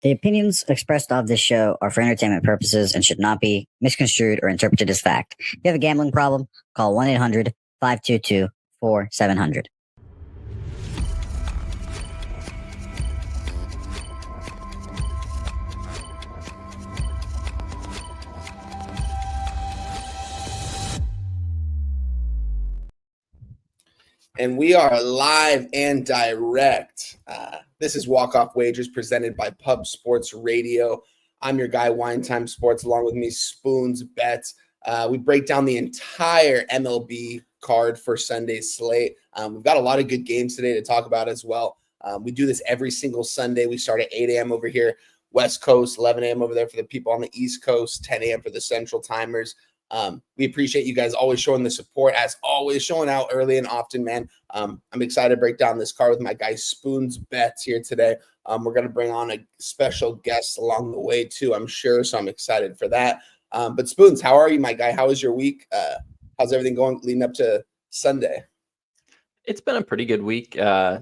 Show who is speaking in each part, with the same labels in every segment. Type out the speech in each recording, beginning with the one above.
Speaker 1: The opinions expressed of this show are for entertainment purposes and should not be misconstrued or interpreted as fact. If you have a gambling problem, call 1-800-522-4700.
Speaker 2: And we are live and direct. This is Walk Off Wagers presented by Pub Sports Radio. I'm your guy, Wine Time Sports, along with me, Spoons Bets. We break down the entire MLB card for Sunday's slate. We've got a lot of good games today to talk about as well. We do this every single Sunday. We start at 8 a.m. over here, West Coast, 11 a.m. over there for the people on the East Coast, 10 a.m. for the Central Timers. We appreciate you guys always showing the support, as always, showing out early and often, man. I'm excited to break down this card with my guy Spoons Bets here today. We're going to bring on a special guest along the way too, I'm sure, so I'm excited for that. But Spoons, how are you, my guy? How was your week? How's everything going leading up to Sunday?
Speaker 3: It's been a pretty good week.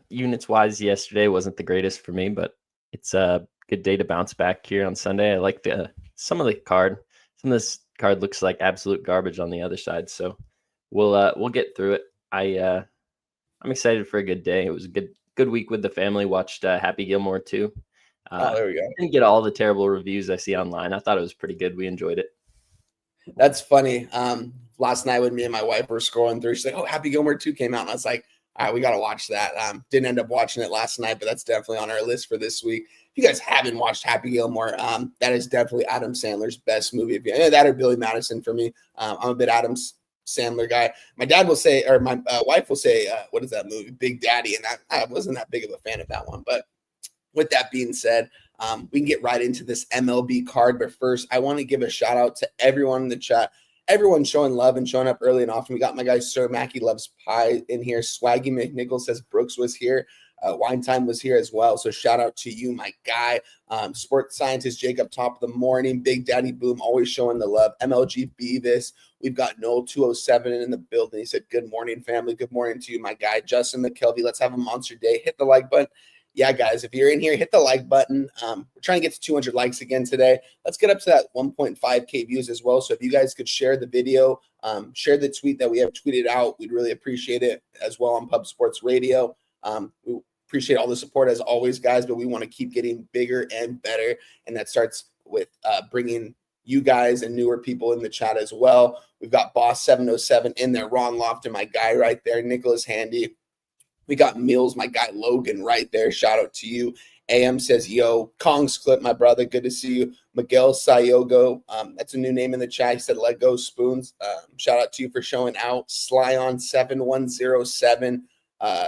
Speaker 3: Units-wise, yesterday wasn't the greatest for me, but it's a good day to bounce back here on Sunday. I like some of the card. Some of this card looks like absolute garbage on the other side, so we'll get through it. I'm excited for a good day. It was a good week with the family. Watched Happy Gilmore too.
Speaker 2: There we go.
Speaker 3: Didn't get all the terrible reviews I see online. I thought it was pretty good. We enjoyed it.
Speaker 2: That's funny. Last night when me and my wife were scrolling through, she's like, "Oh, Happy Gilmore 2 came out," and I was like, "All right, we got to watch that." Didn't end up watching it last night, but that's definitely on our list for this week. If you guys haven't watched Happy Gilmore, that is definitely Adam Sandler's best movie. If you that or Billy Madison for me. I'm a bit Adam Sandler guy. My dad will say, or my wife will say, what is that movie? Big Daddy. And I wasn't that big of a fan of that one. But with that being said, we can get right into this MLB card. But first, I want to give a shout out to everyone in the chat. Everyone's showing love and showing up early and often. We got my guy, Sir Mackey Loves Pie in here. Swaggy McNichol says Brooks was here. Wine Time was here as well. So shout out to you, my guy. Sports scientist Jacob, top of the morning. Big Daddy Boom, always showing the love. MLG Beavis. We've got Noel 207 in the building. He said, "Good morning, family." Good morning to you, my guy. Justin McKelvey, let's have a monster day. Hit the like button. Yeah, guys, if you're in here, hit the like button. We're trying to get to 200 likes again today. Let's get up to that 1.5K views as well. So if you guys could share the video, share the tweet that we have tweeted out, we'd really appreciate it as well on Pub Sports Radio. We appreciate all the support as always, guys, but we want to keep getting bigger and better. And that starts with bringing you guys and newer people in the chat as well. We've got Boss 707 in there, Ron Lofton, my guy right there, Nicholas Handy. We got Mills, my guy Logan right there. Shout out to you. AM says, "Yo, Kong's Clip, my brother. Good to see you." Miguel Sayogo, that's a new name in the chat. He said, "Let go, Spoons." Shout out to you for showing out. Slyon 7107.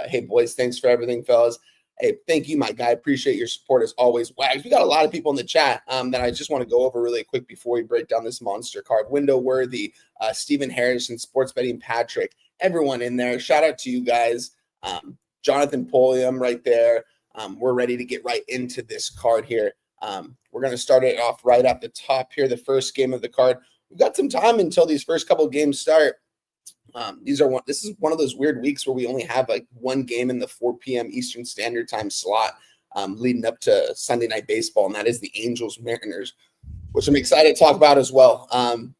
Speaker 2: Hey, boys, thanks for everything, fellas. Hey, thank you, my guy. Appreciate your support as always. Wags, we got a lot of people in the chat that I just want to go over really quick before we break down this monster card. Window Worthy, Stephen Harrison, Sports Betting Patrick, everyone in there. Shout out to you guys. Jonathan Polium right there. We're ready to get right into this card here. We're going to start it off right at the top here, the first game of the card. We've got some time until these first couple games start. This is one of those weird weeks where we only have like one game in the 4 p.m. Eastern Standard Time slot leading up to Sunday Night Baseball, and that is the Angels-Mariners, which I'm excited to talk about as well.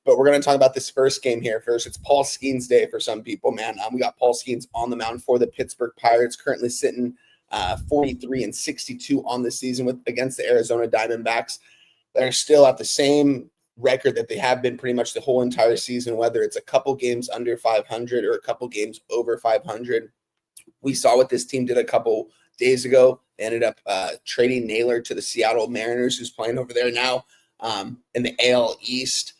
Speaker 2: But we're going to talk about this first game here first. It's Paul Skeens Day for some people, man. We got Paul Skeens on the mound for the Pittsburgh Pirates, currently sitting 43-62 on the season against the Arizona Diamondbacks. They're still at the same record that they have been pretty much the whole entire season, whether it's a couple games under 500 or a couple games over 500. We saw what this team did a couple days ago. They ended up trading Naylor to the Seattle Mariners, who's playing over there now in the AL East.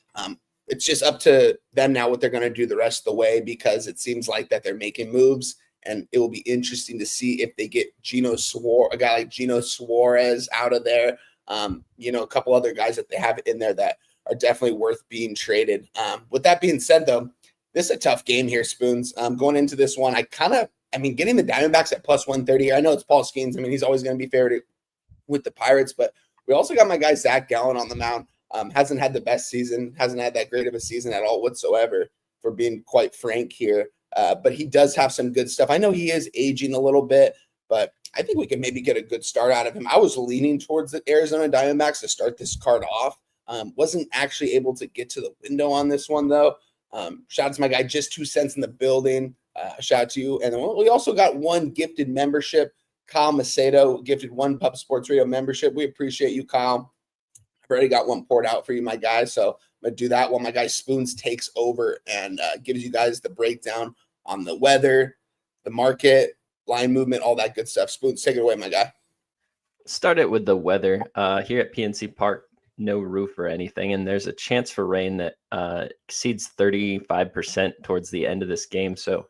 Speaker 2: It's just up to them now what they're going to do the rest of the way, because it seems like that they're making moves, and it will be interesting to see if they get a guy like Gino Suarez out of there. A couple other guys that they have in there that are definitely worth being traded. With that being said, though, this is a tough game here, Spoons. Going into this one, getting the Diamondbacks at plus 130. I know it's Paul Skeens. He's always going to be favored with the Pirates, but we also got my guy Zach Gallen on the mound. Hasn't had the best season, hasn't had that great of a season at all whatsoever, for being quite frank here. But he does have some good stuff. I know he is aging a little bit, but I think we can maybe get a good start out of him. I was leaning towards the Arizona Diamondbacks to start this card off. Wasn't actually able to get to the window on this one, though. Shout out to my guy, Just 2 Cents in the building. Shout out to you. And we also got one gifted membership. Kyle Macedo gifted one Pub Sports Radio membership. We appreciate you, Kyle. I've already got one poured out for you, my guys. So I'm going to do that while my guy Spoons takes over and gives you guys the breakdown on the weather, the market, line movement, all that good stuff. Spoons, take it away, my guy.
Speaker 3: Start it with the weather. Here at PNC Park, no roof or anything, and there's a chance for rain that exceeds 35% towards the end of this game. So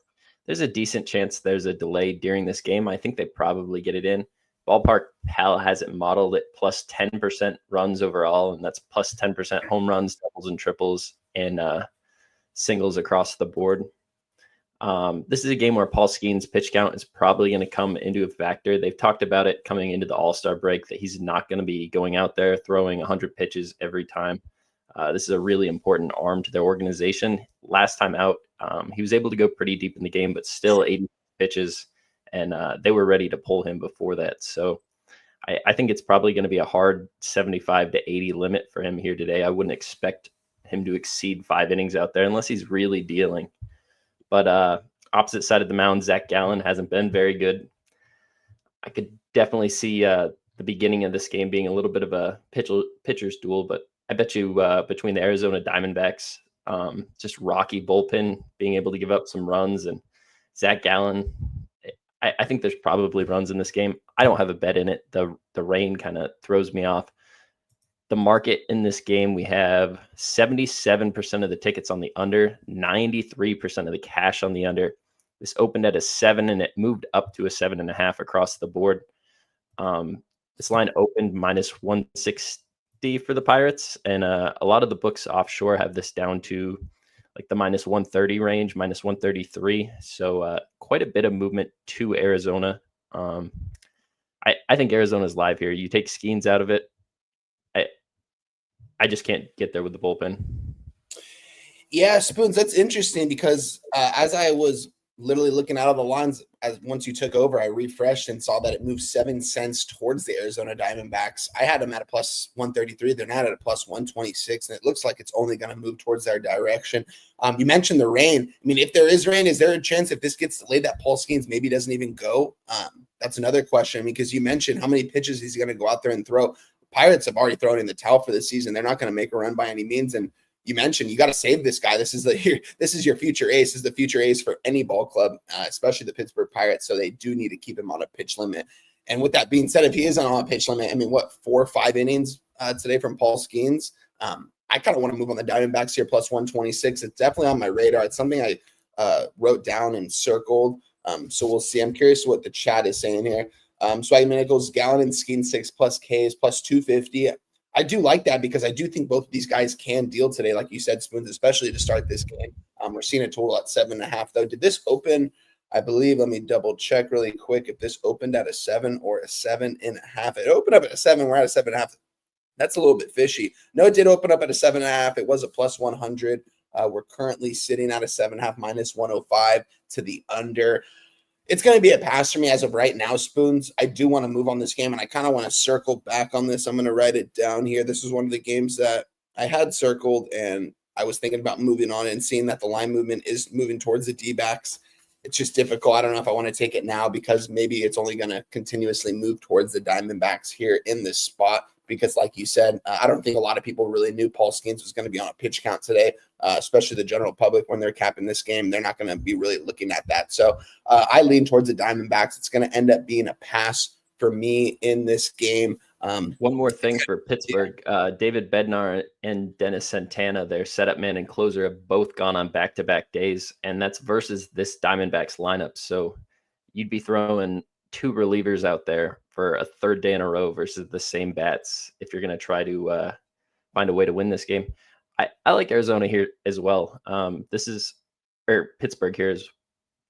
Speaker 3: there's a decent chance there's a delay during this game. I think they probably get it in. Ballpark Pal has it modeled at plus 10% runs overall, and that's plus 10% home runs, doubles and triples, and singles across the board. This is a game where Paul Skeens' pitch count is probably going to come into a factor. They've talked about it coming into the All-Star break that he's not going to be going out there throwing 100 pitches every time. This is a really important arm to their organization. Last time out, he was able to go pretty deep in the game, but still 80 pitches, and they were ready to pull him before that. So I think it's probably going to be a hard 75 to 80 limit for him here today. I wouldn't expect him to exceed 5 innings out there unless he's really dealing. But opposite side of the mound, Zach Gallen hasn't been very good. I could definitely see the beginning of this game being a little bit of a pitcher's duel, but I bet you between the Arizona Diamondbacks, just rocky bullpen being able to give up some runs, and Zach Gallen, I think there's probably runs in this game. I don't have a bet in it. The rain kind of throws me off. The market in this game, we have 77% of the tickets on the under, 93% of the cash on the under. This opened at a 7, and it moved up to a 7.5 across the board. This line opened minus 160 for the Pirates, and a lot of the books offshore have this down to like the minus 130 range, minus 133. So quite a bit of movement to Arizona. I think Arizona's live here. You take Skeens out of it, I just can't get there with the bullpen.
Speaker 2: Yeah, Spoons, that's interesting because as I was literally looking out of the lines, as once you took over, I refreshed and saw that it moved 7 cents towards the Arizona Diamondbacks. I had them at a plus 133. They're now at a plus 126, and it looks like it's only going to move towards their direction. You mentioned the rain. I mean, if there is rain, is there a chance if this gets delayed that Paul Skeens maybe doesn't even go? That's another question. I mean, because you mentioned how many pitches he's going to go out there and throw. Pirates have already thrown in the towel for the season. They're not going to make a run by any means. And you mentioned you got to save this guy. This is your future ace. This is the future ace for any ball club, especially the Pittsburgh Pirates. So they do need to keep him on a pitch limit. And with that being said, if he isn't on a pitch limit, I mean, 4 or 5 innings today from Paul Skeens? I kind of want to move on the Diamondbacks here, plus 126. It's definitely on my radar. It's something I wrote down and circled. So we'll see. I'm curious what the chat is saying here. Swaggy Nichols, Gallen and Skeens 6 plus Ks plus 250. I do like that because I do think both of these guys can deal today, like you said, Spoons, especially to start this game. We're seeing a total at 7.5, though. Did this open, I believe, let me double check really quick if this opened at a 7 or a 7.5. It opened up at a 7. We're at a 7.5. That's a little bit fishy. No, it did open up at a 7.5. It was a plus 100. We're currently sitting at a 7.5 minus 105 to the under. It's going to be a pass for me as of right now, Spoons. I do want to move on this game, and I kind of want to circle back on this. I'm going to write it down here. This is one of the games that I had circled, and I was thinking about moving on and seeing that the line movement is moving towards the D-backs. It's just difficult. I don't know if I want to take it now because maybe it's only going to continuously move towards the Diamondbacks here in this spot. Because like you said, I don't think a lot of people really knew Paul Skeens was going to be on a pitch count today, especially the general public when they're capping this game. They're not going to be really looking at that. So I lean towards the Diamondbacks. It's going to end up being a pass for me in this game.
Speaker 3: One more thing for Pittsburgh. David Bednar and Dennis Santana, their setup man and closer, have both gone on back-to-back days, and that's versus this Diamondbacks lineup. So you'd be throwing 2 relievers out there for a 3rd day in a row versus the same bats if you're going to try to find a way to win this game. I like Arizona here as well. Pittsburgh here is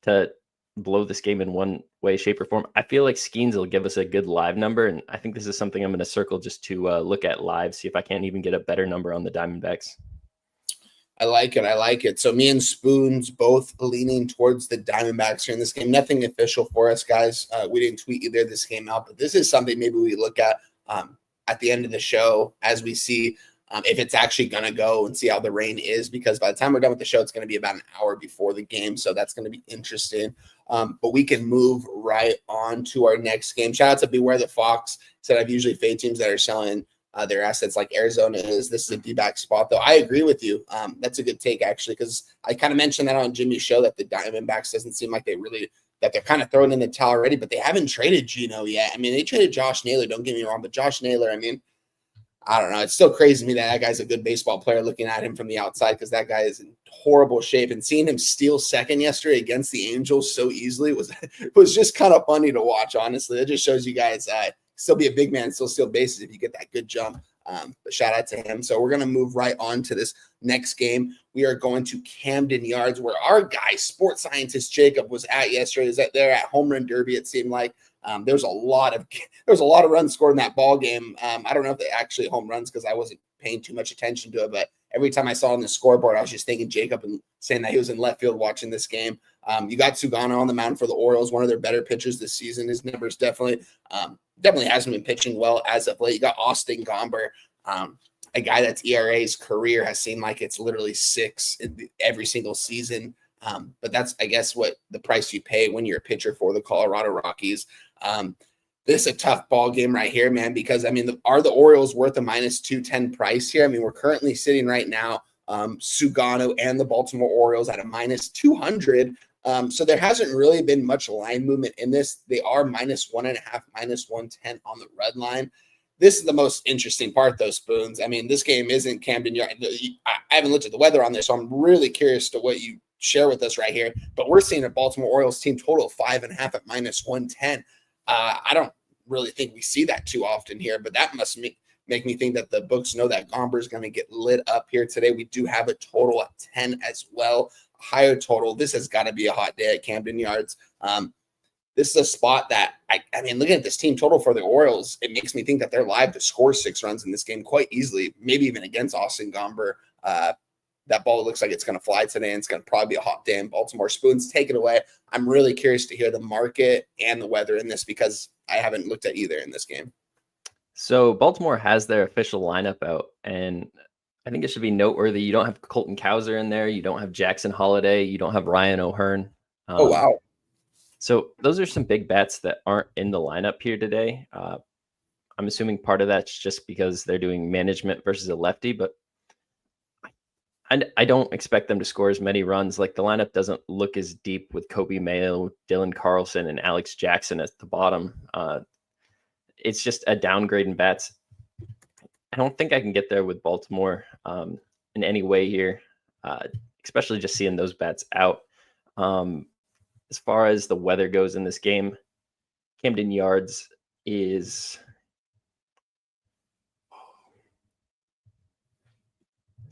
Speaker 3: to blow this game in one way, shape, or form. I feel like Skeens will give us a good live number, and I think this is something I'm going to circle just to look at live, see if I can't even get a better number on the Diamondbacks.
Speaker 2: I like it. I like it. So me and Spoons both leaning towards the Diamondbacks here in this game. Nothing official for us, guys. We didn't tweet either this game out, but this is something maybe we look at the end of the show as we see if it's actually going to go and see how the rain is, because by the time we're done with the show, it's going to be about an hour before the game. So that's going to be interesting. But we can move right on to our next game. Shout out to Beware the Fox. Said I've usually fade teams that are selling their assets like Arizona is. This is a D-back spot, though. I agree with you. That's a good take, actually, because I kind of mentioned that on Jimmy's show that the Diamondbacks doesn't seem like that they're kind of throwing in the towel already, but they haven't traded Geno yet. I mean, they traded Josh Naylor, don't get me wrong, but Josh Naylor, I mean, I don't know. It's still crazy to me that guy's a good baseball player looking at him from the outside, because that guy is in horrible shape. And seeing him steal second yesterday against the Angels so easily was just kind of funny to watch, honestly. It just shows you guys still be a big man, still steal bases if you get that good jump. But shout out to him. So we're going to move right on to this next game. We are going to Camden Yards, where our guy, sports scientist Jacob, was at yesterday. Is that there at Home Run Derby, it seemed like. There was a lot of runs scored in that ball game. I don't know if they actually home runs because I wasn't paying too much attention to it, but every time I saw on the scoreboard, I was just thinking Jacob and saying that he was in left field watching this game. You got Sugano on the mound for the Orioles, one of their better pitchers this season. His numbers definitely hasn't been pitching well as of late. You got Austin Gomber, a guy that's ERA's career has seemed like it's literally 6 every single season. But that's, I guess, what the price you pay when you're a pitcher for the Colorado Rockies. This is a tough ball game right here, man, because, I mean, are the Orioles worth a minus 210 price here? I mean, we're currently sitting right now, Sugano and the Baltimore Orioles at a minus 200. So there hasn't really been much line movement in this. They are minus 1.5, minus 110 on the red line. This is the most interesting part, though, Spoons. I mean, this game isn't Camden Yards. I haven't looked at the weather on this, so I'm really curious to what you share with us right here. But we're seeing a Baltimore Orioles team total of 5.5 at minus 110. I don't really think we see that too often here, but that must make me think that the books know that Gomber is going to get lit up here today. We do have a total at 10 as well, a higher total. This has got to be a hot day at Camden Yards. This is a spot that, I mean, looking at this team total for the Orioles, it makes me think that they're live to score 6 runs in this game quite easily, maybe even against Austin Gomber. That ball looks like it's going to fly today, and it's going to probably be a hot day in Baltimore. Spoons, take it away. I'm really curious to hear the market and the weather in this, because I haven't looked at either in this game.
Speaker 3: So Baltimore has their official lineup out, and I think it should be noteworthy. You don't have Colton Cowser in there. You don't have Jackson Holiday. You don't have Ryan O'Hearn.
Speaker 2: Oh, wow.
Speaker 3: So those are some big bats that aren't in the lineup here today. I'm assuming part of that's just because they're doing management versus a lefty, but I don't expect them to score as many runs. Like, the lineup doesn't look as deep with Kobe Mayo, Dylan Carlson, and Alex Jackson at the bottom. It's just a downgrade in bats. I don't think I can get there with Baltimore in any way here, especially just seeing those bats out. As far as the weather goes in this game, Camden Yards is...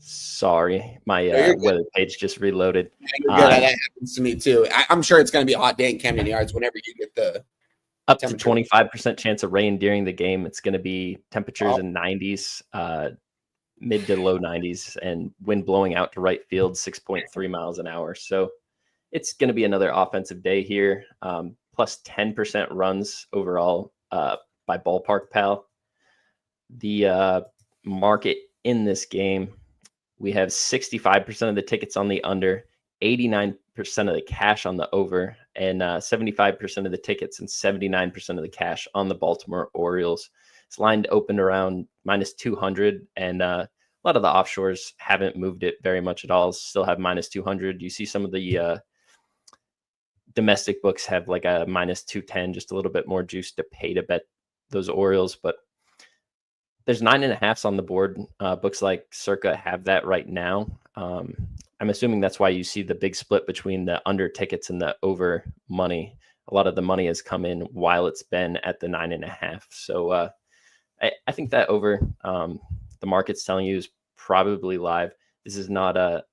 Speaker 3: Sorry, my weather page just reloaded.
Speaker 2: You're good. That happens to me too. I'm sure it's going to be a hot day in Camden Yards whenever you get the
Speaker 3: up to 25% chance of rain during the game. It's going to be temperatures in 90s, mid to low 90s, and wind blowing out to right field 6.3 miles an hour. So it's going to be another offensive day here. Plus 10% runs overall by Ballpark Pal. The market in this game, we have 65% of the tickets on the under, 89% of the cash on the over, and 75% of the tickets and 79% of the cash on the Baltimore Orioles. It's lined open around minus 200, and a lot of the offshores haven't moved it very much at all. Still have minus 200. You see some of the domestic books have like a minus 210, just a little bit more juice to pay to bet those Orioles, but there's 9.5s on the board. Books like Circa have that right now. I'm assuming that's why you see the big split between the under tickets and the over money. A lot of the money has come in while it's been at the 9.5. So I think that over the market's telling you is probably live. This is not a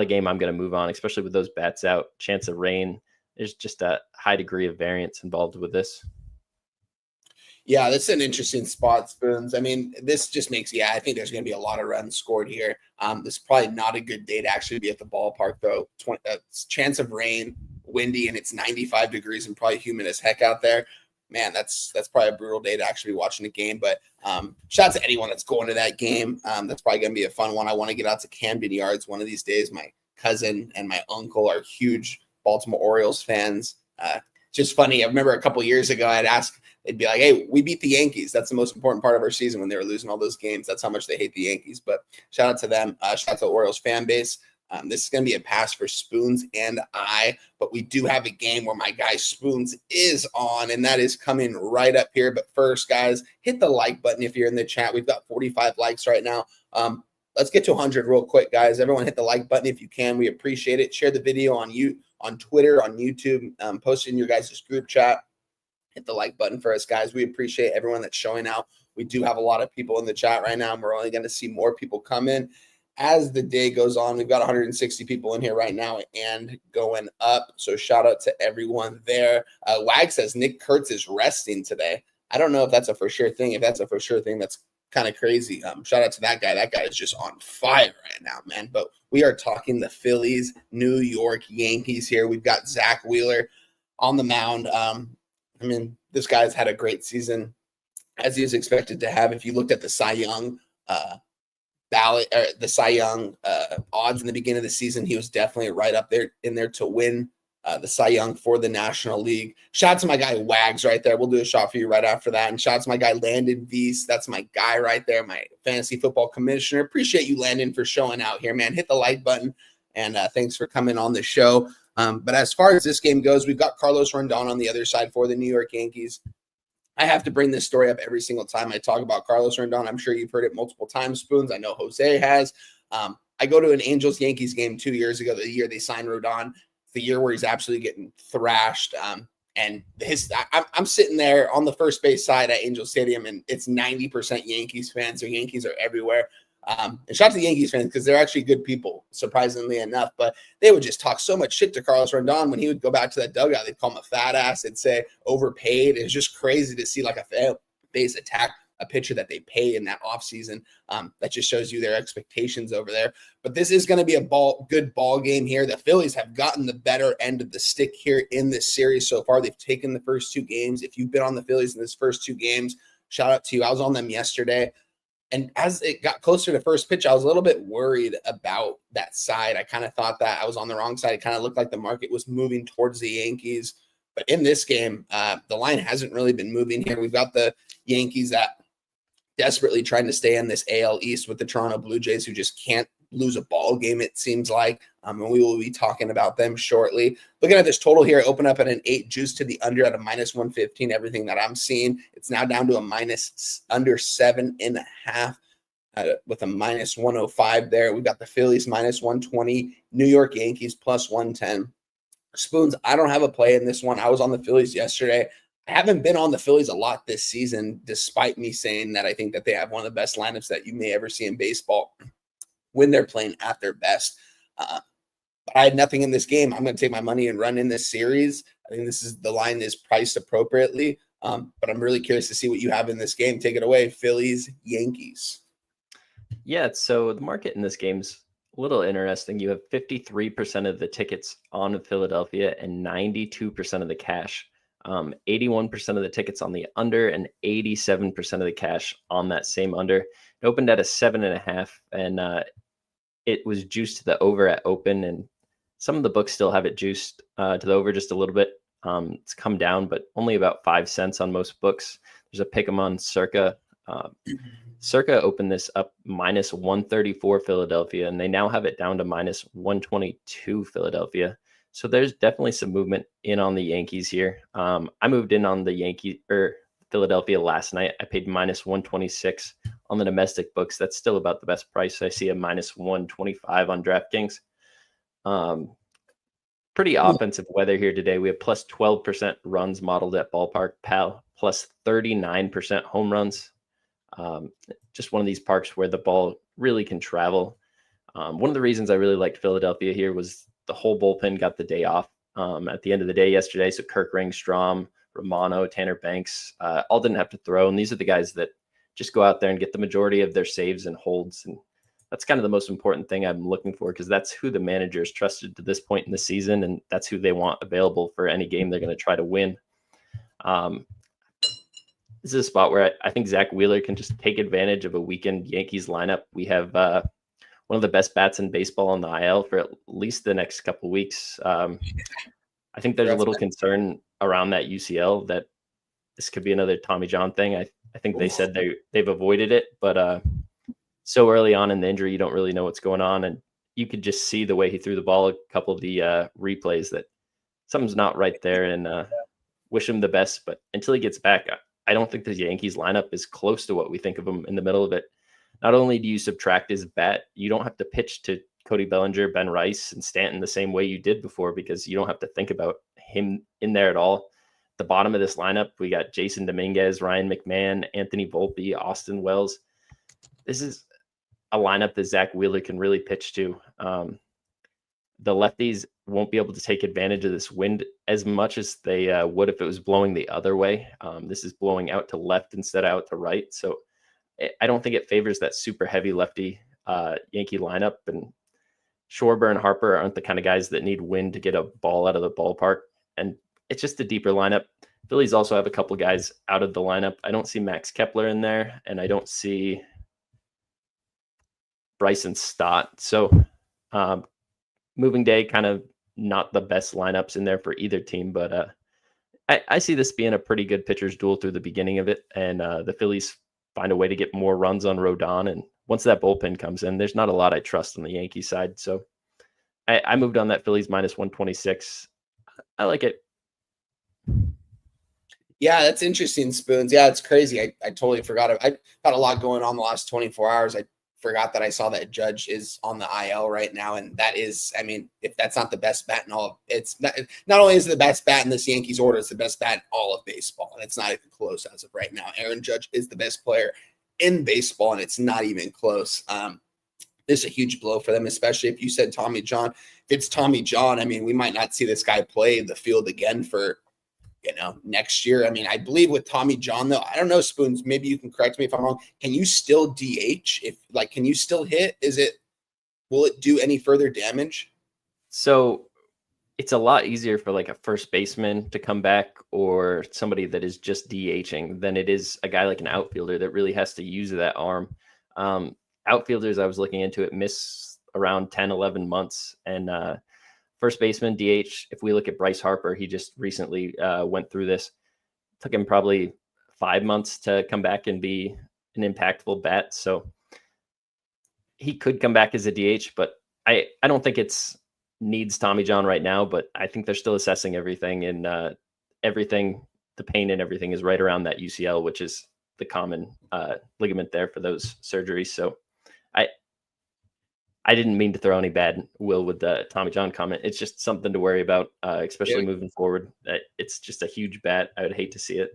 Speaker 3: game I'm going to move on, especially with those bats out. Chance of rain. There's just a high degree of variance involved with this.
Speaker 2: Yeah, that's an interesting spot, Spoons. I mean, this just makes, I think there's going to be a lot of runs scored here. This is probably not a good day to actually be at the ballpark, though. Chance of rain, windy, and it's 95 degrees and probably humid as heck out there. Man, that's probably a brutal day to actually be watching a game. But shout out to anyone that's going to that game. That's probably going to be a fun one. I want to get out to Camden Yards one of these days. My cousin and my uncle are huge Baltimore Orioles fans. Just funny. I remember a couple years ago, I'd ask, they'd be like, hey, we beat the Yankees. That's the most important part of our season when they were losing all those games. That's how much they hate the Yankees. But shout out to them. Shout out to the Orioles fan base. This is going to be a pass for Spoons and I, but we do have a game where my guy Spoons is on, and that is coming right up here. But first, guys, hit the like button if you're in the chat. We've got 45 likes right now. Let's get to 100 real quick, guys. Everyone hit the like button if you can. We appreciate it. Share the video on Twitter, on YouTube, post it in your guys' group chat. Hit the like button for us, guys. We appreciate everyone that's showing out. We do have a lot of people in the chat right now, and we're only going to see more people come in as the day goes on. We've got 160 people in here right now and going up. So shout out to everyone there. Wag says Nick Kurtz is resting today. I don't know if that's a for sure thing. If that's a for sure thing, that's kind of crazy. Shout out to that guy. That guy is just on fire right now, man. But we are talking the Phillies, New York Yankees here. We've got Zach Wheeler on the mound. I mean, this guy's had a great season, as he was expected to have. If you looked at the Cy Young ballot, or the Cy Young odds in the beginning of the season, he was definitely right up there in there to win the Cy Young for the National League. Shout out to my guy Wags right there. We'll do a shot for you right after that. And shout out to my guy Landon Veese. That's my guy right there, my fantasy football commissioner. Appreciate you, Landon, for showing out here, man. Hit the like button, and thanks for coming on the show. But as far as this game goes, we've got Carlos Rondon on the other side for the New York Yankees. I have to bring this story up every single time I talk about Carlos Rondon. I'm sure you've heard it multiple times, Spoons. I know Jose has. I go to an Angels-Yankees game 2 years ago, the year they signed Rodon, the year where he's absolutely getting thrashed. And I'm sitting there on the first base side at Angel Stadium, and it's 90% Yankees fans. So Yankees are everywhere. And shout out to the Yankees fans because they're actually good people, surprisingly enough. But they would just talk so much shit to Carlos Rondon when he would go back to that dugout. They'd call him a fat ass. They'd say overpaid. It's just crazy to see like a fan base attack a pitcher that they pay in that offseason. That just shows you their expectations over there. But this is going to be a good ball game here. The Phillies have gotten the better end of the stick here in this series so far. They've taken the first two games. If you've been on the Phillies in this first two games, shout out to you. I was on them yesterday. And as it got closer to first pitch, I was a little bit worried about that side. I kind of thought that I was on the wrong side. It kind of looked like the market was moving towards the Yankees. But in this game, the line hasn't really been moving here. We've got the Yankees that desperately trying to stay in this AL East with the Toronto Blue Jays, who just can't lose a ball game, it seems like. And we will be talking about them shortly. Looking at this total here, open up at an 8, juice to the under at a minus 115. Everything that I'm seeing, it's now down to a under 7.5 with a minus 105 there. We've got the Phillies minus 120, New York Yankees plus 110. Spoons, I don't have a play in this one. I was on the Phillies yesterday. I haven't been on the Phillies a lot this season, despite me saying that I think that they have one of the best lineups that you may ever see in baseball when they're playing at their best. But I had nothing in this game. I'm going to take my money and run in this series. I think the line is priced appropriately. But I'm really curious to see what you have in this game. Take it away, Phillies, Yankees.
Speaker 3: Yeah, so the market in this game's a little interesting. You have 53% of the tickets on Philadelphia and 92% of the cash. 81% of the tickets on the under and 87% of the cash on that same under. It opened at a 7.5, and it was juiced to the over at open, and some of the books still have it juiced to the over just a little bit. It's come down, but only about 5 cents on most books. There's a pick 'em on Circa. Circa opened this up minus 134 Philadelphia, and they now have it down to minus 122 Philadelphia. So there's definitely some movement in on the Yankees here. I moved in on the Philadelphia last night. I paid minus 126 on the domestic books. That's still about the best price. I see a minus 125 on DraftKings. Pretty offensive weather here today. We have plus 12% runs modeled at Ballpark Pal, plus 39% home runs. Just one of these parks where the ball really can travel. One of the reasons I really liked Philadelphia here was the whole bullpen got the day off at the end of the day yesterday. So Kirk Ringstrom, Romano, Tanner Banks, all didn't have to throw. And these are the guys that just go out there and get the majority of their saves and holds. And that's kind of the most important thing I'm looking for, because that's who the manager is trusted to this point in the season. And that's who they want available for any game they're going to try to win. This is a spot where I think Zach Wheeler can just take advantage of a weakened Yankees lineup. We have one of the best bats in baseball on the IL for at least the next couple of weeks. I think there's a little concern around that UCL that this could be another Tommy John thing. I think they said they've avoided it, but so early on in the injury, you don't really know what's going on. And you could just see the way he threw the ball, a couple of the replays, that something's not right there, and wish him the best. But until he gets back, I don't think the Yankees lineup is close to what we think of him in the middle of it. Not only do you subtract his bat, you don't have to pitch to Cody Bellinger, Ben Rice, and Stanton the same way you did before, because you don't have to think about him in there at all. The bottom of this lineup, we got Jason Dominguez, Ryan McMahon, Anthony Volpe, Austin Wells. This is a lineup that Zach Wheeler can really pitch to. The lefties won't be able to take advantage of this wind as much as they would if it was blowing the other way. This is blowing out to left instead of out to right. So I don't think it favors that super heavy lefty Yankee lineup. And Schwarber and Harper aren't the kind of guys that need wind to get a ball out of the ballpark. And it's just a deeper lineup. Phillies also have a couple guys out of the lineup. I don't see Max Kepler in there, and I don't see Bryson Stott. So moving day, kind of not the best lineups in there for either team, but I see this being a pretty good pitcher's duel through the beginning of it. And the Phillies find a way to get more runs on Rodon. And once that bullpen comes in, there's not a lot I trust on the Yankee side. So I moved on that Phillies minus 126. I like it.
Speaker 2: Yeah, that's interesting, Spoons. Yeah, it's crazy. I totally forgot. I've had a lot going on the last 24 hours. I forgot that I saw that Judge is on the IL right now. And that is, I mean, if that's not the best bat in all, it's not only is it the best bat in this Yankees order, it's the best bat in all of baseball. And it's not even close as of right now. Aaron Judge is the best player in baseball, and it's not even close. This is a huge blow for them, especially if you said Tommy John. If it's Tommy John, I mean, we might not see this guy play the field again for, next year. I mean, I believe with Tommy John, though, I don't know, Spoons, maybe you can correct me if I'm wrong. Can you still DH? Can you still hit? Will it do any further damage?
Speaker 3: So it's a lot easier for like a first baseman to come back or somebody that is just DHing than it is a guy like an outfielder that really has to use that arm. Outfielders, I was looking into it, miss around 10, 11 months. And first baseman, DH, if we look at Bryce Harper, he just recently went through this. Took him probably 5 months to come back and be an impactful bat. So he could come back as a DH, but I don't think it's needs Tommy John right now, but I think they're still assessing everything, and everything, the pain and everything is right around that UCL, which is the common ligament there for those surgeries. So I didn't mean to throw any bad will with the Tommy John comment. It's just something to worry about, especially moving forward. It's just a huge bat. I would hate to see it.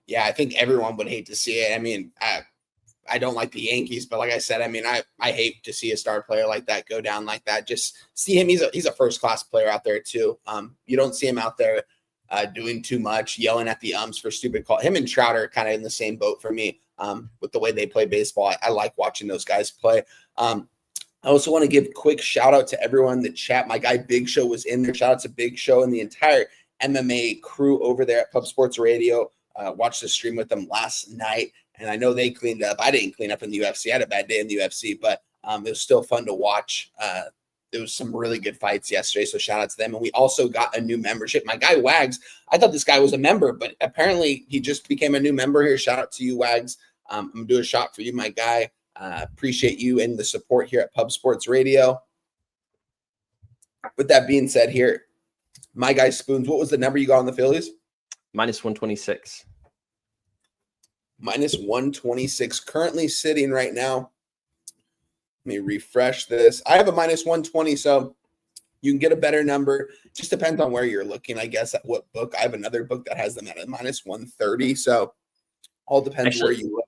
Speaker 2: Yeah, I think everyone would hate to see it. I mean, I don't like the Yankees, but like I said, I mean, I hate to see a star player like that go down like that. Just see him. He's a first-class player out there too. You don't see him out there doing too much, yelling at the umps for stupid call. Him and Trout are kind of in the same boat for me with the way they play baseball. I like watching those guys play. I also want to give a quick shout out to everyone in the chat. My guy Big Show was in there. Shout out to Big Show and the entire MMA crew over there at Pub Sports Radio. Watched the stream with them last night, and I know they cleaned up. I didn't clean up in the UFC. I had a bad day in the UFC, but it was still fun to watch. There was some really good fights yesterday, so shout out to them. And we also got a new membership. My guy Wags, I thought this guy was a member, but apparently he just became a new member here. Shout out to you, Wags. I'm going to do a shot for you, my guy. Appreciate you and the support here at Pub Sports Radio. With that being said here, my guy Spoons, what was the number you got on the Phillies?
Speaker 3: Minus 126.
Speaker 2: Minus 126. Currently sitting right now. Let me refresh this. I have a minus 120, so you can get a better number. Just depends on where you're looking, I guess, at what book. I have another book that has them at a minus 130, so all depends where you look.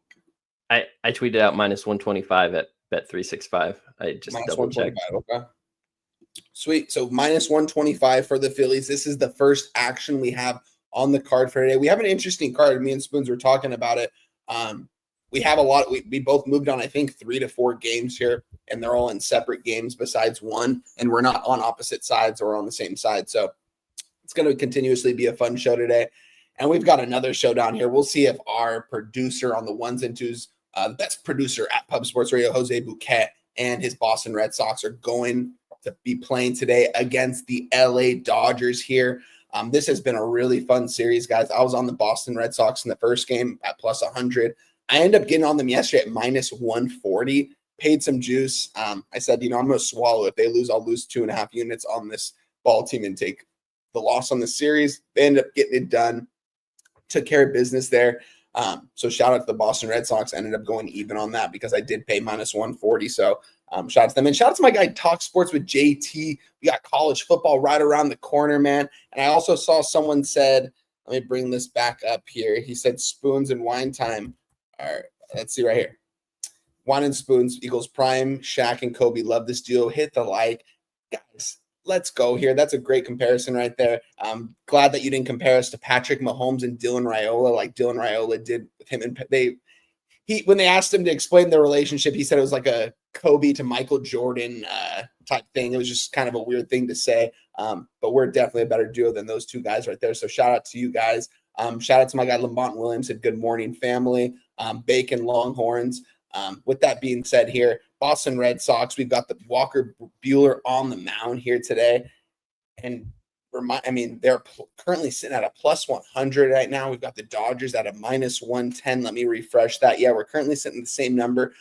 Speaker 3: I tweeted out minus 125 at Bet365. I just double checked.
Speaker 2: Okay. Sweet. So minus 125 for the Phillies. This is the first action we have on the card for today. We have an interesting card. Me and Spoons were talking about it. We have a lot. We both moved on, I think, 3 to 4 games here, and they're all in separate games besides one, and we're not on opposite sides or on the same side. So it's going to continuously be a fun show today. And we've got another show down here. We'll see if our producer on the ones and twos, the best producer at Pub Sports Radio, Jose Bouquet, and his Boston Red Sox are going to be playing today against the LA Dodgers here. This has been a really fun series, guys. I was on the Boston Red Sox in the first game at plus 100. I ended up getting on them yesterday at minus 140, paid some juice. I said, I'm going to swallow. If they lose, I'll lose 2.5 units on this ball team and take the loss on the series. They ended up getting it done. Took care of business there. So shout out to the Boston Red Sox. Ended up going even on that because I did pay minus 140. So shout out to them. And shout out to my guy Talk Sports with JT. We got college football right around the corner, man. And I also saw someone said, let me bring this back up here. He said spoons and wine time. All right, let's see right here. Wine and spoons equals prime. Shaq and Kobe love this duo. Hit the like. Guys, let's go here. That's a great comparison right there. I'm glad that you didn't compare us to Patrick Mahomes and Dylan Raiola like Dylan Raiola did with him. And when they asked him to explain their relationship, he said it was like a Kobe to Michael Jordan type thing. It was just kind of a weird thing to say. But we're definitely a better duo than those two guys right there. So shout out to you guys. Shout out to my guy Lamont Williams at Good Morning Family, Bacon Longhorns. With that being said here, Boston Red Sox, we've got the Walker Buehler on the mound here today. And they're currently sitting at a plus 100 right now. We've got the Dodgers at a minus 110. Let me refresh that. Yeah, we're currently sitting the same number.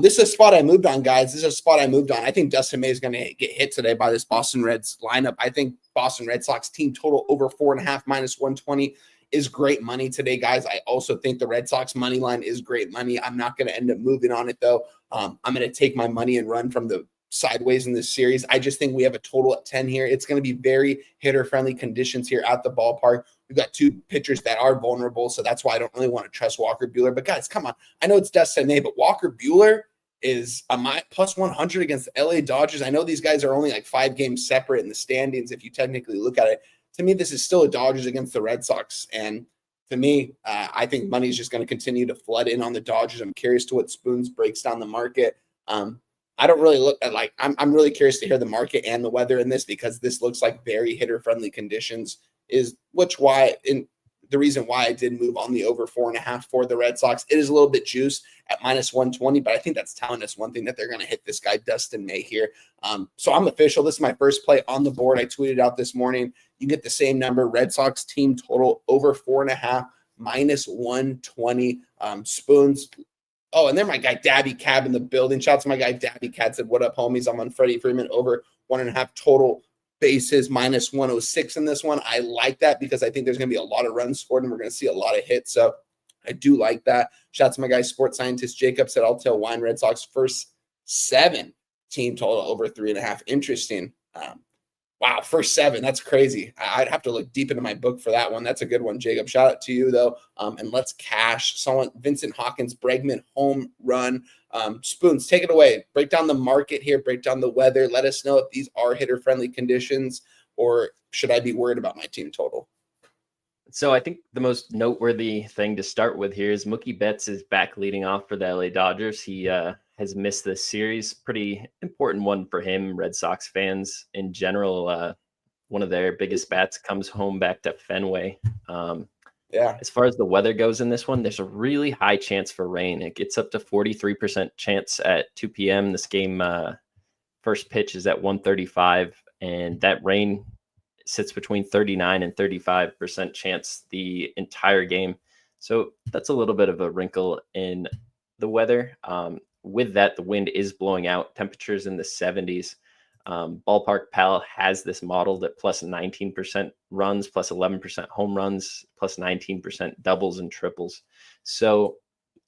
Speaker 2: This is a spot I moved on, guys. This is a spot I moved on. I think Dustin May is going to get hit today by this Boston Reds lineup. I think Boston Red Sox team total over 4.5 minus 120 is great money today, guys. I also think the Red Sox money line is great money. I'm not going to end up moving on it, though. I'm going to take my money and run from the sideways in this series. I just think we have a total at 10 here. It's going to be very hitter-friendly conditions here at the ballpark. We've got two pitchers that are vulnerable, so that's why I don't really want to trust Walker Buehler. But, guys, come on. I know it's Dustin May, but Walker Buehler is a plus 100 against the LA Dodgers. I know these guys are only like 5 games separate in the standings if you technically look at it. To me, this is still a Dodgers against the Red Sox. And to me, I think money is just going to continue to flood in on the Dodgers. I'm curious to what Spoons breaks down the market. I don't really look at I'm really curious to hear the market and the weather in this because this looks like very hitter-friendly conditions the reason why I did move on the over 4.5 for the Red Sox. It is a little bit juice at minus 120, but I think that's telling us one thing, that they're going to hit this guy, Dustin May here. So I'm official. This is my first play on the board. I tweeted out this morning. You get the same number. Red Sox team total over 4.5 minus 120. Spoons. Oh, and then my guy Dabby Cab in the building. Shout out to my guy Dabby Cat, said, what up, homies? I'm on Freddie Freeman over 1.5 total bases, minus 106 in this one. I like that because I think there's going to be a lot of runs scored and we're going to see a lot of hits. So I do like that. Shout out to my guy Sports Scientist Jacob, said, I'll tell Wine Red Sox first 7 team total over 3.5. Interesting. Wow, first 7. That's crazy. I'd have to look deep into my book for that one. That's a good one, Jacob. Shout out to you, though. And let's cash someone. Vincent Hawkins, Bregman, home run. Spoons, take it away. Break down the market here. Break down the weather. Let us know if these are hitter-friendly conditions, or should I be worried about my team total?
Speaker 3: So I think the most noteworthy thing to start with here is Mookie Betts is back leading off for the LA Dodgers. He has missed this series. Pretty important one for him. Red Sox fans in general, one of their biggest bats comes home back to Fenway. As far as the weather goes in this one, there's a really high chance for rain. It gets up to 43% chance at 2 p.m. This game, first pitch is at 1:35, and that rain sits between 39 and 35% chance the entire game. So that's a little bit of a wrinkle in the weather. With that, the wind is blowing out, temperatures in the 70s. Ballpark Pal has this modeled at plus 19% runs, plus 11% home runs, plus 19% doubles and triples. So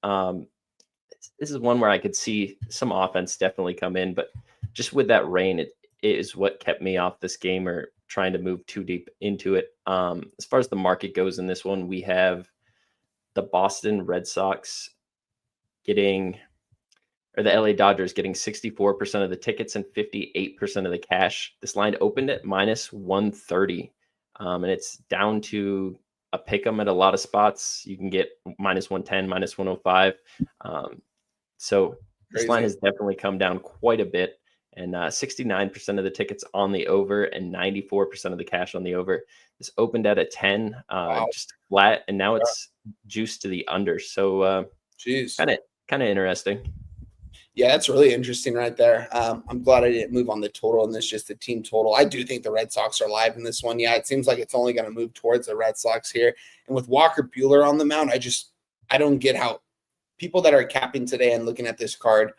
Speaker 3: this is one where I could see some offense definitely come in, but just with that rain, it is what kept me off this game or trying to move too deep into it. As far as the market goes in this one, we have the Boston Red Sox the LA Dodgers getting 64% of the tickets and 58% of the cash. This line opened at minus 130, and it's down to a pick 'em at a lot of spots. You can get -110, -105. So this line has definitely come down quite a bit. And 69% of the tickets on the over and 94% of the cash on the over. This opened at a 10, just flat, and now it's juiced to the under. So kind of interesting.
Speaker 2: Yeah, that's really interesting right there. I'm glad I didn't move on the total and this just the team total. I do think the Red Sox are live in this one. Yeah, it seems like it's only going to move towards the Red Sox here. And with Walker Buehler on the mound, I don't get how people that are capping today and looking at this card,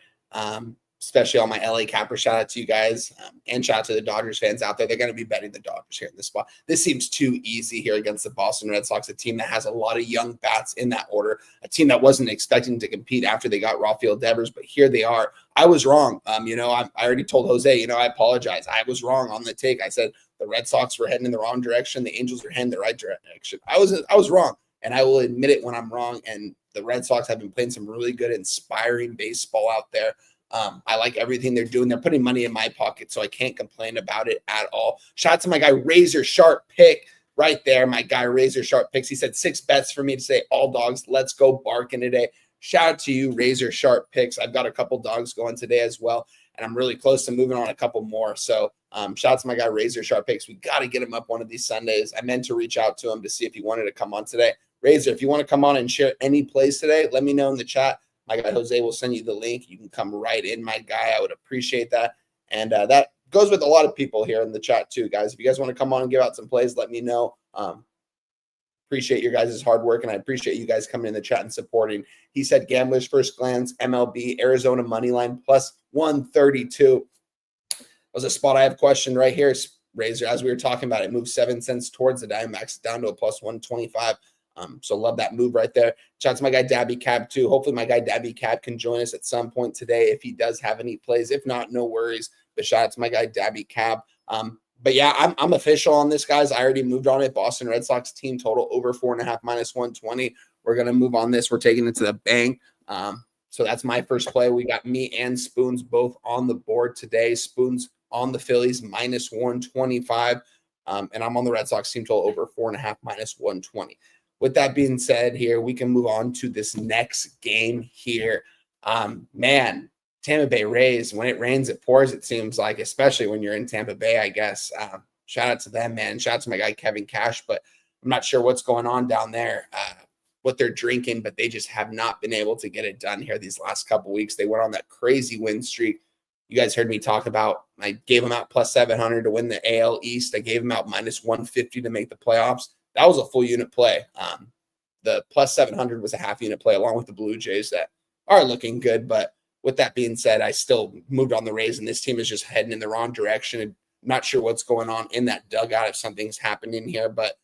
Speaker 2: especially all my LA capper, shout out to you guys, and shout out to the Dodgers fans out there. They're going to be betting the Dodgers here in this spot. This seems too easy here against the Boston Red Sox, a team that has a lot of young bats in that order, a team that wasn't expecting to compete after they got Rafael Devers, but here they are. I was wrong. I already told Jose, I apologize. I was wrong on the take. I said the Red Sox were heading in the wrong direction. The Angels are heading the right direction. I was wrong, and I will admit it when I'm wrong. And the Red Sox have been playing some really good, inspiring baseball out there. I like everything they're doing. They're putting money in my pocket, so I can't complain about it at all. Shout out to my guy, Razor Sharp Pick, right there. My guy, Razor Sharp Picks. He said 6 bets for me to say all dogs. Let's go barking today. Shout out to you, Razor Sharp Picks. I've got a couple dogs going today as well, and I'm really close to moving on a couple more. So shout out to my guy, Razor Sharp Picks. We got to get him up one of these Sundays. I meant to reach out to him to see if he wanted to come on today. Razor, if you want to come on and share any plays today, let me know in the chat. My guy Jose will send you the link. You can come right in, my guy. I would appreciate that. And that goes with a lot of people here in the chat too, guys. If you guys want to come on and give out some plays, let me know. Appreciate your guys' hard work, and I appreciate you guys coming in the chat and supporting. He said Gambler's First Glance, MLB, Arizona Moneyline, +132. That was a spot I have questioned right here, Razor. As we were talking about, it moved 7 cents towards the Diamondbacks, down to a +125. So love that move right there. Shout out to my guy Dabby Cab too. Hopefully my guy Dabby Cab can join us at some point today if he does have any plays. If not, no worries. But shout out to my guy Dabby Cab. But yeah, I'm official on this, guys. I already moved on it. Boston Red Sox team total over 4.5 -120. We're gonna move on this. We're taking it to the bank. So that's my first play. We got me and Spoons both on the board today. Spoons on the Phillies -125. And I'm on the Red Sox team total over 4.5 -120. With that being said, here we can move on to this next game here. Man, Tampa Bay Rays, when it rains, it pours, it seems like, especially when you're in Tampa Bay, I guess. Shout out to them, man. Shout out to my guy, Kevin Cash, but I'm not sure what's going on down there, what they're drinking, but they just have not been able to get it done here these last couple weeks. They went on that crazy win streak. You guys heard me talk about, I gave them out +700 to win the AL East. I gave them out -150 to make the playoffs. That was a full unit play. The +700 was a half unit play along with the Blue Jays that are looking good. But with that being said, I still moved on the Rays, and this team is just heading in the wrong direction. I'm not sure what's going on in that dugout if something's happening here, but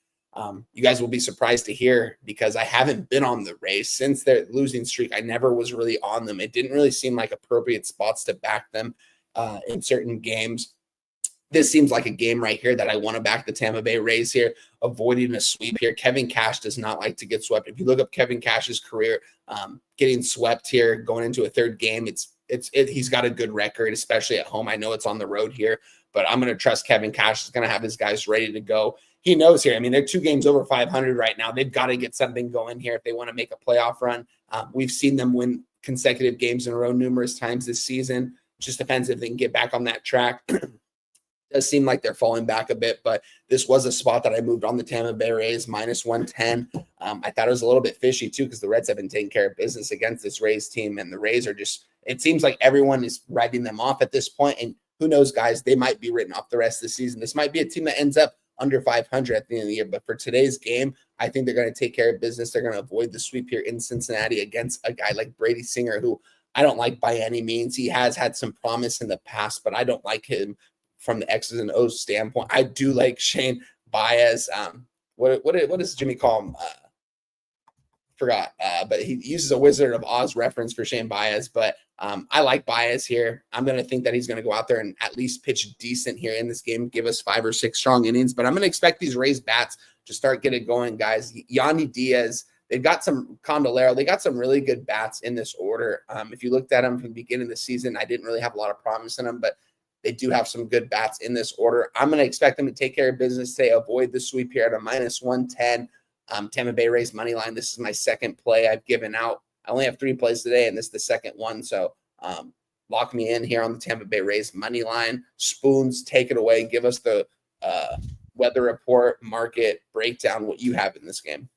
Speaker 2: you guys will be surprised to hear because I haven't been on the Rays since their losing streak. I never was really on them. It didn't really seem like appropriate spots to back them in certain games. This seems like a game right here that I want to back the Tampa Bay Rays here, avoiding a sweep here. Kevin Cash does not like to get swept. If you look up Kevin Cash's career, getting swept here, going into a third game, he's got a good record, especially at home. I know it's on the road here, but I'm going to trust Kevin Cash is going to have his guys ready to go. He knows here. I mean, they're 2 games over 500 right now. They've got to get something going here if they want to make a playoff run. We've seen them win consecutive games in a row numerous times this season. Just depends if they can get back on that track. Does seem like they're falling back a bit, but this was a spot that I moved on the Tampa Bay Rays -110. I thought it was a little bit fishy too because the Reds have been taking care of business against this Rays team, and the Rays are just, it seems like everyone is writing them off at this point, and who knows, guys, they might be written off the rest of the season. This might be a team that ends up under 500 at the end of the year, but for today's game, I think they're going to take care of business. They're going to avoid the sweep here in Cincinnati against a guy like Brady Singer, who I don't like by any means. He has had some promise in the past, but I don't like him from the X's and O's standpoint. I do like Shane Baez. What does Jimmy call him? Forgot. But he uses a Wizard of Oz reference for Shane Baez. But I like Baez here. I'm going to think that he's going to go out there and at least pitch decent here in this game, give us 5 or 6 strong innings. But I'm going to expect these Rays bats to start getting going, guys. Yandy Diaz, they've got some Condolero. They got some really good bats in this order. If you looked at them from the beginning of the season, I didn't really have a lot of promise in them, but they do have some good bats in this order. I'm going to expect them to take care of business today, avoid the sweep here at a -110. Tampa Bay Rays money line. This is my second play I've given out. I only have 3 plays today, and this is the second one. So lock me in here on the Tampa Bay Rays money line. Spoons, take it away. Give us the weather report, market breakdown, what you have in this game.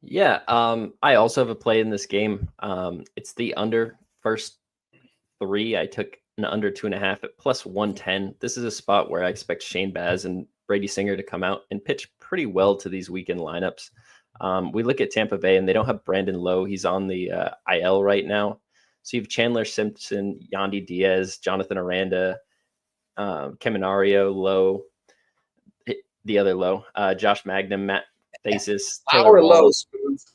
Speaker 3: Yeah, I also have a play in this game. It's the under first 3. I took an under 2.5 at plus 110. This is a spot where I expect Shane Baz and Brady Singer to come out and pitch pretty well to these weekend lineups. We look at Tampa Bay, and they don't have Brandon Lowe. He's on the IL right now. So you have Chandler Simpson, Yandy Diaz, Jonathan Aranda, Caminario, Lowe, the other Lowe, Josh Magnum, Matt Thesis,
Speaker 2: Our low Spoons.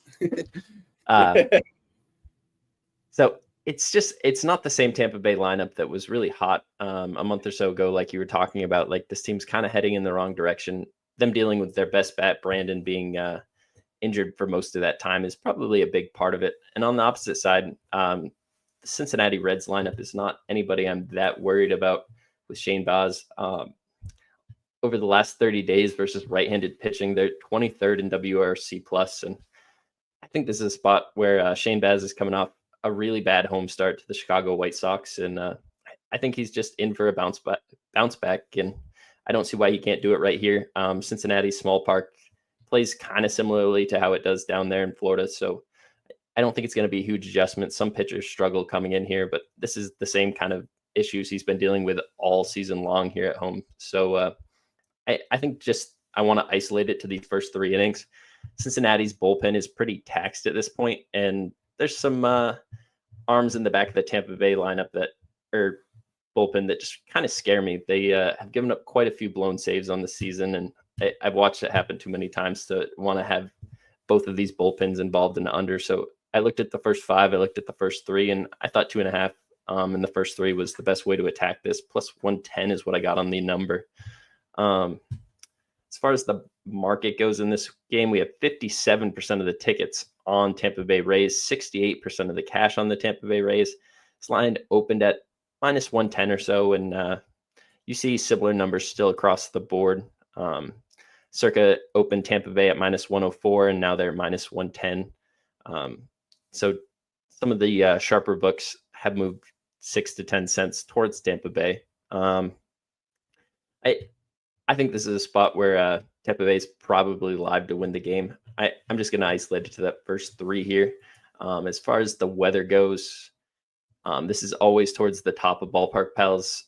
Speaker 3: So it's not the same Tampa Bay lineup that was really hot a month or so ago, like you were talking about. Like, this team's kind of heading in the wrong direction. Them dealing with their best bat, Brandon, being injured for most of that time is probably a big part of it. And on the opposite side, the Cincinnati Reds lineup is not anybody I'm that worried about with Shane Baz. Over the last 30 days versus right-handed pitching, they're 23rd in WRC plus. And I think this is a spot where Shane Baz is coming off a really bad home start to the Chicago White Sox. And I think he's just in for a bounce back. And I don't see why he can't do it right here. Cincinnati's small park plays kind of similarly to how it does down there in Florida. So I don't think it's going to be a huge adjustment. Some pitchers struggle coming in here, but this is the same kind of issues he's been dealing with all season long here at home. So I think I want to isolate it to these first 3 innings. Cincinnati's bullpen is pretty taxed at this point, and there's some arms in the back of the Tampa Bay lineup or bullpen that just kind of scare me. They have given up quite a few blown saves on the season, and I've watched it happen too many times to want to have both of these bullpens involved in the under. So I looked at the first 5, I looked at the first 3, and I thought 2.5 in the first 3 was the best way to attack this. Plus 110 is what I got on the number. As far as the market goes in this game, we have 57% of the tickets on Tampa Bay Rays, 68% of the cash on the Tampa Bay Rays. This line opened at minus 110 or so, and you see similar numbers still across the board. Circa opened Tampa Bay at minus 104, and now they're minus 110. So some of the sharper books have moved 6 to 10 cents towards Tampa Bay. I think this is a spot where Tampa Bay is probably live to win the game. I'm just going to isolate it to that first 3 here. As far as the weather goes, this is always towards the top of Ballpark Pal's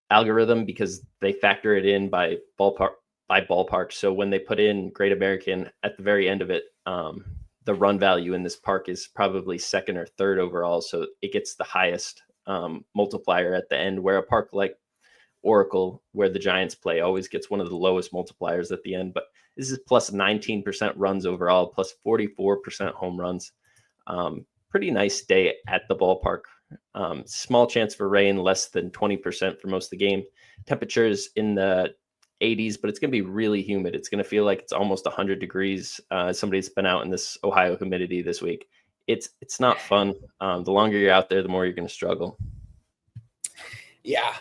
Speaker 3: algorithm because they factor it in by ballpark. So when they put in Great American at the very end of it, the run value in this park is probably 2nd or 3rd overall. So it gets the highest multiplier at the end, where a park like Oracle, where the Giants play, always gets one of the lowest multipliers at the end. But this is plus 19% runs overall, plus 44% home runs. Pretty nice day at the ballpark. Small chance for rain, less than 20% for most of the game. Temperatures in the 80s, but it's going to be really humid. It's going to feel like it's almost 100 degrees. Somebody's been out in this Ohio humidity this week. It's not fun. The longer you're out there, the more you're going to struggle.
Speaker 2: Yeah,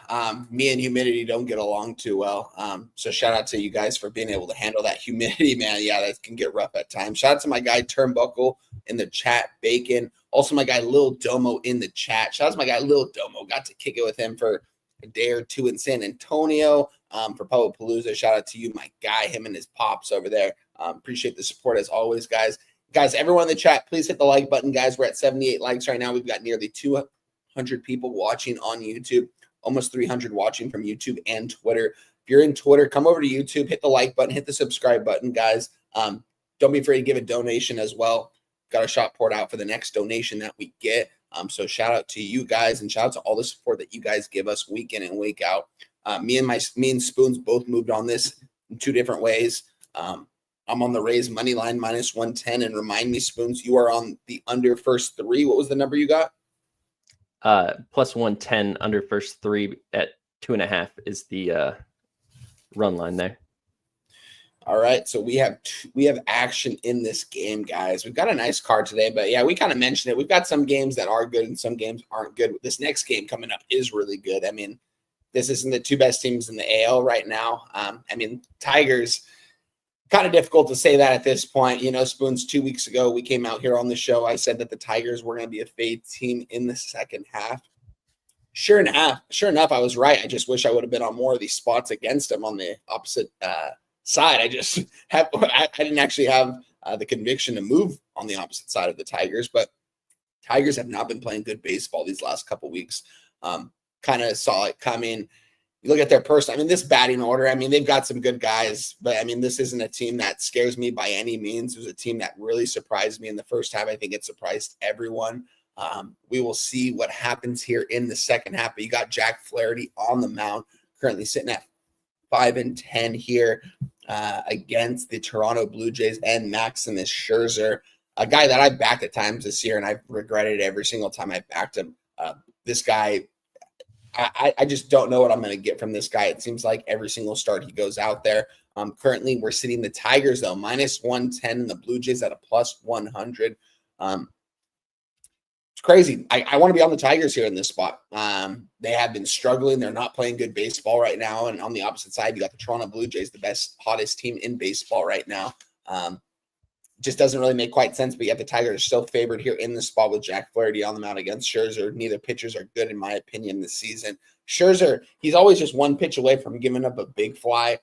Speaker 2: me and humidity don't get along too well. So shout out to you guys for being able to handle that humidity, man. Yeah, that can get rough at times. Shout out to my guy Turnbuckle in the chat, Bacon. Also my guy Lil Domo in the chat. Shout out to my guy Lil Domo. Got to kick it with him for a day or 2 in San Antonio for Public Palooza. Shout out to you, my guy, him and his pops over there. Appreciate the support as always, guys. Guys, everyone in the chat, please hit the like button, guys. We're at 78 likes right now. We've got nearly 200 people watching on YouTube. Almost 300 watching from YouTube and Twitter. If you're in Twitter, come over to YouTube, hit the like button, hit the subscribe button, guys. Don't be afraid to give a donation as well. Got a shot poured out for the next donation that we get. So shout out to you guys and shout out to all the support that you guys give us week in and week out. Me and Spoons both moved on this in 2 different ways. I'm on the Rays money line minus 110, and remind me, Spoons, you are on the under first 3. What was the number you got?
Speaker 3: Plus 110 under first 3 at 2.5 is the run line there.
Speaker 2: All right, so we have action in this game, guys. We've got a nice card today, but yeah, we kind of mentioned it. We've got some games that are good and some games aren't good. This next game coming up is really good. I mean, this isn't the 2 best teams in the AL right now. I mean, Tigers, kind of difficult to say that at this point. Spoons, 2 weeks ago, we came out here on the show. I said that the Tigers were going to be a fade team in the second half. Sure enough, I was right. I just wish I would have been on more of these spots against them on the opposite side. I didn't actually have the conviction to move on the opposite side of the Tigers, but Tigers have not been playing good baseball these last couple weeks. Kind of saw it coming. You look at their person. This batting order, they've got some good guys, but this isn't a team that scares me by any means. It was a team that really surprised me in the first half. I think it surprised everyone. We will see what happens here in the second half, but you got Jack Flaherty on the mound, currently sitting at 5-10 here against the Toronto Blue Jays and Maximus Scherzer, a guy that I backed at times this year, and I've regretted every single time I backed him. This guy, I just don't know what I'm going to get from this guy. It seems like every single start he goes out there. Currently, we're sitting the Tigers, though, -110, and the Blue Jays at a +100. It's crazy. I want to be on the Tigers here in this spot. They have been struggling. They're not playing good baseball right now. And on the opposite side, you got the Toronto Blue Jays, the best, hottest team in baseball right now. Just doesn't really make quite sense, but yet the Tigers are still favored here in the spot with Jack Flaherty on the mound against Scherzer. Neither pitchers are good, in my opinion, this season. Scherzer, he's always just one pitch away from giving up a big fly.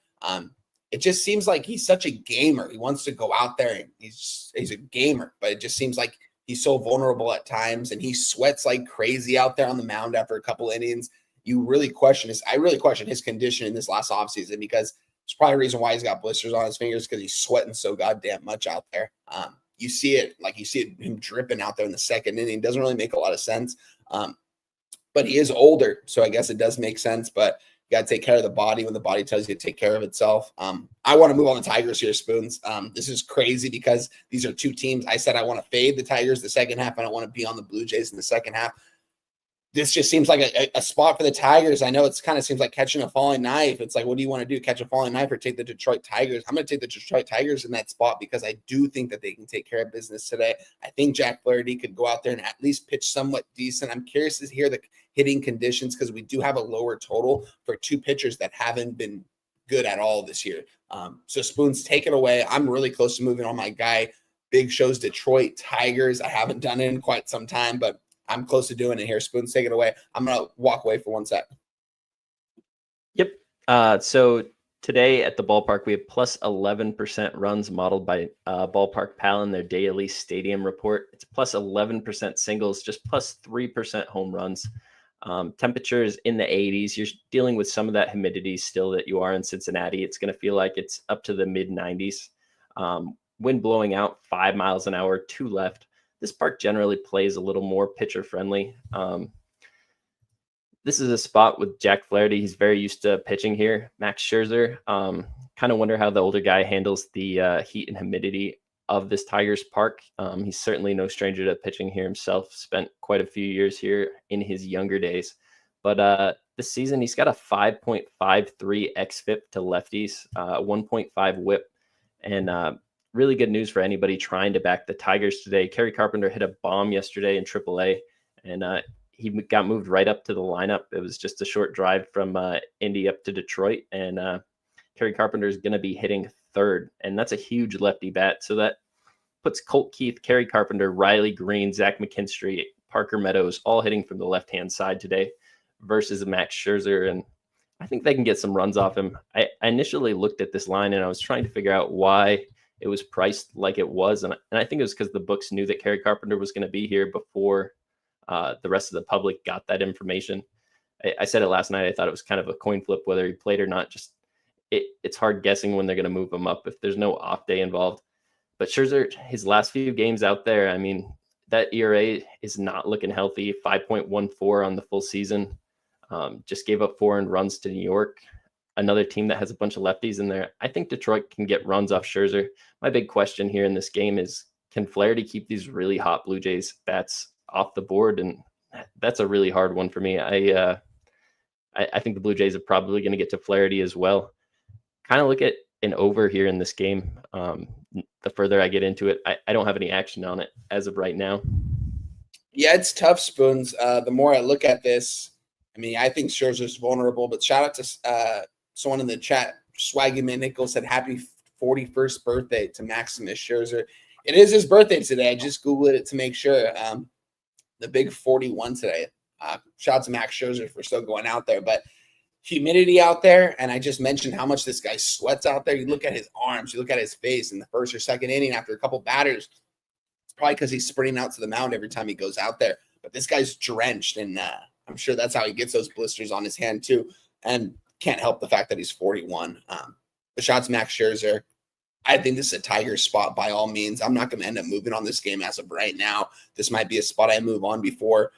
Speaker 2: It just seems like he's such a gamer. He wants to go out there, and he's a gamer, but it just seems like he's so vulnerable at times, and he sweats like crazy out there on the mound after a couple innings. I really question his condition in this last offseason, because it's probably a reason why he's got blisters on his fingers, because he's sweating so goddamn much out there. You see it him dripping out there in the second inning. It doesn't really make a lot of sense. But he is older, so I guess it does make sense. But you got to take care of the body when the body tells you to take care of itself. I want to move on the Tigers here, Spoons. This is crazy because these are two teams. I said I want to fade the Tigers the second half, and I want to be on the Blue Jays in the second half. This just seems like a spot for the Tigers. I know it's kind of seems like catching a falling knife. It's like, what do you want to do? Catch a falling knife or take the Detroit Tigers? I'm going to take the Detroit Tigers in that spot because I do think that they can take care of business today. I think Jack Flaherty could go out there and at least pitch somewhat decent. I'm curious to hear the hitting conditions, because we do have a lower total for two pitchers that haven't been good at all this year. So Spoons, take it away. I'm really close to moving on my guy. Big Show's Detroit Tigers. I haven't done it in quite some time, but I'm close to doing it here. Spoons, take it away. I'm going to walk away for 1 sec.
Speaker 3: Yep. So today at the ballpark, we have plus 11% runs modeled by Ballpark Pal in their daily stadium report. It's plus 11% singles, just plus 3% home runs. Temperatures in the 80s. You're dealing with some of that humidity still that you are in Cincinnati. It's going to feel like it's up to the mid 90s. Wind blowing out 5 miles an hour, 2 left. This park generally plays a little more pitcher friendly. This is a spot with Jack Flaherty. He's very used to pitching here. Max Scherzer, kind of wonder how the older guy handles the heat and humidity of this Tigers park. He's certainly no stranger to pitching here himself. Spent quite a few years here in his younger days. But this season, he's got a 5.53 xFIP to lefties, 1.5 whip, and really good news for anybody trying to back the Tigers today. Kerry Carpenter hit a bomb yesterday in AAA, and he got moved right up to the lineup. It was just a short drive from Indy up to Detroit, and Kerry Carpenter is going to be hitting third, and that's a huge lefty bat. So that puts Colt Keith, Kerry Carpenter, Riley Green, Zach McKinstry, Parker Meadows all hitting from the left-hand side today versus Max Scherzer, and I think they can get some runs off him. I initially looked at this line, and I was trying to figure out why it was priced like it was. And I think it was because the books knew that Kerry Carpenter was going to be here before the rest of the public got that information. I said it last night. I thought it was kind of a coin flip whether he played or not. Just it's hard guessing when they're going to move him up if there's no off day involved. But Scherzer, his last few games out there, I mean, that ERA is not looking healthy. 5.14 on the full season. Just gave up 4 earned runs to New York. Another team that has a bunch of lefties in there. I think Detroit can get runs off Scherzer. My big question here in this game is, can Flaherty keep these really hot Blue Jays bats off the board? And that's a really hard one for me. I think the Blue Jays are probably going to get to Flaherty as well. Kind of look at an over here in this game. The further I get into it, I don't have any action on it as of right now.
Speaker 2: Yeah, it's tough, Spoons. The more I look at this, I mean, I think Scherzer's vulnerable, but shout out to someone in the chat, Swaggy Man Nichols said, happy 41st birthday to Maximus Scherzer. It is his birthday today. I just Googled it to make sure. The big 41 today. Shout out to Max Scherzer for still going out there. But humidity out there, and I just mentioned how much this guy sweats out there. You look at his arms, you look at his face in the first or second inning after a couple batters. It's probably because he's sprinting out to the mound every time he goes out there. But this guy's drenched, and I'm sure that's how he gets those blisters on his hand too. And can't help the fact that he's 41. The shots Max Scherzer. I think this is a Tigers spot by all means. I'm not going to end up moving on this game as of right now. This might be a spot I move on before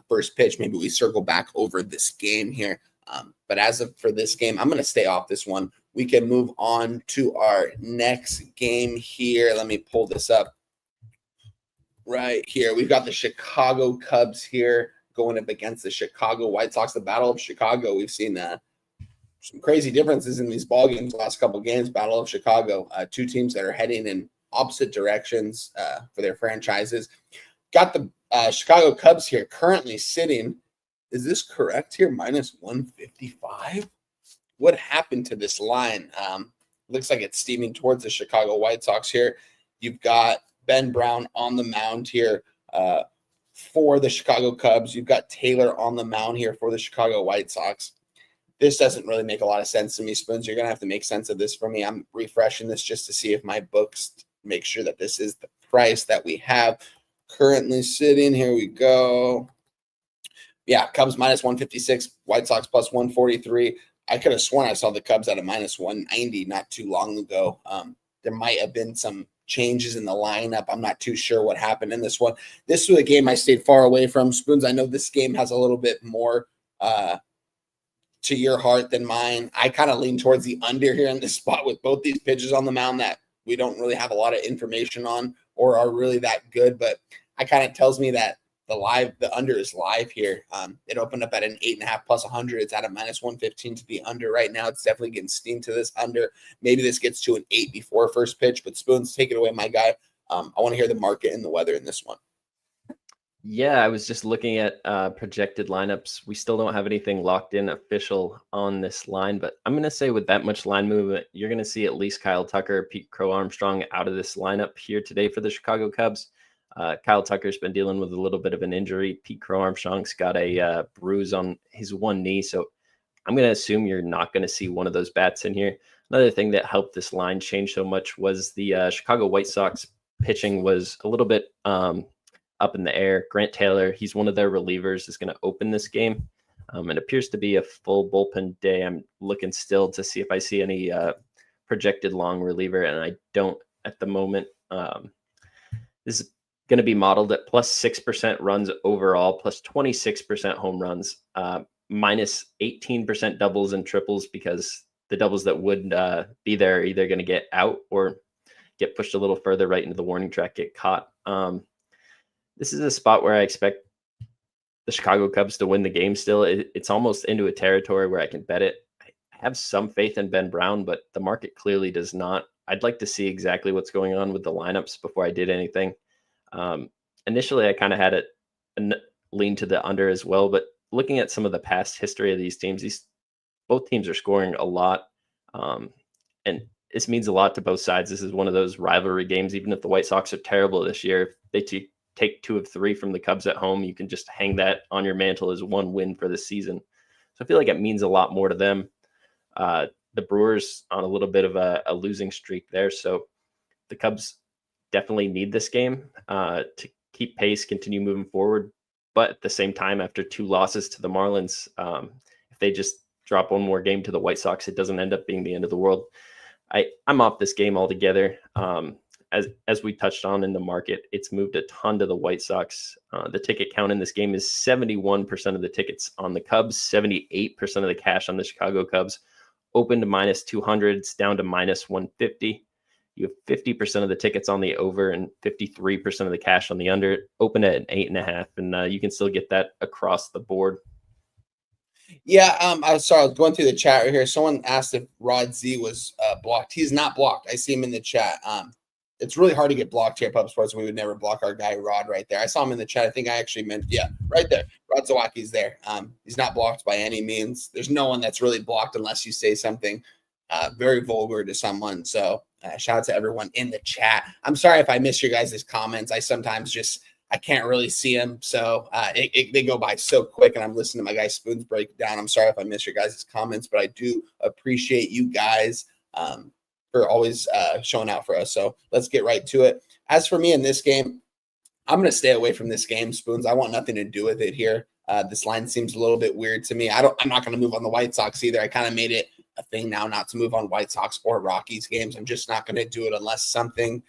Speaker 2: first pitch. Maybe we circle back over this game here. But as of for this game, I'm going to stay off this one. We can move on to our next game here. Let me pull this up right here. We've got the Chicago Cubs here going up against the Chicago White Sox. The Battle of Chicago. We've seen some crazy differences in these ball games the last couple of games. Battle of Chicago. Two teams that are heading in opposite directions for their franchises. Got the Chicago Cubs here currently sitting. Is this correct here? Minus 155? What happened to this line? Looks like it's steaming towards the Chicago White Sox here. You've got Ben Brown on the mound here for the Chicago Cubs. You've got Taylor on the mound here for the Chicago White Sox. This doesn't really make a lot of sense to me, Spoons. You're going to have to make sense of this for me. I'm refreshing this just to see if my books make sure that this is the price that we have currently sitting. Here we go. Yeah, Cubs minus 156, White Sox plus 143. I could have sworn I saw the Cubs at a minus 190 not too long ago. There might have been some changes in the lineup. I'm not too sure what happened in this one. This was a game I stayed far away from. Spoons, I know this game has a little bit more to your heart than mine. I kind of lean towards the under here in this spot with both these pitchers on the mound that we don't really have a lot of information on or are really that good. But I kind of tells me that the under is live here. It opened up at an 8.5 plus 100. It's at a minus 115 to the under right now. It's definitely getting steamed to this under. Maybe this gets to an 8 before first pitch, but Spoons, take it away, my guy. I want to hear the market and the weather in this one.
Speaker 3: Yeah, I was just looking at projected lineups. We still don't have anything locked in official on this line, but I'm going to say with that much line movement, you're going to see at least Kyle Tucker, Pete Crow Armstrong out of this lineup here today for the Chicago Cubs. Kyle Tucker's been dealing with a little bit of an injury. Pete Crow Armstrong's got a bruise on his one knee. So I'm going to assume you're not going to see one of those bats in here. Another thing that helped this line change so much was the Chicago White Sox pitching was a little bit up in the air. Grant Taylor, he's one of their relievers, is going to open this game. It appears to be a full bullpen day. I'm looking still to see if I see any projected long reliever, and I don't at the moment. This is going to be modeled at plus 6% runs overall, plus 26% home runs, minus 18% doubles and triples, because the doubles that would be there are either going to get out or get pushed a little further right into the warning track, get caught. This is a spot where I expect the Chicago Cubs to win the game still. It's almost into a territory where I can bet it. I have some faith in Ben Brown, but the market clearly does not. I'd like to see exactly what's going on with the lineups before I did anything. Initially, I kind of had it lean to the under as well, but looking at some of the past history of these teams, both teams are scoring a lot. And this means a lot to both sides. This is one of those rivalry games. Even if the White Sox are terrible this year, if they take 2 of 3 from the Cubs at home, you can just hang that on your mantle as one win for the season. So I feel like it means a lot more to them. The Brewers on a little bit of a losing streak there. So the Cubs definitely need this game to keep pace, continue moving forward. But at the same time, after 2 losses to the Marlins, if they just drop one more game to the White Sox, it doesn't end up being the end of the world. I'm off this game altogether. As we touched on in the market, it's moved a ton to the White Sox. The ticket count in this game is 71% of the tickets on the Cubs, 78% of the cash on the Chicago Cubs. Open to minus 200s, down to minus 150. You have 50% of the tickets on the over and 53% of the cash on the under. Open at an 8.5, and you can still get that across the board.
Speaker 2: Yeah, I was going through the chat right here. Someone asked if Rod Z was blocked. He's not blocked. I see him in the chat. It's really hard to get blocked here at Pub Sports. We would never block our guy Rod right there. I saw him in the chat. I think I actually meant, right there. Rod Zawaki's there. He's not blocked by any means. There's no one that's really blocked unless you say something very vulgar to someone. So Shout out to everyone in the chat. I'm sorry if I miss your guys' comments. I sometimes I can't really see them. So they go by so quick, and I'm listening to my guy Spoon's breakdown. I'm sorry if I miss your guys' comments, but I do appreciate you guys for always showing out for us. So let's get right to it. As for me in this game, I'm going to stay away from this game, Spoons. I want nothing to do with it here. This line seems a little bit weird to me. I'm not going to move on the White Sox either. I kind of made it a thing now not to move on White Sox or Rockies games. I'm just not going to do it unless something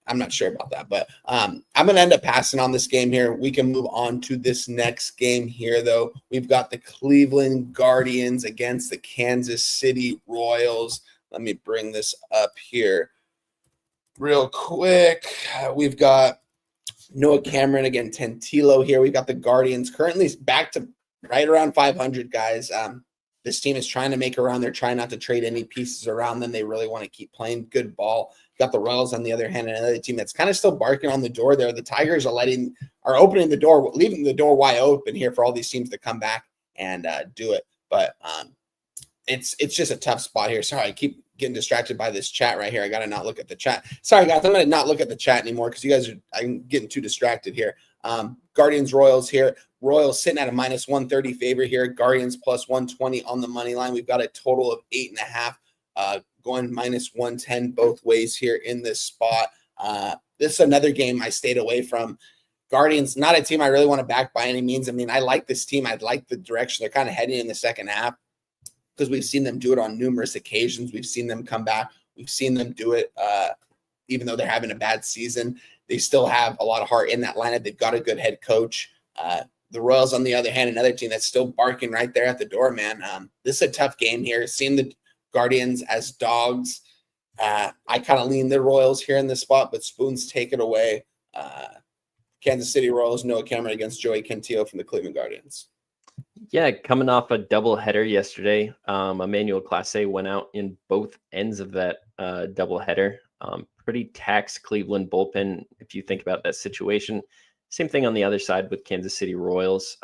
Speaker 2: I'm not sure about that, but I'm going to end up passing on this game here. We can move on to this next game here, though. We've got the Cleveland Guardians against the Kansas City Royals. Let me bring this up here real quick. We've got Noah Cameron again, Tantilo here. We've got the Guardians currently back to right around 500, guys. This team is trying to make around. They're trying not to trade any pieces around them. They really want to keep playing good ball. Got the Royals on the other hand, another team that's kind of still barking on the door there. The Tigers are opening the door, leaving the door wide open here for all these teams to come back and do it. But it's just a tough spot here. Sorry, I keep getting distracted by this chat right here. I got to not look at the chat. Sorry, guys. I'm going to not look at the chat anymore because I'm getting too distracted here. Guardians, Royals here. Royals sitting at a minus 130 favor here. Guardians plus 120 on the money line. We've got a total of 8.5 going minus 110 both ways here in this spot. This is another game I stayed away from. Guardians, not a team I really want to back by any means. I mean, I like this team. I like the direction they're kind of heading in the second half because we've seen them do it on numerous occasions. We've seen them come back. We've seen them do it even though they're having a bad season. They still have a lot of heart in that lineup. They've got a good head coach. The Royals, on the other hand, another team that's still barking right there at the door, man. This is a tough game here. Seeing the Guardians as dogs, I kind of lean the Royals here in this spot, but Spoons take it away. Kansas City Royals, Noah Cameron against Joey Cantillo from the Cleveland Guardians.
Speaker 3: Yeah, coming off a doubleheader yesterday, Emmanuel Clase went out in both ends of that doubleheader. Pretty taxed Cleveland bullpen, if you think about that situation. Same thing on the other side with Kansas City Royals.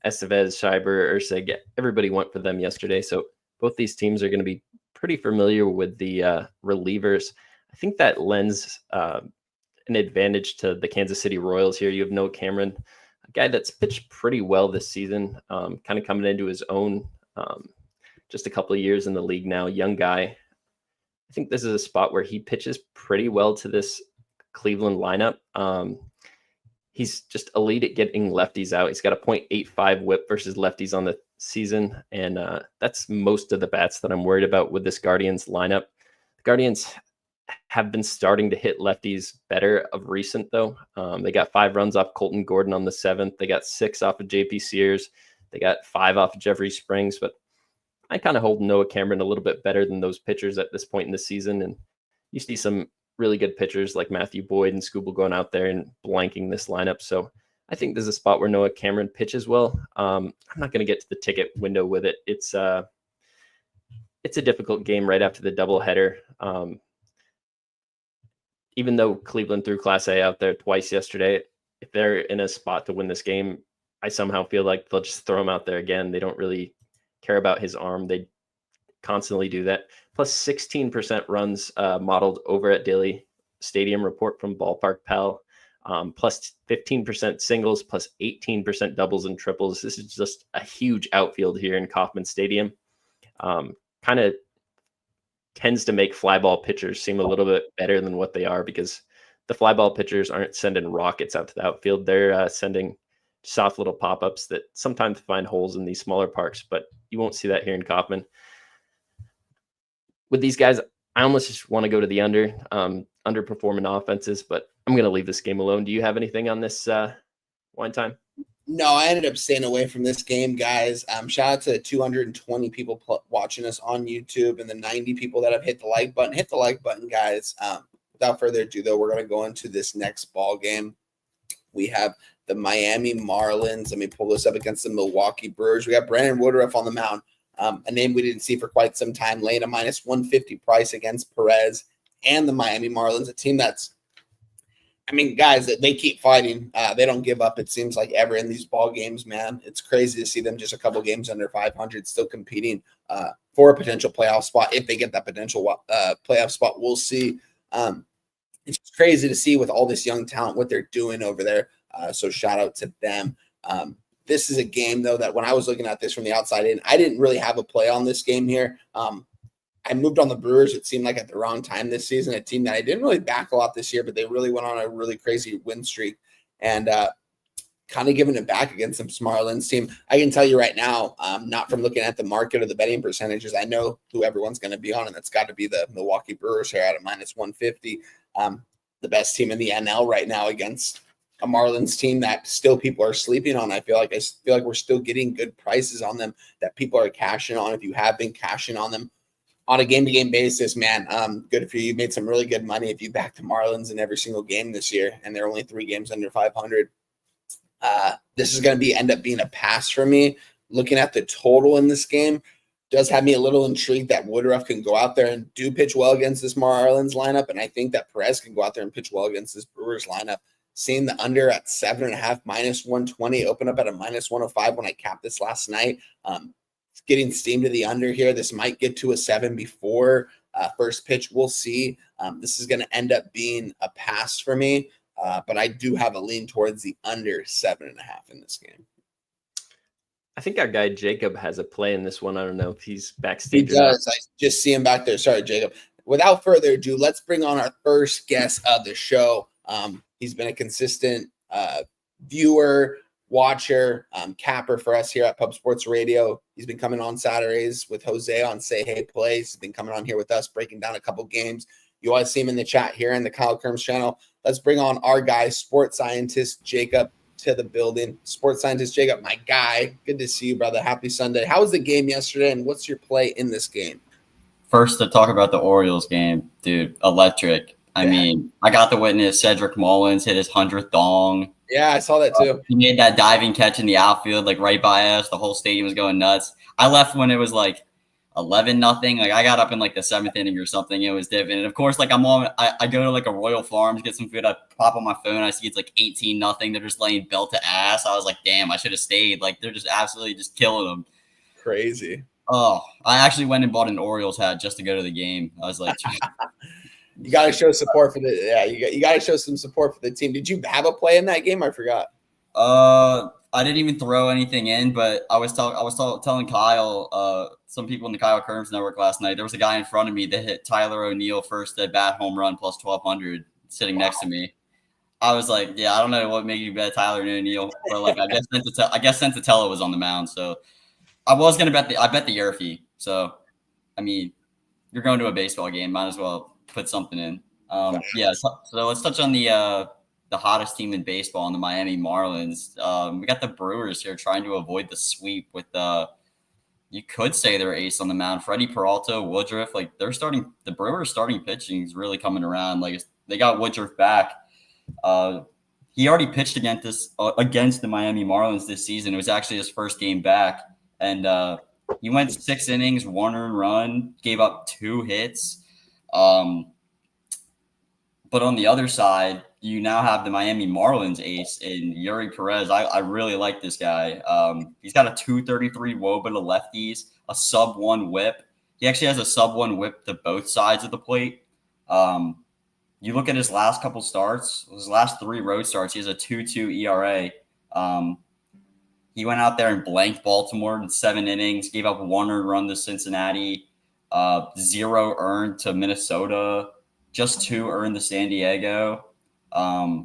Speaker 3: Estevez, Schreiber, Ursig, everybody went for them yesterday. So both these teams are going to be pretty familiar with the relievers. I think that lends an advantage to the Kansas City Royals here. You have Noah Cameron, a guy that's pitched pretty well this season, kind of coming into his own, just a couple of years in the league now, young guy. I think this is a spot where he pitches pretty well to this Cleveland lineup. He's just elite at getting lefties out. He's got a .85 whip versus lefties on the season, and that's most of the bats that I'm worried about with this Guardians lineup. The Guardians have been starting to hit lefties better of recent, though. They got 5 runs off Colton Gordon on the 7th. They got 6 off of JP Sears. They got 5 off of Jeffrey Springs, but I kind of hold Noah Cameron a little bit better than those pitchers at this point in the season, and you see some really good pitchers like Matthew Boyd and Scooble going out there and blanking this lineup. So I think there's a spot where Noah Cameron pitches well. I'm not going to get to the ticket window with it. It's a difficult game right after the doubleheader. Even though Cleveland threw Class A out there twice yesterday, if they're in a spot to win this game, I somehow feel like they'll just throw him out there again. They don't really care about his arm. They constantly do that. Plus 16% runs modeled over at Daily Stadium report from Ballpark Pal. Plus 15% singles, plus 18% doubles and triples. This is just a huge outfield here in Kauffman Stadium. Kind of tends to make fly ball pitchers seem a little bit better than what they are because the fly ball pitchers aren't sending rockets out to the outfield. They're sending soft little pop-ups that sometimes find holes in these smaller parks, but you won't see that here in Kauffman. With these guys, I almost just want to go to the underperforming offenses, but I'm going to leave this game alone. Do you have anything on this wine time?
Speaker 2: No, I ended up staying away from this game, guys. Shout out to the 220 people watching us on YouTube and the 90 people that have hit the like button. Hit the like button, guys. Without further ado, though, we're going to go into this next ball game. We have the Miami Marlins. Let me pull this up against the Milwaukee Brewers. We got Brandon Woodruff on the mound, a name we didn't see for quite some time, laying a minus 150 price against Perez and the Miami Marlins, a team that's I mean, guys, they keep fighting. They don't give up, it seems like, ever in these ball games, man. It's crazy to see them just a couple games under 500 still competing for a potential playoff spot. If they get that potential playoff spot, we'll see. It's just crazy to see with all this young talent what they're doing over there. So shout out to them. This is a game, though, that when I was looking at this from the outside in, I didn't really have a play on this game here. I moved on the Brewers, it seemed like, at the wrong time this season, a team that I didn't really back a lot this year, but they really went on a really crazy win streak and kind of giving it back against some Marlins team. I can tell you right now, not from looking at the market or the betting percentages, I know who everyone's going to be on, and that's got to be the Milwaukee Brewers here at a minus 150. The best team in the NL right now against a Marlins team that still people are sleeping on. I feel like we're still getting good prices on them that people are cashing on. If you have been cashing on them on a game-to-game basis, man, good for you. You made some really good money if you back the Marlins in every single game this year, and they're only 3 games under 500. This is going to end up being a pass for me. Looking at the total in this game does have me a little intrigued that Woodruff can go out there and do pitch well against this Marlins lineup, and I think that Perez can go out there and pitch well against this Brewers lineup. Seeing the under at 7.5, minus 120, open up at a minus 105 when I capped this last night. Getting steam to the under here. This might get to a 7 before first pitch. We'll see. This is going to end up being a pass for me, but I do have a lean towards the under 7.5 in this game.
Speaker 3: I think our guy Jacob has a play in this one. I don't know if he's backstage.
Speaker 2: He does. I just see him back there. Sorry, Jacob. Without further ado, let's bring on our first guest of the show. He's been a consistent viewer, watcher, capper for us here at Pub Sports Radio. He's been coming on Saturdays with Jose on Say Hey Plays. He's been coming on here with us, breaking down a couple games. You always see him in the chat here in the Kyle Kerms channel. Let's bring on our guy, sports scientist Jacob, to the building. Sports scientist Jacob, my guy. Good to see you, brother. Happy Sunday. How was the game yesterday, and what's your play in this game?
Speaker 4: First, to talk about the Orioles game, dude, electric. I mean, I got to witness Cedric Mullins hit his 100th dong.
Speaker 2: Yeah, I saw that too.
Speaker 4: He made that diving catch in the outfield, like right by us. The whole stadium was going nuts. I left when it was like 11-0. Like I got up in like the 7th inning or something. It was different. And of course, like I go to like a Royal Farms, get some food. I pop on my phone. I see it's like 18-0. They're just laying belt to ass. I was like, damn, I should have stayed. Like they're just absolutely just killing them.
Speaker 2: Crazy.
Speaker 4: Oh, I actually went and bought an Orioles hat just to go to the game. I was like,
Speaker 2: you got to show support for you got to show some support for the team. Did you have a play in that game? I forgot.
Speaker 4: I didn't even throw anything in, but I was telling Kyle, some people in the Kyle Kerms network last night, there was a guy in front of me that hit Tyler O'Neill first at bat home run plus 1,200 sitting next to me. I was like, yeah, I don't know what made you bet Tyler O'Neill, but like I guess Sensatella was on the mound, so I was gonna bet the Yerfie. So I mean, you're going to a baseball game, might as well put something in. Yeah. So let's touch on the hottest team in baseball, in the Miami Marlins. We got the Brewers here trying to avoid the sweep with you could say their ace on the mound, Freddie Peralta, Woodruff. Like the Brewers starting pitching is really coming around. Like they got Woodruff back. He already pitched against the Miami Marlins this season. It was actually his first game back, and he went 6 innings, 1 earned run, gave up 2 hits. But on the other side, you now have the Miami Marlins ace in Yuri Perez. I really like this guy. He's got a 233 WOBA to lefties, a sub-1 whip. He actually has a sub-1 whip to both sides of the plate. You look at his last couple starts, his last 3 road starts, he has a 2.2 ERA. He went out there and blanked Baltimore in 7 innings, gave up 1 earned run to Cincinnati, 0 earned to Minnesota, just 2 earned to San Diego. I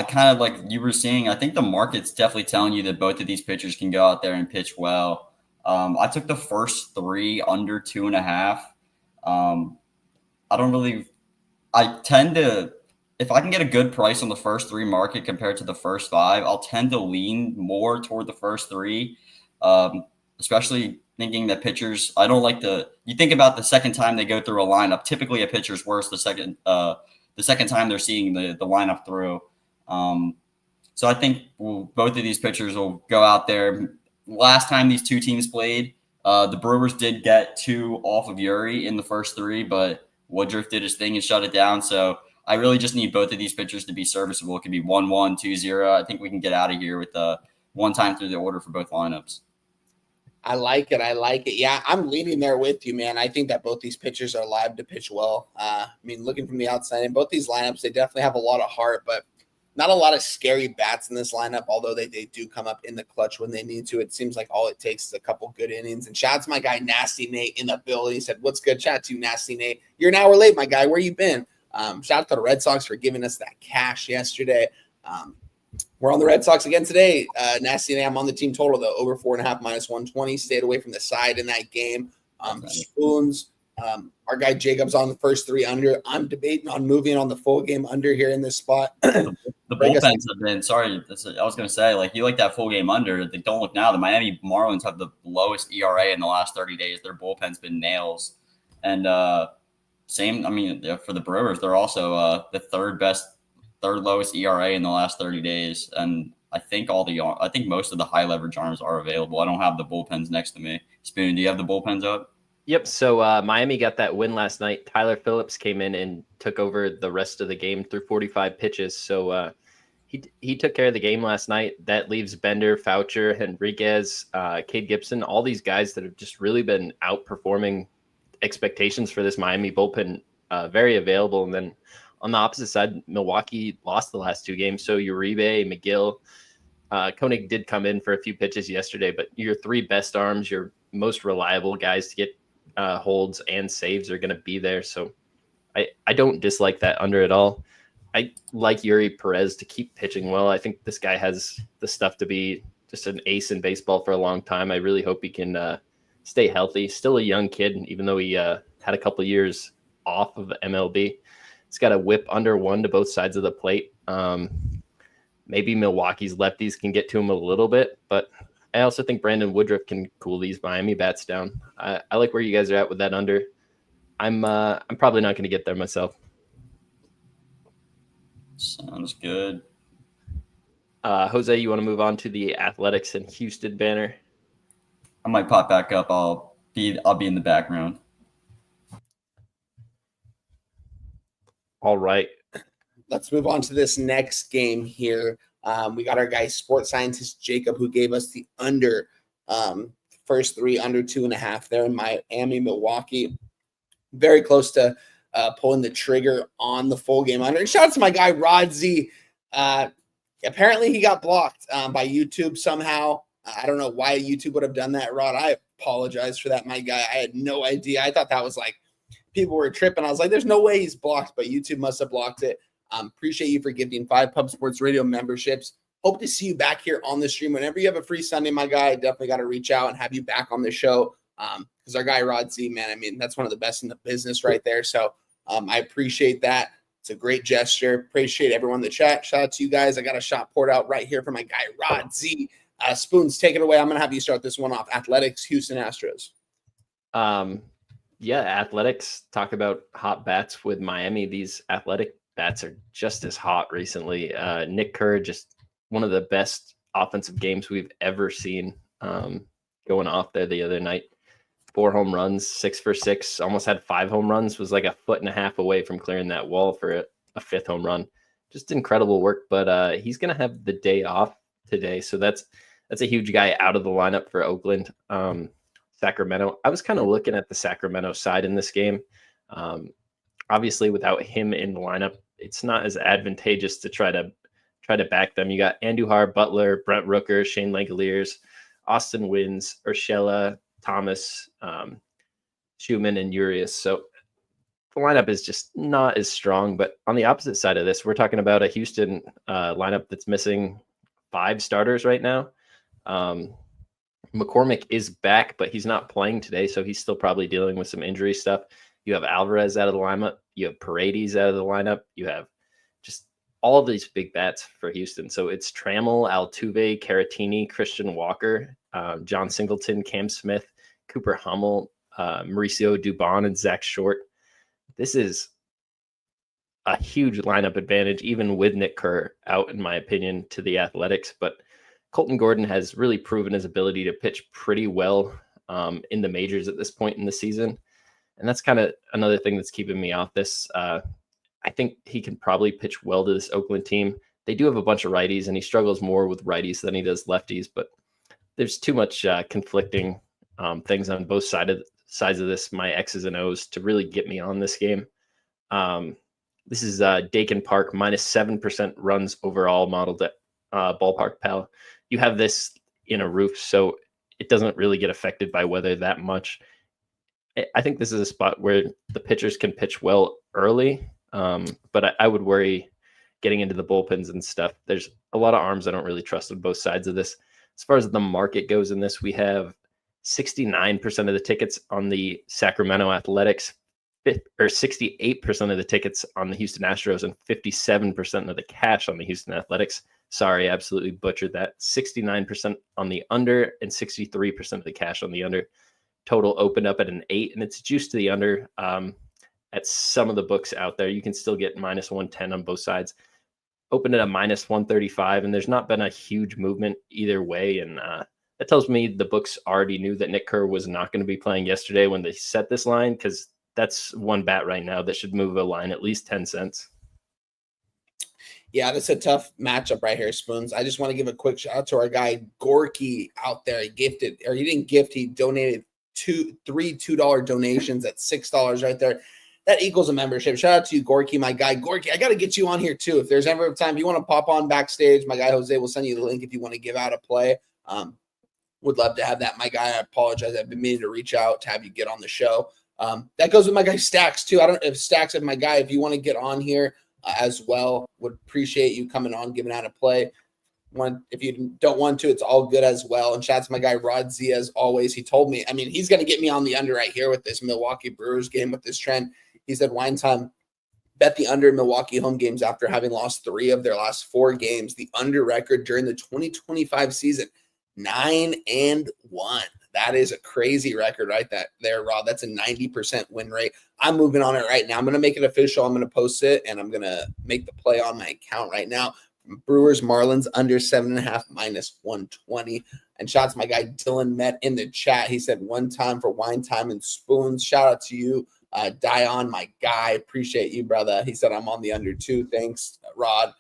Speaker 4: kind of like you were saying, I think the market's definitely telling you that both of these pitchers can go out there and pitch well. I took the first 3 under 2.5. I tend to, if I can get a good price on the first 3 market compared to the first 5, I'll tend to lean more toward the first 3, especially thinking that pitchers, I don't like you think about the second time they go through a lineup, typically a pitcher's worse the second time they're seeing the lineup through. So I think both of these pitchers will go out there. Last time these 2 teams played, the Brewers did get 2 off of Yuri in the first 3, but Woodruff did his thing and shut it down. So I really just need both of these pitchers to be serviceable. It could be 1-1, 2-0. I think we can get out of here with one time through the order for both lineups.
Speaker 2: I like it. Yeah, I'm leaning there with you, man. I think that both these pitchers are live to pitch well. I mean, looking from the outside, in both these lineups, they definitely have a lot of heart, but not a lot of scary bats in this lineup, although they do come up in the clutch when they need to. It seems like all it takes is a couple good innings. And shout out to my guy, Nasty Nate, in the building. He said, what's good? Shout out to you, Nasty Nate. You're an hour late, my guy. Where you been? Shout out to the Red Sox for giving us that cash yesterday. We're on the Red Sox again today. Nasty Nate, I'm on the team total, though. Over 4.5, -120. Stayed away from the side in that game. Spoons. Our guy Jacob's on the first 3 under. I'm debating on moving on the full game under here in this spot.
Speaker 4: The bullpens have been, I was going to say, like, you like that full game under. They don't look now. The Miami Marlins have the lowest ERA in the last 30 days. Their bullpen's been nails. And same, I mean, for the Brewers, they're also the third lowest ERA in the last 30 days. And I think most of the high leverage arms are available. I don't have the bullpens next to me. Spoon, do you have the bullpens up?
Speaker 3: Yep. So Miami got that win last night. Tyler Phillips came in and took over the rest of the game through 45 pitches. So he took care of the game last night. That leaves Bender, Foucher, Henriquez, Cade Gibson, all these guys that have just really been outperforming expectations for this Miami bullpen, very available. And then on the opposite side, Milwaukee lost the last 2 games. So Uribe, McGill, Koenig did come in for a few pitches yesterday, but your 3 best arms, your most reliable guys to get holds and saves are going to be there. So I don't dislike that under at all. I like Yuri Perez to keep pitching well. I think this guy has the stuff to be just an ace in baseball for a long time. I really hope he can stay healthy. Still a young kid, even though he had a couple of years off of MLB. He's got a whip under 1 to both sides of the plate. Maybe Milwaukee's lefties can get to him a little bit, but I also think Brandon Woodruff can cool these Miami bats down. I like where you guys are at with that under. I'm probably not going to get there myself.
Speaker 4: Sounds good.
Speaker 3: Jose, you want to move on to the Athletics and Houston banner?
Speaker 4: I might pop back up. I'll be in the background.
Speaker 3: All right.
Speaker 2: Let's move on to this next game here. We got our guy, sports scientist Jacob, who gave us the under first 3 under 2.5 there in Miami, Milwaukee. Very close to pulling the trigger on the full game under. And shout out to my guy, Rod Z. Apparently he got blocked by YouTube somehow. I don't know why YouTube would have done that, Rod. I apologize for that, my guy. I had no idea. I thought that was like people were tripping. I was like, there's no way he's blocked, but YouTube must have blocked it. Appreciate you for giving 5 Pub Sports Radio memberships. Hope to see you back here on the stream. Whenever you have a free Sunday, my guy, definitely got to reach out and have you back on the show. Because our guy, Rod Z, man, I mean, that's one of the best in the business right there. So I appreciate that. It's a great gesture. Appreciate everyone in the chat. Shout out to you guys. I got a shot poured out right here for my guy, Rod Z. Spoons, take it away. I'm going to have you start this one off. Athletics, Houston Astros.
Speaker 3: Yeah, Athletics, talk about hot bats with Miami. These Athletic bats are just as hot recently. Nick Kerr, just one of the best offensive games we've ever seen, going off there the other night. 4 home runs, 6 for 6, almost had 5 home runs, was like 1.5 feet away from clearing that wall for a 5th home run. Just incredible work, but he's going to have the day off today. So that's a huge guy out of the lineup for Oakland. Sacramento. I was kind of looking at the Sacramento side in this game. Obviously, without him in the lineup, it's not as advantageous to try to back them. You got Andujar, Butler, Brent Rooker, Shane Langoliers, Austin Wynns, Urshela, Thomas, Schumann, and Urias. So the lineup is just not as strong. But on the opposite side of this, we're talking about a Houston lineup that's missing 5 starters right now. McCormick is back, but he's not playing today, so he's still probably dealing with some injury stuff. You have Alvarez out of the lineup. You have Paredes out of the lineup. You have just all of these big bats for Houston. So it's Trammell, Altuve, Caratini, Christian Walker, John Singleton, Cam Smith, Cooper Hummel, Mauricio Dubon, and Zach Short. This is a huge lineup advantage, even with Nick Kerr out, in my opinion, to the Athletics. But Colton Gordon has really proven his ability to pitch pretty well in the majors at this point in the season. And that's kind of another thing that's keeping me off this. I think he can probably pitch well to this Oakland team. They do have a bunch of righties, and he struggles more with righties than he does lefties, but there's too much conflicting things on both sides of this, my X's and O's, to really get me on this game. This is Dakin Park, minus 7% runs overall modeled at Ballpark Pal. You have this in a roof, so it doesn't really get affected by weather that much. I think this is a spot where the pitchers can pitch well early, but I would worry getting into the bullpens and stuff. There's a lot of arms I don't really trust on both sides of this. As far as the market goes in this, we have 69% of the tickets on the Sacramento Athletics, or 68% of the tickets on the Houston Astros, and 57% of the cash on the Houston Athletics. Sorry, absolutely butchered that. 69% on the under and 63% of the cash on the under. Total opened up at an 8, and it's juiced to the under. At some of the books out there, you can still get minus 110 on both sides. Opened at a minus 135, and there's not been a huge movement either way. And that tells me the books already knew that Nick Kerr was not going to be playing yesterday when they set this line, because that's one bat right now that should move a line at least 10 cents.
Speaker 2: Yeah, that's a tough matchup right here, Spoons. I just want to give a quick shout out to our guy Gorky out there. He didn't gift, he donated three $2 donations at $6 right there. That equals a membership. Shout out to you, Gorky, my guy. Gorky, I got to get you on here too. If there's ever a time, if you want to pop on backstage, my guy Jose will send you the link if you want to give out a play. Would love to have that. My guy, I apologize. I've been meaning to reach out to have you get on the show. That goes with my guy Stacks too. I don't know if Stacks is my guy. If you want to get on here as well, would appreciate you coming on, giving out a play. If you don't want to, it's all good as well. And shout out to my guy Rod Z as always. He told me, he's going to get me on the under right here with this Milwaukee Brewers game with this trend. He said, Wine Time, bet the under Milwaukee home games after having lost 3 of their last 4 games. The under record during the 2025 season, 9-1. That is a crazy record right there, Rod. That's a 90% win rate. I'm moving on it right now. I'm going to make it official. I'm going to post it, and I'm going to make the play on my account right now. Brewers, Marlins, under 7.5, minus 120. And shout out to my guy Dylan Met in the chat. He said, one time for Wine Time and Spoons. Shout out to you, Dion, my guy. Appreciate you, brother. He said, I'm on the under too. Thanks, Rod.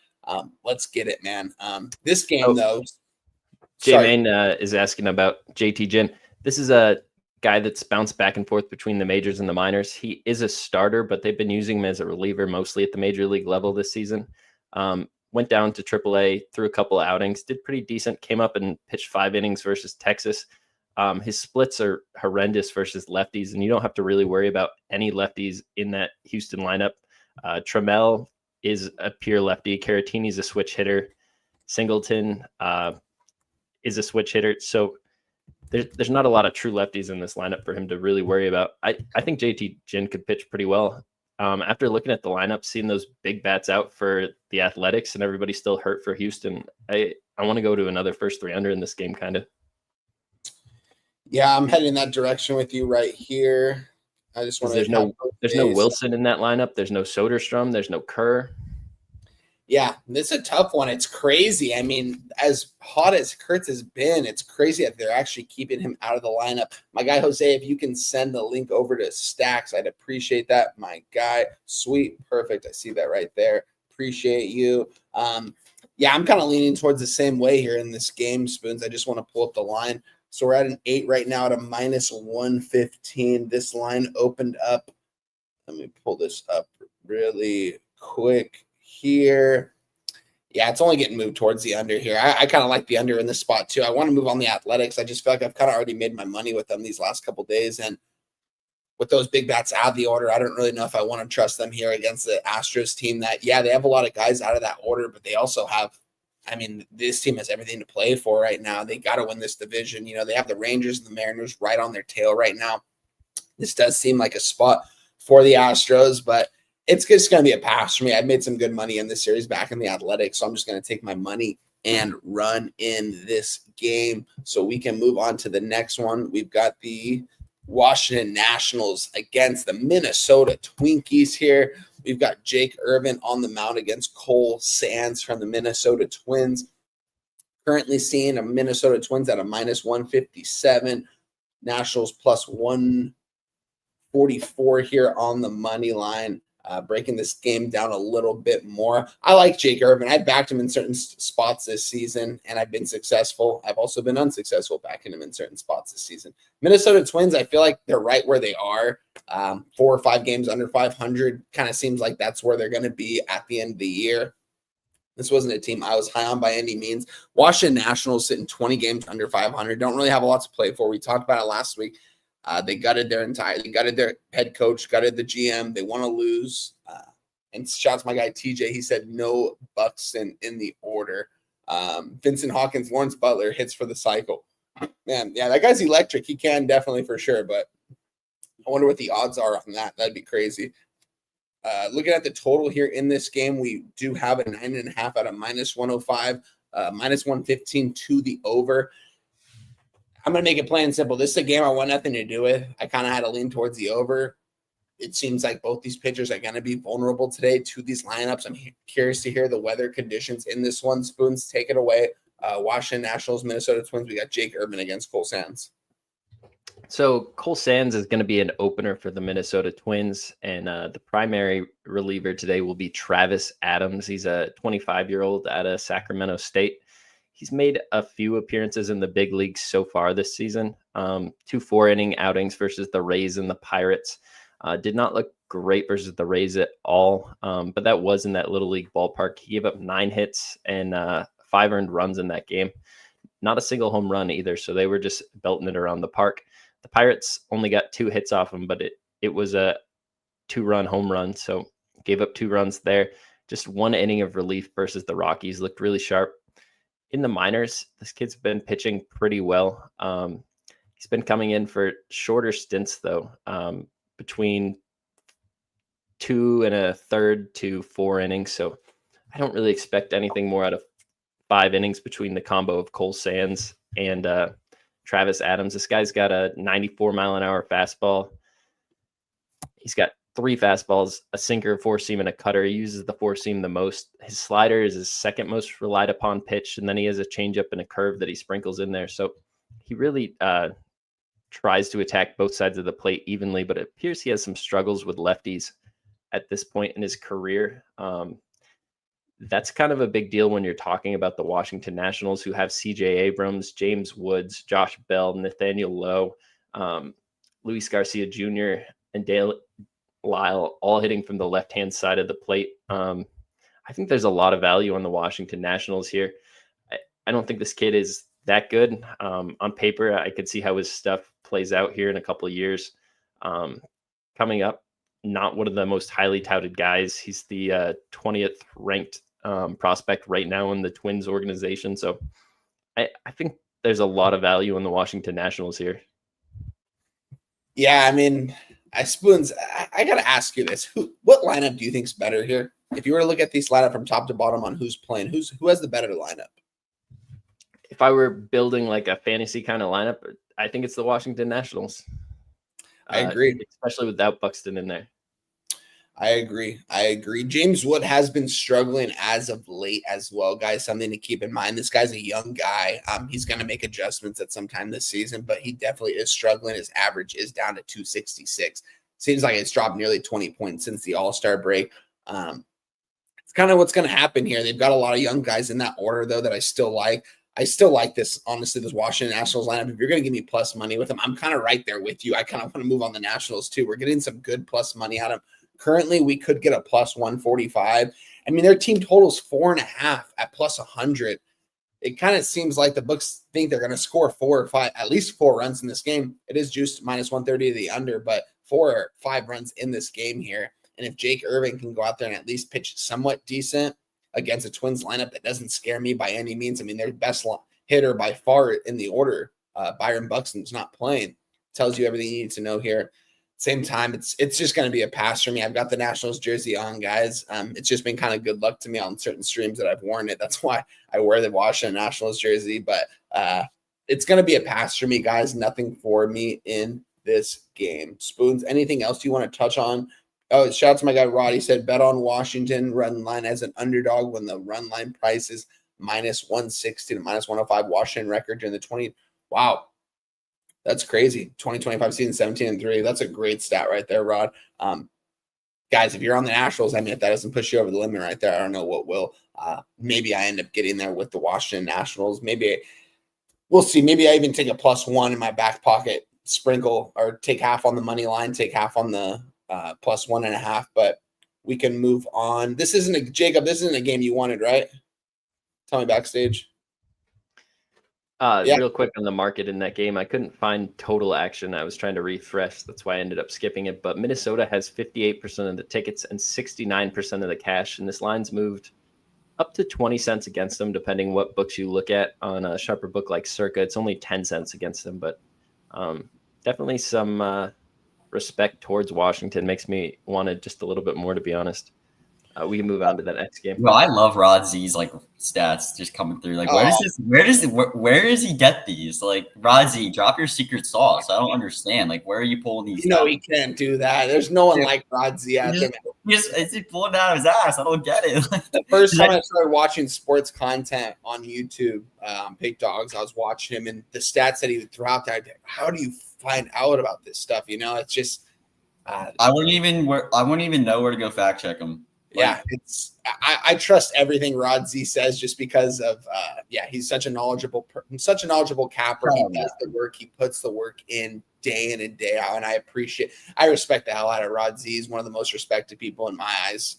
Speaker 2: Let's get it, man. This game, though.
Speaker 3: J-Main is asking about JT Ginn. This is a guy that's bounced back and forth between the majors and the minors. He is a starter, but they've been using him as a reliever mostly at the major league level this season. Went down to AAA, threw a couple of outings, did pretty decent, came up and pitched 5 innings versus Texas. His splits are horrendous versus lefties, and you don't have to really worry about any lefties in that Houston lineup. Trammell is a pure lefty. Caratini's a switch hitter. Singleton is a switch hitter. So there's not a lot of true lefties in this lineup for him to really worry about. I think JT Ginn could pitch pretty well. After looking at the lineup, seeing those big bats out for the Athletics and everybody still hurt for Houston, I want to go to another first 3 under in this game, kind of.
Speaker 2: Yeah, I'm heading that direction with you right here. I just want to.
Speaker 3: There's no Wilson in that lineup. There's no Soderstrom. There's no Kerr.
Speaker 2: Yeah, this is a tough one. It's crazy. As hot as Kurtz has been, it's crazy that they're actually keeping him out of the lineup. My guy, Jose, if you can send the link over to Stacks, I'd appreciate that. My guy, sweet, perfect. I see that right there. Appreciate you. Yeah, I'm kind of leaning towards the same way here in this game, Spoons. I just want to pull up the line. So we're at an 8 right now at a minus 115. This line opened up. Let me pull this up really quick here. Yeah, it's only getting moved towards the under here. I kind of like the under in this spot too. I want to move on the Athletics. I just feel like I've kind of already made my money with them these last couple days. And with those big bats out of the order, I don't really know if I want to trust them here against the Astros team that, yeah, they have a lot of guys out of that order, but they also have, this team has everything to play for right now. They got to win this division. They have the Rangers and the Mariners right on their tail right now. This does seem like a spot for the Astros, but it's just going to be a pass for me. I've made some good money in this series back in the Athletics, so I'm just going to take my money and run in this game so we can move on to the next one. We've got the Washington Nationals against the Minnesota Twinkies here. We've got Jake Irvin on the mound against Cole Sands from the Minnesota Twins. Currently seeing a Minnesota Twins at a minus 157. Nationals plus 144 here on the money line. breaking this game down a little bit more. I like Jake Irvin. I backed him in certain spots this season, and I've been successful. I've also been unsuccessful backing him in certain spots this season. Minnesota Twins, I feel like they're right where they are. 4 or 5 games under 500 kind of seems like that's where they're going to be at the end of the year. This wasn't a team I was high on by any means. Washington Nationals sitting 20 games under 500. Don't really have a lot to play for. We talked about it last week. They gutted their head coach, gutted the GM. They want to lose. And shout out to my guy TJ. He said no Buxton in the order. Vincent Hawkins, Lawrence Butler hits for the cycle. Man, yeah, that guy's electric. He can definitely for sure, but I wonder what the odds are on that. That'd be crazy. Looking at the total here in this game, we do have a 9.5 out of -105, -115 to the over. I'm going to make it plain and simple. This is a game I want nothing to do with. I kind of had to lean towards the over. It seems like both these pitchers are going to be vulnerable today to these lineups. I'm curious to hear the weather conditions in this one. Spoons, take it away. Washington Nationals, Minnesota Twins. We got Jake Urban against Cole Sands.
Speaker 3: So Cole Sands is going to be an opener for the Minnesota Twins, and the primary reliever today will be Travis Adams. He's a 25-year-old out of Sacramento State. He's made a few appearances in the big leagues so far this season. 2 4-inning outings versus the Rays and the Pirates. Did not look great versus the Rays at all, but that was in that little league ballpark. He gave up 9 hits and 5 earned runs in that game. Not a single home run either, so they were just belting it around the park. The Pirates only got 2 hits off him, but it was a 2-run home run, so gave up 2 runs there. Just 1 inning of relief versus the Rockies. Looked really sharp. In the minors, this kid's been pitching pretty well. He's been coming in for shorter stints, though, between 2 1/3 to 4 innings. So I don't really expect anything more out of 5 innings between the combo of Cole Sands and Travis Adams. This guy's got a 94-mile-an-hour fastball. He's got 3 fastballs, a sinker, 4-seam, and a cutter. He uses the 4-seam the most. His slider is his second most relied upon pitch, and then he has a changeup and a curve that he sprinkles in there. So he really tries to attack both sides of the plate evenly, but it appears he has some struggles with lefties at this point in his career. That's kind of a big deal when you're talking about the Washington Nationals, who have CJ Abrams, James Woods, Josh Bell, Nathaniel Lowe, Luis Garcia Jr., and Dale Lyle, all hitting from the left-hand side of the plate. I think there's a lot of value on the Washington Nationals here. I don't think this kid is that good. On paper, I could see how his stuff plays out here in a couple of years. Coming up, not one of the most highly touted guys. He's the 20th ranked prospect right now in the Twins organization. So I think there's a lot of value in the Washington Nationals here.
Speaker 2: Yeah, I mean, I got to ask you this. What lineup do you think is better here? If you were to look at this lineup from top to bottom on who's playing, who has the better lineup?
Speaker 3: If I were building like a fantasy kind of lineup, I think it's the Washington Nationals.
Speaker 2: I agree.
Speaker 3: Especially without Buxton in there.
Speaker 2: I agree. James Wood has been struggling as of late as well, guys. Something to keep in mind. This guy's a young guy. He's going to make adjustments at some time this season, but he definitely is struggling. His average is down to 266. Seems like it's dropped nearly 20 points since the All-Star break. It's kind of what's going to happen here. They've got a lot of young guys in that order, though, that I still like. I still like this, honestly, this Washington Nationals lineup. If you're going to give me plus money with them, I'm kind of right there with you. I kind of want to move on the Nationals, too. We're getting some good plus money out of them. Currently, we could get a plus 145. I mean, their team total's 4.5 at plus 100. It kind of seems like the books think they're going to score 4 or 5, at least 4 runs in this game. It is juiced minus 130 to the under, but 4 or 5 runs in this game here. And if Jake Irvin can go out there and at least pitch somewhat decent against a Twins lineup that doesn't scare me by any means. I mean, their best hitter by far in the order, Byron Buxton's not playing. Tells you everything you need to know here. Same time, it's just going to be a pass for me. I've got the Nationals jersey on, guys. It's just been kind of good luck to me on certain streams that I've worn it. That's why I wear the Washington Nationals jersey. But it's going to be a pass for me, guys. Nothing for me in this game. Spoons, anything else you want to touch on? Oh, shout out to my guy Rod. He said bet on Washington run line as an underdog when the run line price is minus 160 to minus 105. Washington record during the 20. Wow. That's crazy. 2025 season 17-3. That's a great stat right there, Rod. guys, if you're on the Nationals, I mean, if that doesn't push you over the limit right there, I don't know what will. Maybe I end up getting there with the Washington Nationals. Maybe we'll see. Maybe I even take a +1 in my back pocket, sprinkle, or take half on the money line, take half on the +1.5. But we can move on. This isn't a Jacob. This isn't a game you wanted, right? Tell me backstage.
Speaker 3: Real quick on the market in that game, I couldn't find total action. I was trying to refresh. That's why I ended up skipping it. But Minnesota has 58% of the tickets and 69% of the cash. And this line's moved up to 20 cents against them, depending what books you look at. On a sharper book like Circa, it's only 10 cents against them. But definitely some respect towards Washington makes me want it just a little bit more, to be honest. We can move on to that next game.
Speaker 4: Well, I love Rod Z's like stats just coming through. Like, where does he get these? Like, Rod Z, drop your secret sauce. I don't understand. Like, where are you pulling these?
Speaker 2: He can't do that. There's no one like Rod Z out there.
Speaker 4: Is he pulling it out of his ass? I don't get it.
Speaker 2: The first time I started watching sports content on YouTube, Big Dogs, I was watching him, and the stats that he would throw out there, I'd be like, how do you find out about this stuff? It's just
Speaker 4: I wouldn't even know where to go fact check him.
Speaker 2: Yeah, I trust everything Rod Z says just because of he's such a knowledgeable capper. He does the work, he puts the work in and day out, and I respect the hell out of Rod Z. He's one of the most respected people in my eyes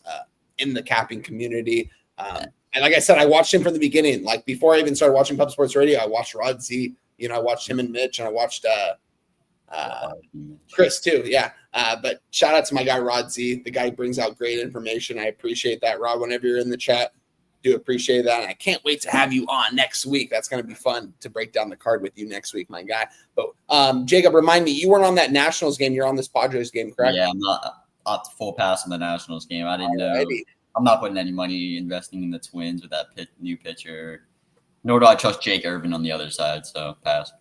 Speaker 2: in the capping community. And like I said, I watched him from the beginning. Like before I even started watching Pub Sports Radio, I watched Rod Z. I watched him and Mitch, and I watched Chris too. Yeah. But shout out to my guy, Rod Z. The guy brings out great information. I appreciate that, Rod. Whenever you're in the chat, do appreciate that. And I can't wait to have you on next week. That's going to be fun to break down the card with you next week, my guy. But Jacob, remind me, you weren't on that Nationals game. You're on this Padres game, correct?
Speaker 4: Yeah, I'm not full pass on the Nationals game. I didn't know. I'm not putting any money investing in the Twins with that new pitcher. Nor do I trust Jake Irvin on the other side. So pass.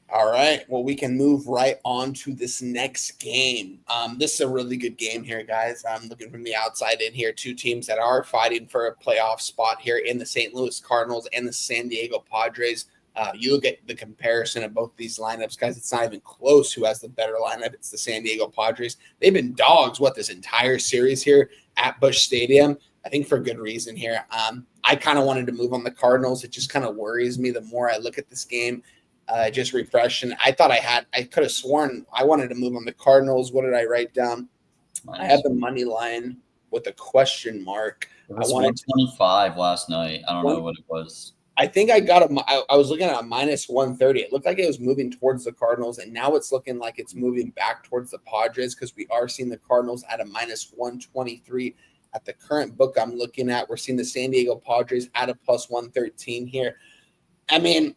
Speaker 2: All right. Well, we can move right on to this next game. This is a really good game here, guys. I'm looking from the outside in here. Two teams that are fighting for a playoff spot here in the St. Louis Cardinals and the San Diego Padres. You look at the comparison of both these lineups, guys. It's not even close who has the better lineup. It's the San Diego Padres. They've been dogs, this entire series here at Busch Stadium. I think for good reason here. I kind of wanted to move on the Cardinals. It just kind of worries me the more I look at this game. Just refresh, and I thought I could have sworn I wanted to move on the Cardinals. What did I write down? I had the money line with a question mark.
Speaker 4: It was 125 last night. I don't know what it was.
Speaker 2: I think I got I was looking at a -130. It looked like it was moving towards the Cardinals, and now it's looking like it's moving back towards the Padres because we are seeing the Cardinals at a -123. At the current book I'm looking at, we're seeing the San Diego Padres at a +113 here. I mean,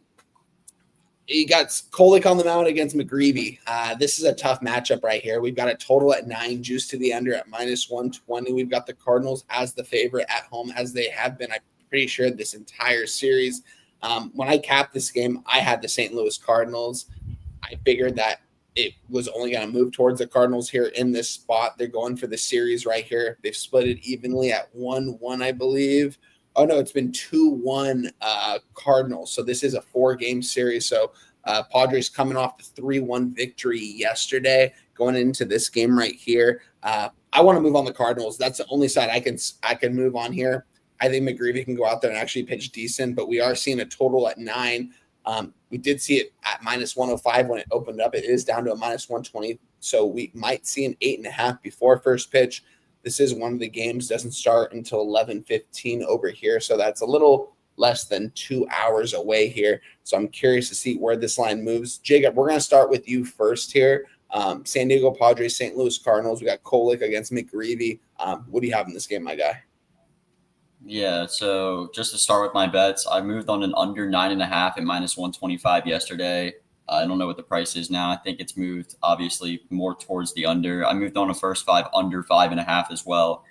Speaker 2: you got Kolek on the mound against McGreevy. This is a tough matchup right here. We've got a total at 9, juice to the under at -120. We've got the Cardinals as the favorite at home, as they have been, I'm pretty sure, this entire series. When I capped this game, I had the St. Louis Cardinals. I figured that it was only going to move towards the Cardinals here in this spot. They're going for the series right here. They've split it evenly at 1-1, I believe. Oh, no, it's been 2-1 Cardinals. So this is a 4-game series. So Padres coming off the 3-1 victory yesterday, going into this game right here. I want to move on the Cardinals. That's the only side I can move on here. I think McGreevy can go out there and actually pitch decent, but we are seeing a total at 9. We did see it at -105 when it opened up. It is down to a -120. So we might see an 8.5 before first pitch. This is one of the games, doesn't start until 11:15 over here. So that's a little less than 2 hours away here. So I'm curious to see where this line moves. Jacob, we're going to start with you first here. San Diego Padres, St. Louis Cardinals. We got Kolek against McGreevy. What do you have in this game, my guy?
Speaker 4: Yeah, so just to start with my bets, I moved on an under 9.5 at -125 yesterday. I don't know what the price is now. I think it's moved obviously more towards the under. I moved on a first 5 under 5.5 as well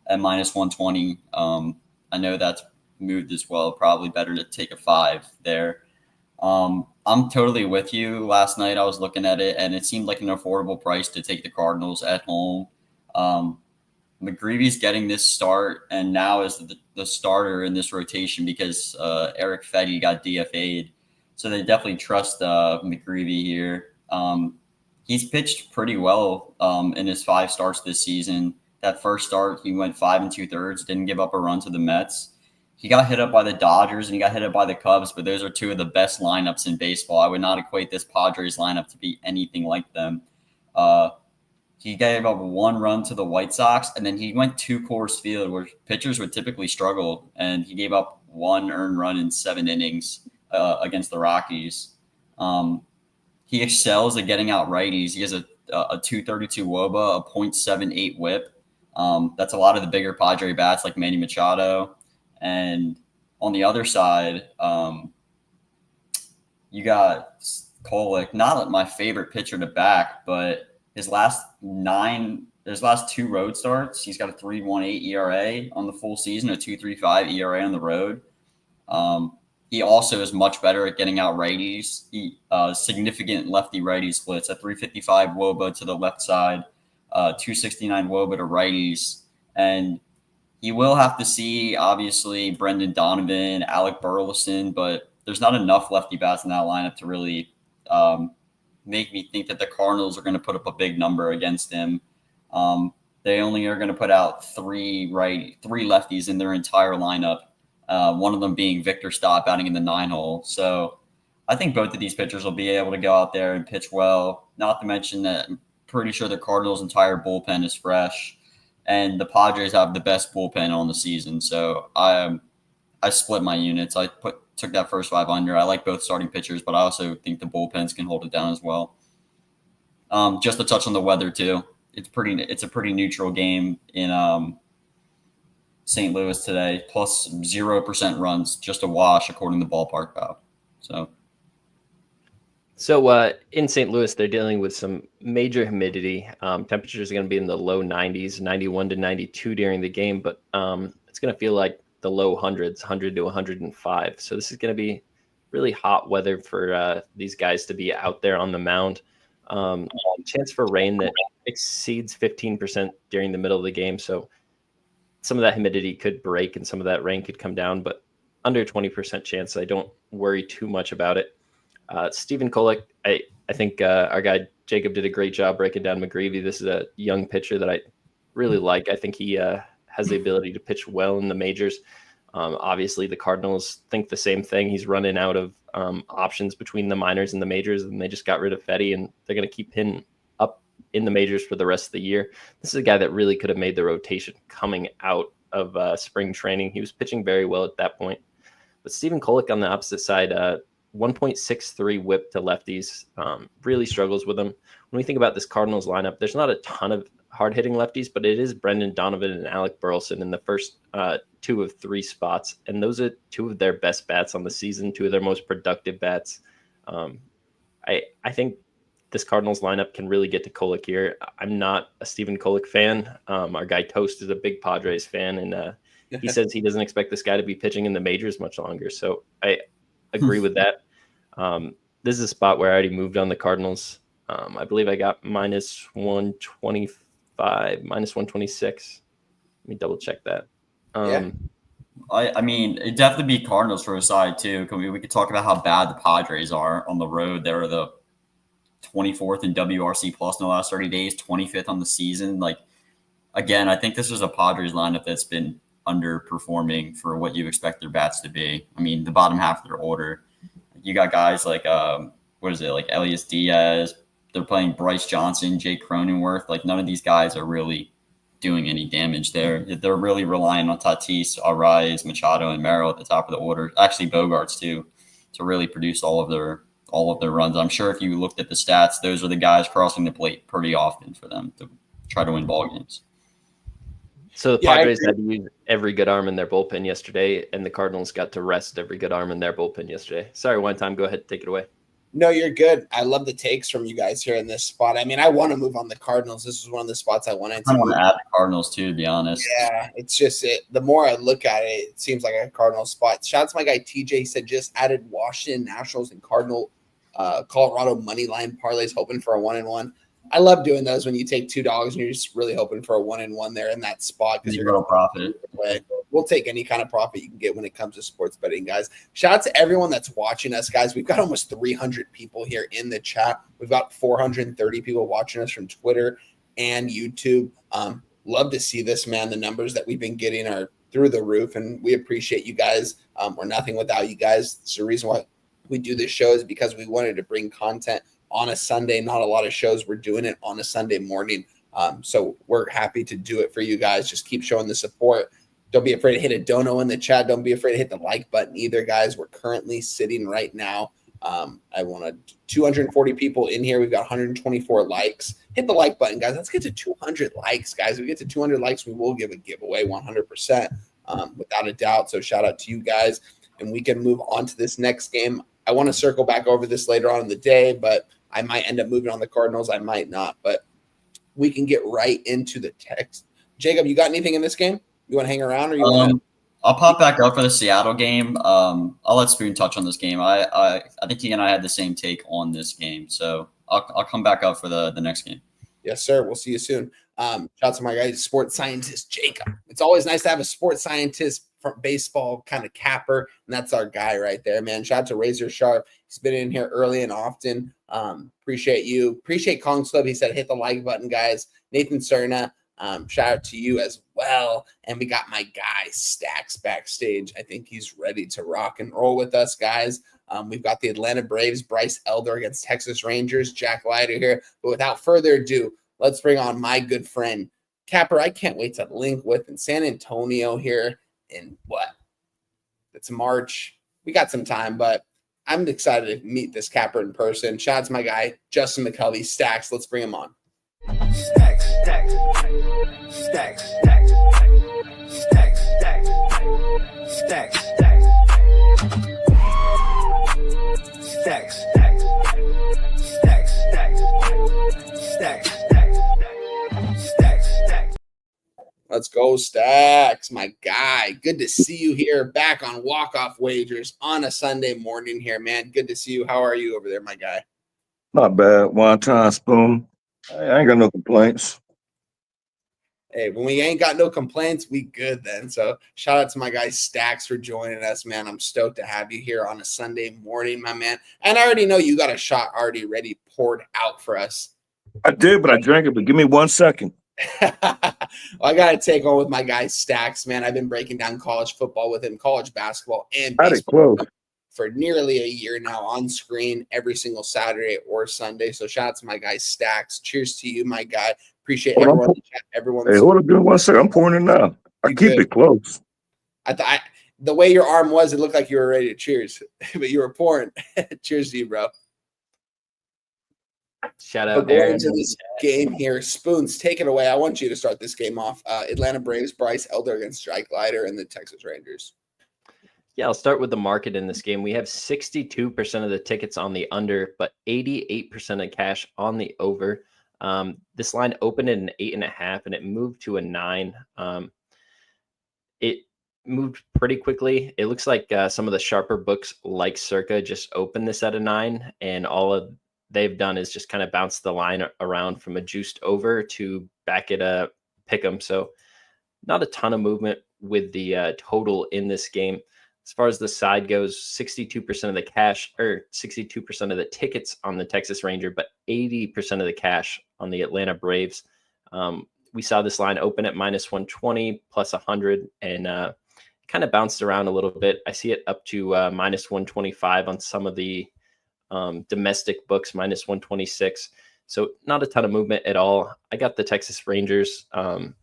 Speaker 4: at -120. I know that's moved as well. Probably better to take a 5 there. I'm totally with you. Last night I was looking at it and it seemed like an affordable price to take the Cardinals at home. McGreevy's getting this start and now is the starter in this rotation because Eric Fetty got DFA'd. So they definitely trust McGreevy here. He's pitched pretty well in his 5 starts this season. that first start, he went 5 2/3, didn't give up a run to the Mets. He got hit up by the Dodgers and he got hit up by the Cubs, but those are two of the best lineups in baseball. I would not equate this Padres lineup to be anything like them. He gave up 1 run to the White Sox, and then he went to Coors Field, where pitchers would typically struggle, and he gave up 1 earned run in 7 innings against the Rockies. He excels at getting out righties. He has a 232 WOBA, a .78 WHIP. That's a lot of the bigger Padre bats like Manny Machado. And on the other side, you got Kolek, not my favorite pitcher to back, but his last 2 road starts, he's got a 3.18 ERA on the full season, a 2.35 ERA on the road. He also is much better at getting out righties. Significant lefty-righty splits, a 355 WOBA to the left side, 269 WOBA to righties. And you will have to see, obviously, Brendan Donovan, Alec Burleson, but there's not enough lefty bats in that lineup to really make me think that the Cardinals are going to put up a big number against him. They only are going to put out 3 lefties in their entire lineup, one of them being Victor Stott batting in the 9-hole. So I think both of these pitchers will be able to go out there and pitch well, not to mention that I'm pretty sure the Cardinals' entire bullpen is fresh. And the Padres have the best bullpen on the season. So I split my units. I took that first 5 under. I like both starting pitchers, but I also think the bullpens can hold it down as well. Just to touch on the weather too. It's a pretty neutral game in St. Louis today. Plus 0% runs, just a wash according to Ballpark Bow.
Speaker 3: So in St. Louis, they're dealing with some major humidity. Temperatures are going to be in the low 90s, 91 to 92 during the game, but it's going to feel like the low hundreds, 100 to 105. So this is going to be really hot weather for these guys to be out there on the mound. Chance for rain that exceeds 15% during the middle of the game. So some of that humidity could break and some of that rain could come down, but under 20% chance. I don't worry too much about it. Stephen Kolek, I think our guy Jacob did a great job breaking down McGreevy. This is a young pitcher that I really like. I think he has the ability to pitch well in the majors. Obviously, the Cardinals think the same thing. He's running out of options between the minors and the majors, and they just got rid of Fetty, and they're going to keep him up in the majors for the rest of the year. This is a guy that really could have made the rotation coming out of spring training. He was pitching very well at that point. But Stephen Kolek on the opposite side, 1.63 whip to lefties, really struggles with them. When we think about this Cardinals lineup, there's not a ton of hard-hitting lefties, but it is Brendan Donovan and Alec Burleson in the first 2 of 3 spots, and those are 2 of their best bats on the season, 2 of their most productive bats. I think this Cardinals lineup can really get to Kolek here. I'm not a Stephen Kolek fan. Our guy Toast is a big Padres fan, and he says he doesn't expect this guy to be pitching in the majors much longer, so I agree with that. This is a spot where I already moved on the Cardinals. I believe I got minus 125, minus 126. Let me double check that.
Speaker 4: I mean, it'd definitely be Cardinals for a side too. We could talk about how bad the Padres are on the road. They're the 24th in WRC plus in the last 30 days, 25th on the season. Like, again, I think this is a Padres lineup that's been underperforming for what you expect their bats to be. I mean, the bottom half of their order, you got guys like like Elias Diaz. They're playing Bryce Johnson, Jake Cronenworth. Like, none of these guys are really doing any damage there. They're really relying on Tatis, Arraez, Machado, and Merrill at the top of the order. Actually, Bogarts too, to really produce all of their runs. I'm sure if you looked at the stats, those are the guys crossing the plate pretty often for them to try to win ball games.
Speaker 3: So the Padres had to use every good arm in their bullpen yesterday, and the Cardinals got to rest every good arm in their bullpen yesterday. Sorry, one time. Go ahead, take it away.
Speaker 2: No, you're good. I love the takes from you guys here in this spot. I mean, I want to move on the Cardinals. This is one of the spots I wanted to.
Speaker 4: I want to add the Cardinals too, to be honest.
Speaker 2: Yeah, it's just the more I look at it, it seems like a Cardinals spot. Shout out to my guy TJ, said just added Washington Nationals and Colorado money line parlays, hoping for a 1-1. I love doing those when you take $2 and you're just really hoping for a 1-1 there in that spot because you're going to
Speaker 4: profit.
Speaker 2: We'll take any kind of profit you can get when it comes to sports betting, guys. Shout out to everyone that's watching us, guys. We've got almost 300 people here in the chat. We've got 430 people watching us from Twitter and YouTube. love to see this, man. The numbers that we've been getting are through the roof, and we appreciate you guys. We're nothing without you guys. It's the reason why we do this show is because we wanted to bring content on a Sunday. Not a lot of shows were doing it on a Sunday morning. So we're happy to do it for you guys. Just keep showing the support. Don't be afraid to hit a dono in the chat. Don't be afraid to hit the like button either, guys. We're currently sitting right now. I want 240 people in here. We've got 124 likes. Hit the like button, guys. Let's get to 200 likes, guys. If we get to 200 likes, we will give a giveaway 100%, without a doubt. So shout out to you guys. And we can move on to this next game. I want to circle back over this later on in the day, but I might end up moving on the Cardinals. I might not, but we can get right into the text. Jacob, you got anything in this game? You want to hang around, or you want to?
Speaker 4: I'll pop back up for the Seattle game. I'll let Spoon touch on this game. I think he and I had the same take on this game, so I'll come back up for the next game.
Speaker 2: Yes, sir. We'll see you soon. Shout out to my guy, sports scientist Jacob. It's always nice to have a sports scientist from baseball kind of capper, and that's our guy right there, man. Shout out to Razor Sharp. He's been in here early and often. Appreciate you. Appreciate Kong's Club. He said hit the like button, guys. Nathan Cerna. Shout out to you as well. And we got my guy Stacks backstage. I think he's ready to rock and roll with us, guys. We've got the Atlanta Braves, Bryce Elder against Texas Rangers, Jack Leiter here. But without further ado, let's bring on my good friend Capper. I can't wait to link with in San Antonio here in what? It's March. We got some time, but I'm excited to meet this Capper in person. Shout out to my guy Justin McCovey, Stacks. Let's bring him on.
Speaker 5: Stacks, stacks, stacks, stacks, stacks, stacks, stacks, stacks, stacks, stacks, stacks, stacks.
Speaker 2: Let's go, Stacks, my guy. Good to see you here back on Walk-Off Wagers on a Sunday morning here, man. Good to see you. How are you over there, my guy?
Speaker 6: Not bad. One time, Spoon. I ain't got no complaints.
Speaker 2: Hey, when we ain't got no complaints, we good then. So shout out to my guy Stacks for joining us, man. I'm stoked to have you here on a Sunday morning, my man. And I already know you got a shot already ready, poured out for us.
Speaker 6: I did, but I drank it. But give me 1 second.
Speaker 2: Well, I got to take on with my guy Stacks, man. I've been breaking down college football with him, college basketball, and baseball for nearly a year now on screen every single Saturday or Sunday. So shout out to my guy Stacks. Cheers to you, my guy. Appreciate everyone in the chat.
Speaker 6: Hey, hold on, give me 1 second. I'm pouring it now. I keep it close.
Speaker 2: The way your arm was, it looked like you were ready to cheers, but you were pouring. Cheers to you, bro.
Speaker 3: Shout out
Speaker 2: Aaron.
Speaker 3: Aaron.
Speaker 2: To this game here, Spoons, take it away. I want you to start this game off. Atlanta Braves, Bryce Elder against Jack Leiter and the Texas Rangers.
Speaker 3: Yeah, I'll start with the market in this game. We have 62% of the tickets on the under, but 88% of cash on the over. This line opened at an 8.5 and it moved to a 9. It moved pretty quickly. It looks like some of the sharper books like Circa just opened this at a 9, and all they've done is just kind of bounce the line around from a juiced over to back at a pick 'em. So not a ton of movement with the total in this game. As far as the side goes, 62% of the cash, or 62% of the tickets on the Texas Ranger, but 80% of the cash on the Atlanta Braves. We saw this line open at minus 120, plus 100, and kind of bounced around a little bit. I see it up to minus 125 on some of the domestic books, minus 126. So not a ton of movement at all. I got the Texas Rangers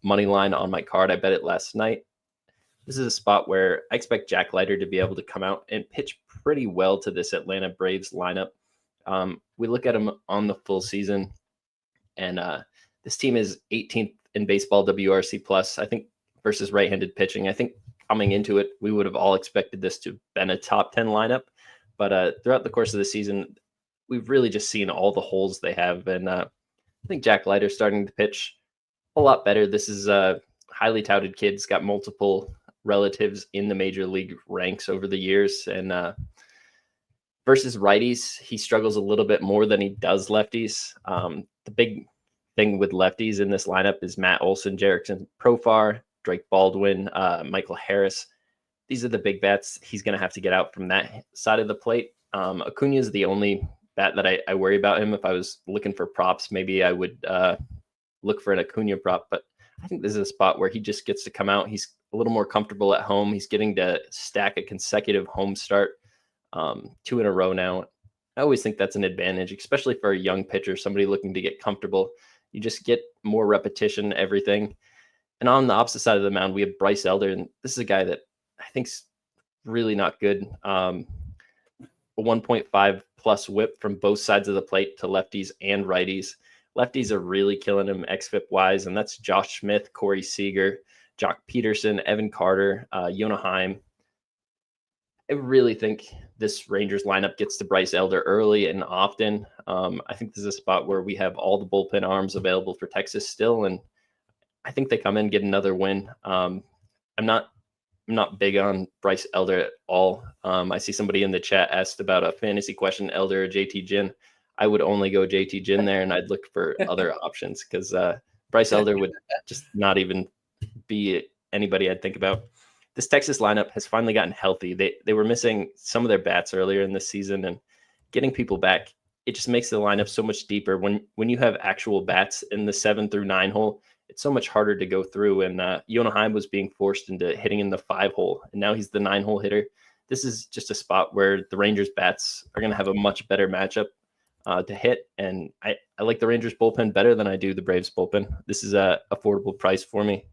Speaker 3: money line on my card. I bet it last night. This is a spot where I expect Jack Leiter to be able to come out and pitch pretty well to this Atlanta Braves lineup. We look at him on the full season, and this team is 18th in baseball WRC plus, I think, versus right-handed pitching. I think coming into it, we would have all expected this to have been a top 10 lineup, but throughout the course of the season, we've really just seen all the holes they have, and I think Jack Leiter starting to pitch a lot better. This is a highly touted kid. He's got multiple relatives in the major league ranks over the years, and versus righties, he struggles a little bit more than he does lefties. The big thing with lefties in this lineup is Matt Olson, Jerickson Profar, Drake Baldwin, Michael Harris. These are the big bats he's going to have to get out from that side of the plate. Acuna is the only bat that I worry about him. If I was looking for props, maybe I would look for an Acuna prop, but I think this is a spot where he just gets to come out. He's a little more comfortable at home. He's getting to stack a consecutive home start, 2 in a row now. I always think that's an advantage, especially for a young pitcher, somebody looking to get comfortable. You just get more repetition, everything. And on the opposite side of the mound, we have Bryce Elder, and this is a guy that I think's really not good. A 1.5 plus whip from both sides of the plate to lefties and righties. Lefties are really killing him xFIP wise, and that's Josh Smith, Corey Seager, Jock Peterson, Evan Carter, Yona Heim. I really think this Rangers lineup gets to Bryce Elder early and often. I think this is a spot where we have all the bullpen arms available for Texas still, and I think they come in and get another win. I'm not big on Bryce Elder at all. I see somebody in the chat asked about a fantasy question, Elder or JT Ginn. I would only go JT Ginn there, and I'd look for other options because Bryce Elder would just not even be anybody I'd think about. This Texas lineup has finally gotten healthy. They were missing some of their bats earlier in this season, and getting people back, it just makes the lineup so much deeper. When you have actual bats in the 7 through 9 hole, it's so much harder to go through. And Yona Heim was being forced into hitting in the 5 hole, and now he's the 9 hole hitter. This is just a spot where the Rangers bats are going to have a much better matchup to hit. And I like the Rangers bullpen better than I do the Braves bullpen. This is a affordable price for me.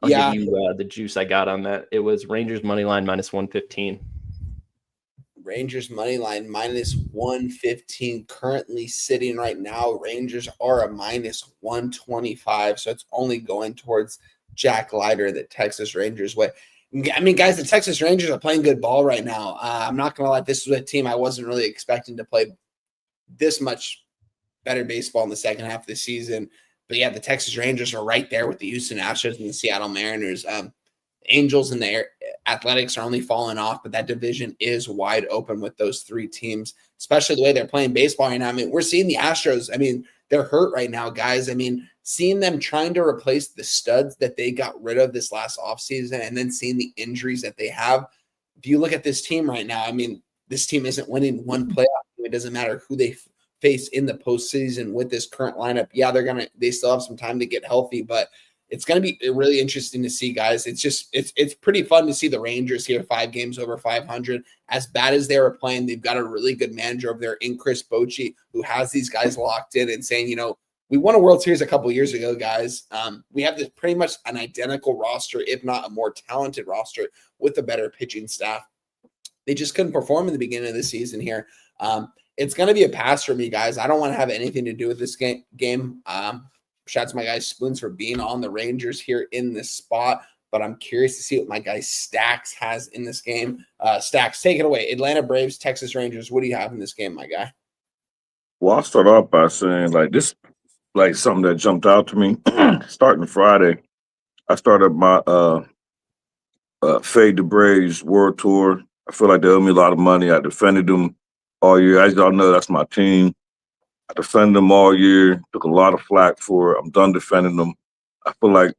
Speaker 3: I'll give you the juice I got on that. It was Rangers money line minus 115.
Speaker 2: Rangers money line minus 115 currently sitting right now. Rangers are a minus 125, so it's only going towards Jack Leiter, the Texas Rangers way. I mean, guys, the Texas Rangers are playing good ball right now. I'm not going to lie. This was a team I wasn't really expecting to play this much better baseball in the second half of the season. But, yeah, the Texas Rangers are right there with the Houston Astros and the Seattle Mariners. Angels and the Athletics are only falling off, but that division is wide open with those 3 teams, especially the way they're playing baseball right now. I mean, we're seeing the Astros. I mean, they're hurt right now, guys. I mean, seeing them trying to replace the studs that they got rid of this last offseason and then seeing the injuries that they have. If you look at this team right now, I mean, this team isn't winning one playoff. It doesn't matter who they face in the postseason with this current lineup. Yeah, they still have some time to get healthy, but it's going to be really interesting to see, guys. It's pretty fun to see the Rangers here 5 games over 500. As bad as they were playing, they've got a really good manager over there in Chris Bochy, who has these guys locked in and saying, you know, we won a World Series a couple years ago, guys. We have this pretty much an identical roster, if not a more talented roster with a better pitching staff. They just couldn't perform in the beginning of the season here. It's going to be a pass for me, guys. I don't want to have anything to do with this game. Shout out to my guy Spoons for being on the Rangers here in this spot, but I'm curious to see what my guy Stacks has in this game. Stacks, take it away. Atlanta Braves, Texas Rangers. What do you have in this game, my guy?
Speaker 6: Well, I'll start off by saying, this, something that jumped out to me. Starting Friday, I started my Fade the Braves World Tour. I feel like they owe me a lot of money. I defended them all year. As y'all know, that's my team. I defended them all year, took a lot of flack for it. I'm done defending them. I feel like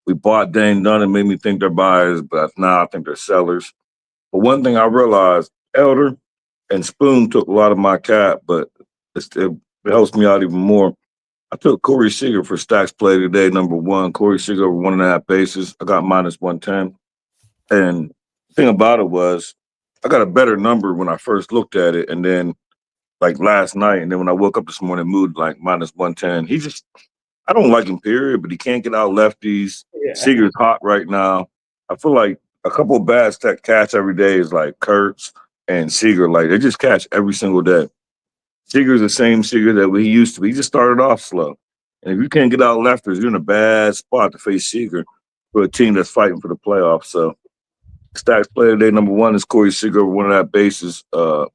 Speaker 6: we bought Dane Dunn and made me think they're buyers, but now I think they're sellers. But one thing I realized, Elder and Spoon took a lot of my cap, but it helps me out even more. I took Corey Seager for Stacks play today, number 1. Corey Seager over 1.5 bases. I got minus 110. And the thing about it was I got a better number when I first looked at it, and then last night, and then when I woke up this morning, moved minus 110. I don't like him, period, but he can't get out lefties. Yeah. Seager's hot right now. I feel like a couple of bats that catch every day is like Kurtz and Seager. They just catch every single day. Seager's the same Seager that he used to be. He just started off slow. And if you can't get out lefters, you're in a bad spot to face Seager for a team that's fighting for the playoffs. So Stacks player today, number 1 is Corey Seager over 1.5 bases,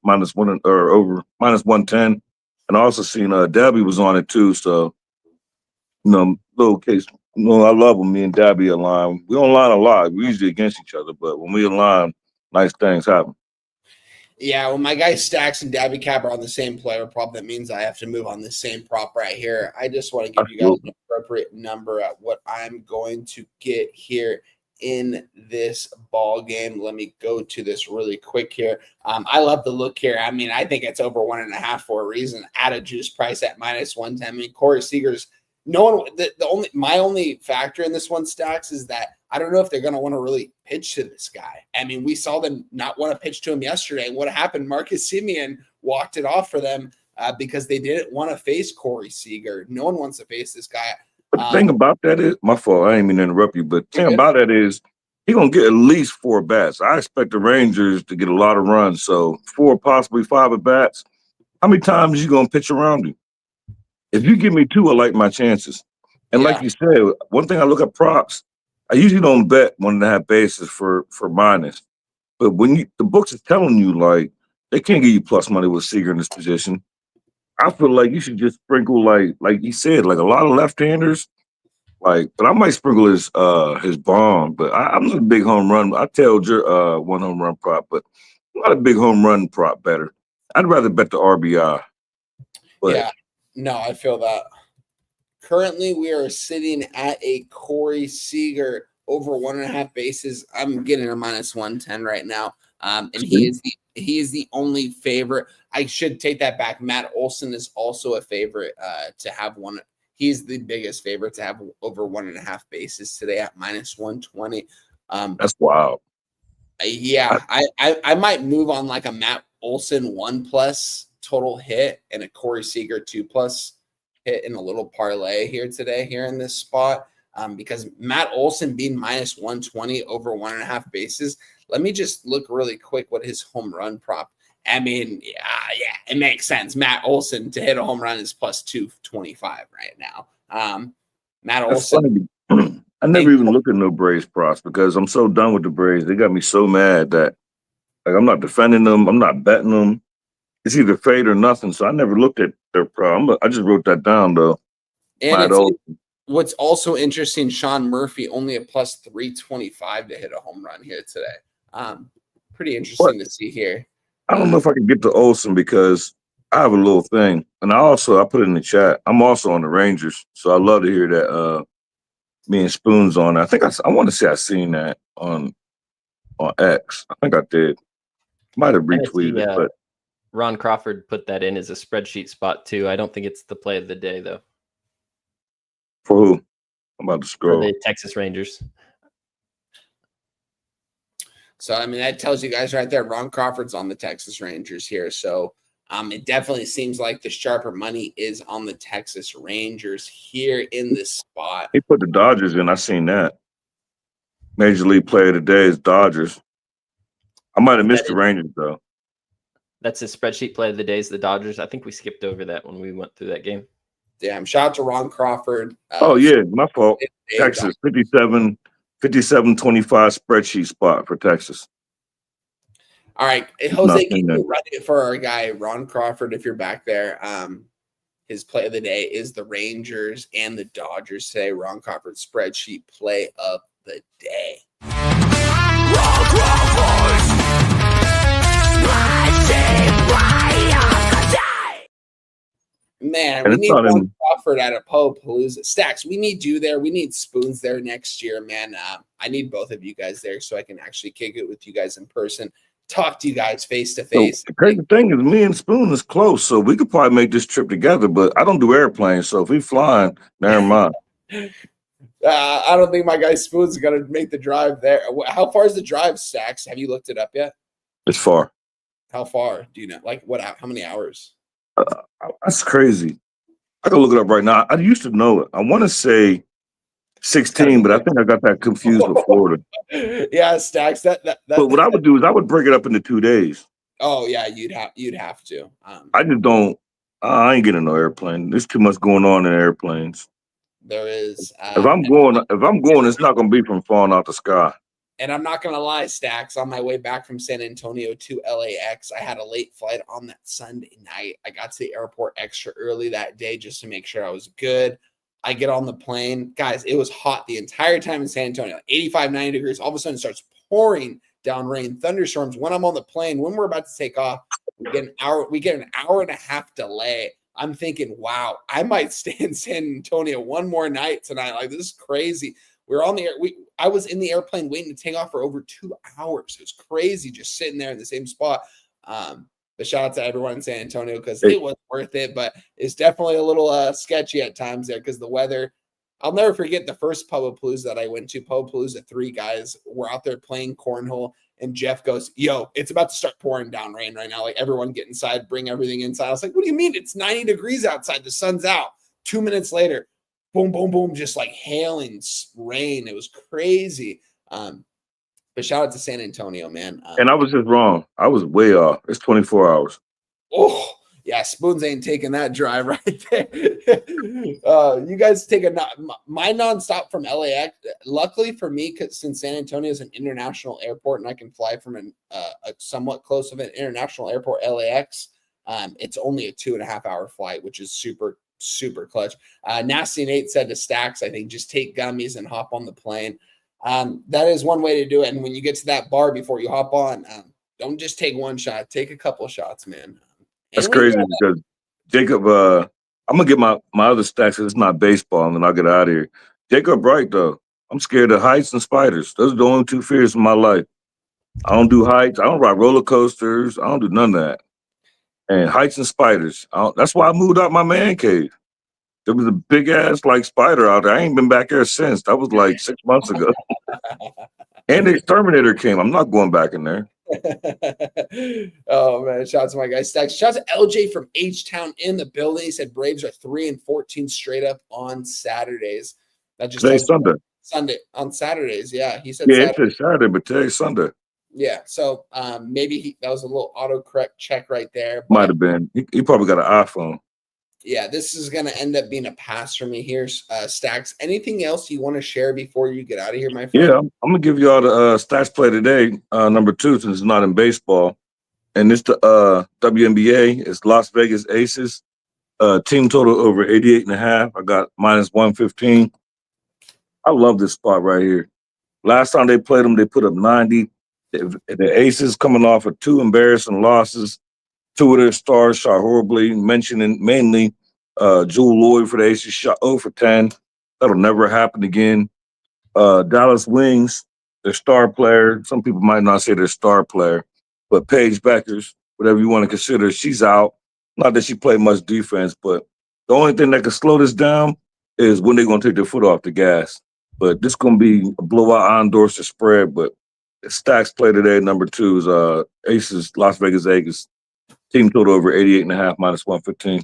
Speaker 6: minus 1 or over minus 110. And I also seen Dabby was on it too. So, little case, I love when me and Dabby align. We don't align a lot. We're usually against each other, but when we align, nice things happen.
Speaker 2: Yeah, when my guys Stacks and Dabby Cap are on the same player prop, that means I have to move on the same prop right here. I just want to give you guys an appropriate number at what I'm going to get here in this ball game. Let me go to this really quick here. I love the look here. I mean, I think it's over 1.5 for a reason at a juice price at minus 110. I mean, Corey Seager's no one. My only factor in this one, Stacks, is that I don't know if they're going to want to really pitch to this guy. I mean, we saw them not want to pitch to him yesterday. And what happened? Marcus Semien walked it off for them because they didn't want to face Corey Seager. No one wants to face this guy.
Speaker 6: But the thing about that is, my fault, I ain't mean to interrupt you, but the thing
Speaker 2: good.
Speaker 6: about that is he's going to get at least 4 bats. I expect the Rangers to get a lot of runs. So 4, possibly 5 at bats. How many times you going to pitch around him? If you give me 2, I like my chances. And like you said, one thing I look at props, I usually don't bet 1.5 bases for minus. But when the books is telling you, like, they can't give you plus money with Seager in this position, I feel like you should just sprinkle, like he said, like a lot of left-handers. Like, but I might sprinkle his bomb. But I'm not a big home run. I tell your 1 home run prop, but I'm not a big home run prop better. I'd rather bet the RBI. But
Speaker 2: yeah, no, I feel that. Currently, we are sitting at a Corey Seager over 1.5 bases. I'm getting a -110 right now. And he is the only favorite. I should take that back. Matt Olson is also a favorite to have one. He's the biggest favorite to have over 1.5 bases today at -120.
Speaker 6: That's wild.
Speaker 2: Yeah, I might move on like a Matt Olson 1+ total hit and a Corey Seager 2+ hit in a little parlay here today, here in this spot. Because Matt Olson being -120 over 1.5 bases. Let me just look really quick what his home run prop. I mean, yeah, it makes sense. Matt Olson to hit a home run is +225 right now. Matt Olson.
Speaker 6: I never even looked at no Braves props because I'm so done with the Braves. They got me so mad that like I'm not defending them. I'm not betting them. It's either fade or nothing. So I never looked at their prop. I just wrote that down though.
Speaker 2: And what's also interesting, Sean Murphy only a +325 to hit a home run here today. Pretty interesting to see here.
Speaker 6: I don't know if I can get to Olsen because I have a little thing. And I put it in the chat. I'm also on the Rangers. So I love to hear that me and Spoon's on. I think I want to say I seen that on X. I think I did. Might have retweeted it, but
Speaker 3: Ron Crawford put that in as a spreadsheet spot too. I don't think it's the play of the day though.
Speaker 6: For who? I'm about to scroll.
Speaker 3: For the Texas Rangers.
Speaker 2: So, I mean, that tells you guys right there, Ron Crawford's on the Texas Rangers here. So, it definitely seems like the sharper money is on the Texas Rangers here in this spot.
Speaker 6: He put the Dodgers in. I seen that. Major League Player of the Day is Dodgers. I might have missed the Rangers, though.
Speaker 3: That's his spreadsheet play of the day is the Dodgers. I think we skipped over that when we went through that game.
Speaker 2: Damn, shout out to Ron Crawford.
Speaker 6: Yeah, my fault. Texas, 57-25 spreadsheet spot for Texas.
Speaker 2: All right, Jose, can you run it for our guy Ron Crawford if you're back there? His play of the day is the Rangers and the Dodgers today. Ron Crawford spreadsheet play of the day. Ron Crawford spreadsheet play of the day. Man, we need Ron Crawford at a Palooza. Stacks, we need you there. We need Spoons there next year, man. I need both of you guys there so I can actually kick it with you guys in person. Talk to you guys face to face.
Speaker 6: The crazy thing is, me and Spoon is close, so we could probably make this trip together. But I don't do airplanes, so if we flying, never mind.
Speaker 2: I don't think my guy Spoon's gonna make the drive there. How far is the drive, Stacks? Have you looked it up yet?
Speaker 6: It's far.
Speaker 2: How far? Do you know? Like what? How many hours?
Speaker 6: That's crazy. I can look it up right now. I used to know it. I want to say 16, but I think I got that confused with Florida.
Speaker 2: Yeah, Stacks. But
Speaker 6: what I would do is I would break it up into 2 days.
Speaker 2: Oh yeah, you'd have to.
Speaker 6: I just don't. I ain't getting no airplane. There's too much going on in airplanes.
Speaker 2: There is.
Speaker 6: If I'm going, it's not going to be from falling out the sky.
Speaker 2: And I'm not gonna lie, Stacks. On my way back from San Antonio to LAX, I had a late flight on that Sunday night. I got to the airport extra early that day just to make sure I was good. I get on the plane. Guys, it was hot the entire time in San Antonio, 85, 90 degrees. All of a sudden, it starts pouring down rain, thunderstorms. When I'm on the plane, when we're about to take off, we get an hour and a half delay. I'm thinking, wow, I might stay in San Antonio one more night tonight. Like, this is crazy. We're on the air. I was in the airplane waiting to take off for over 2 hours. It was crazy just sitting there in the same spot. But shout out to everyone in San Antonio because it was worth it. But it's definitely a little sketchy at times there because the weather. I'll never forget the first Pubbapalooza that I went to. Pubbapalooza, 3 guys were out there playing cornhole, and Jeff goes, "Yo, it's about to start pouring down rain right now. Like, everyone get inside, bring everything inside." I was like, "What do you mean? It's 90 degrees outside. The sun's out." 2 minutes later, boom, boom, boom, just like hail and rain. It was crazy. But shout out to San Antonio, man.
Speaker 6: And I was just wrong. I was way off. It's 24 hours.
Speaker 2: Oh, yeah, Spoons ain't taking that drive right there. You guys take my nonstop from LAX. Luckily for me, because since San Antonio is an international airport and I can fly from a somewhat close of an international airport, LAX, it's only a 2.5-hour flight, which is super, super clutch. Nasty Nate said to Stacks, I think, just take gummies and hop on the plane. That is one way to do it. And when you get to that bar before you hop on, don't just take one shot. Take a couple shots, man.
Speaker 6: That's crazy because Jacob, I'm going to get my other stacks. It's not baseball, and then I'll get out of here. Jacob Wright, though. I'm scared of heights and spiders. Those are the only 2 fears in my life. I don't do heights. I don't ride roller coasters. I don't do none of that. And heights and spiders. That's why I moved out my man cave. There was a big-ass, like, spider out there. I ain't been back there since. That was, like, 6 months ago. And the exterminator came. I'm not going back in there.
Speaker 2: Oh man, shout out to my guy Stacks. Shout out to LJ from H-Town in the building. He said Braves are 3-14 straight up on Saturdays. That just
Speaker 6: today's
Speaker 2: Sunday on Saturdays. Yeah, he said
Speaker 6: Saturday. It's Saturday, but today's Sunday.
Speaker 2: Yeah, so maybe that was a little autocorrect check right there.
Speaker 6: Might have been. He probably got an iPhone.
Speaker 2: Yeah, this is going to end up being a pass for me here, Stacks. Anything else you want to share before you get out of here, my friend?
Speaker 6: Yeah, I'm going to give you all the stats play today, number 2, since it's not in baseball. And it's the WNBA. It's Las Vegas Aces. Team total over 88.5. I got -115. I love this spot right here. Last time they played them, they put up 90. The Aces coming off of 2 embarrassing losses. 2 of their stars shot horribly, mentioning mainly Jewel Lloyd for the Aces, shot 0 for 10. That'll never happen again. Dallas Wings, their star player. Some people might not say their star player, but Paige Beckers, whatever you want to consider, she's out. Not that she played much defense, but the only thing that can slow this down is when they're going to take their foot off the gas. But this is going to be a blowout. I endorse the spread, but the Stacks play today. Number 2 is Aces, Las Vegas Aces. Team total over 88.5, -115.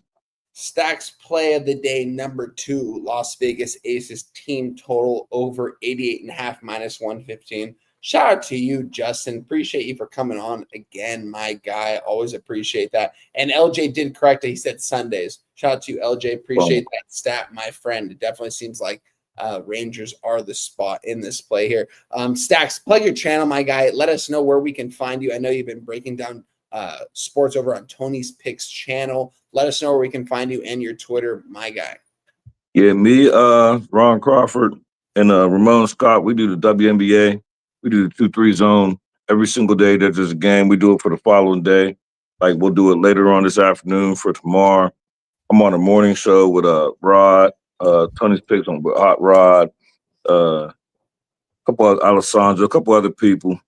Speaker 2: Stacks play of the day, number 2, Las Vegas Aces, team total over 88.5, -115. Shout out to you, Justin. Appreciate you for coming on again, my guy. Always appreciate that. And LJ did correct it. He said Sundays. Shout out to you, LJ. Appreciate that stat, my friend. It definitely seems like Rangers are the spot in this play here. Stacks, plug your channel, my guy. Let us know where we can find you. I know you've been breaking down sports over on Tony's Picks channel. Let us know where we can find you and your Twitter, my guy.
Speaker 6: Yeah, me, Ron Crawford, and Ramon Scott, we do the WNBA. We do the 2-3 zone every single day. There's a game. We do it for the following day. Like, we'll do it later on this afternoon for tomorrow. I'm on a morning show with Rod, Tony's Picks on with Hot Rod, a couple of Alessandro, a couple other people.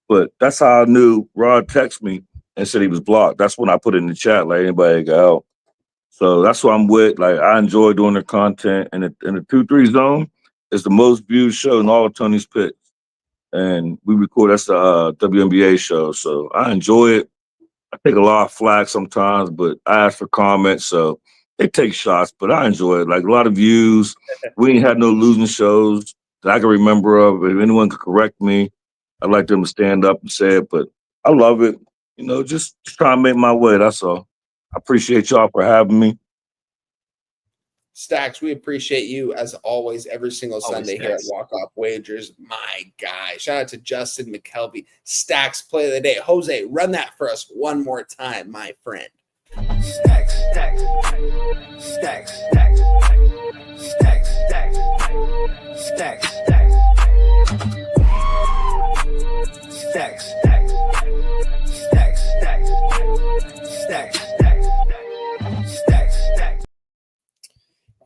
Speaker 6: But that's how I knew. Rod texted me and said he was blocked. That's when I put it in the chat, like, anybody got help. So that's what I'm with. Like, I enjoy doing their content. And the 2-3 zone is the most viewed show in all of Tony's Picks. And we record, that's the WNBA show. So I enjoy it. I take a lot of flack sometimes, but I ask for comments. So they take shots, but I enjoy it. Like, a lot of views. We ain't had no losing shows that I can remember of. If anyone could correct me, I'd like them to stand up and say it. But I love it. You know, just trying to make my way. That's all. I appreciate y'all for having me.
Speaker 2: Stacks, we appreciate you as always every single
Speaker 3: Always,
Speaker 2: Sunday here at Walk Off Wagers. My guy. Shout out to Justin McKelvey. Stacks play of the day. Jose, run that for us one more time, my friend.
Speaker 5: Stacks, stacks, stacks, stacks, stacks, stacks, stacks, stacks, stacks, stacks, stacks, stacks, stacks, stacks, stacks, stacks.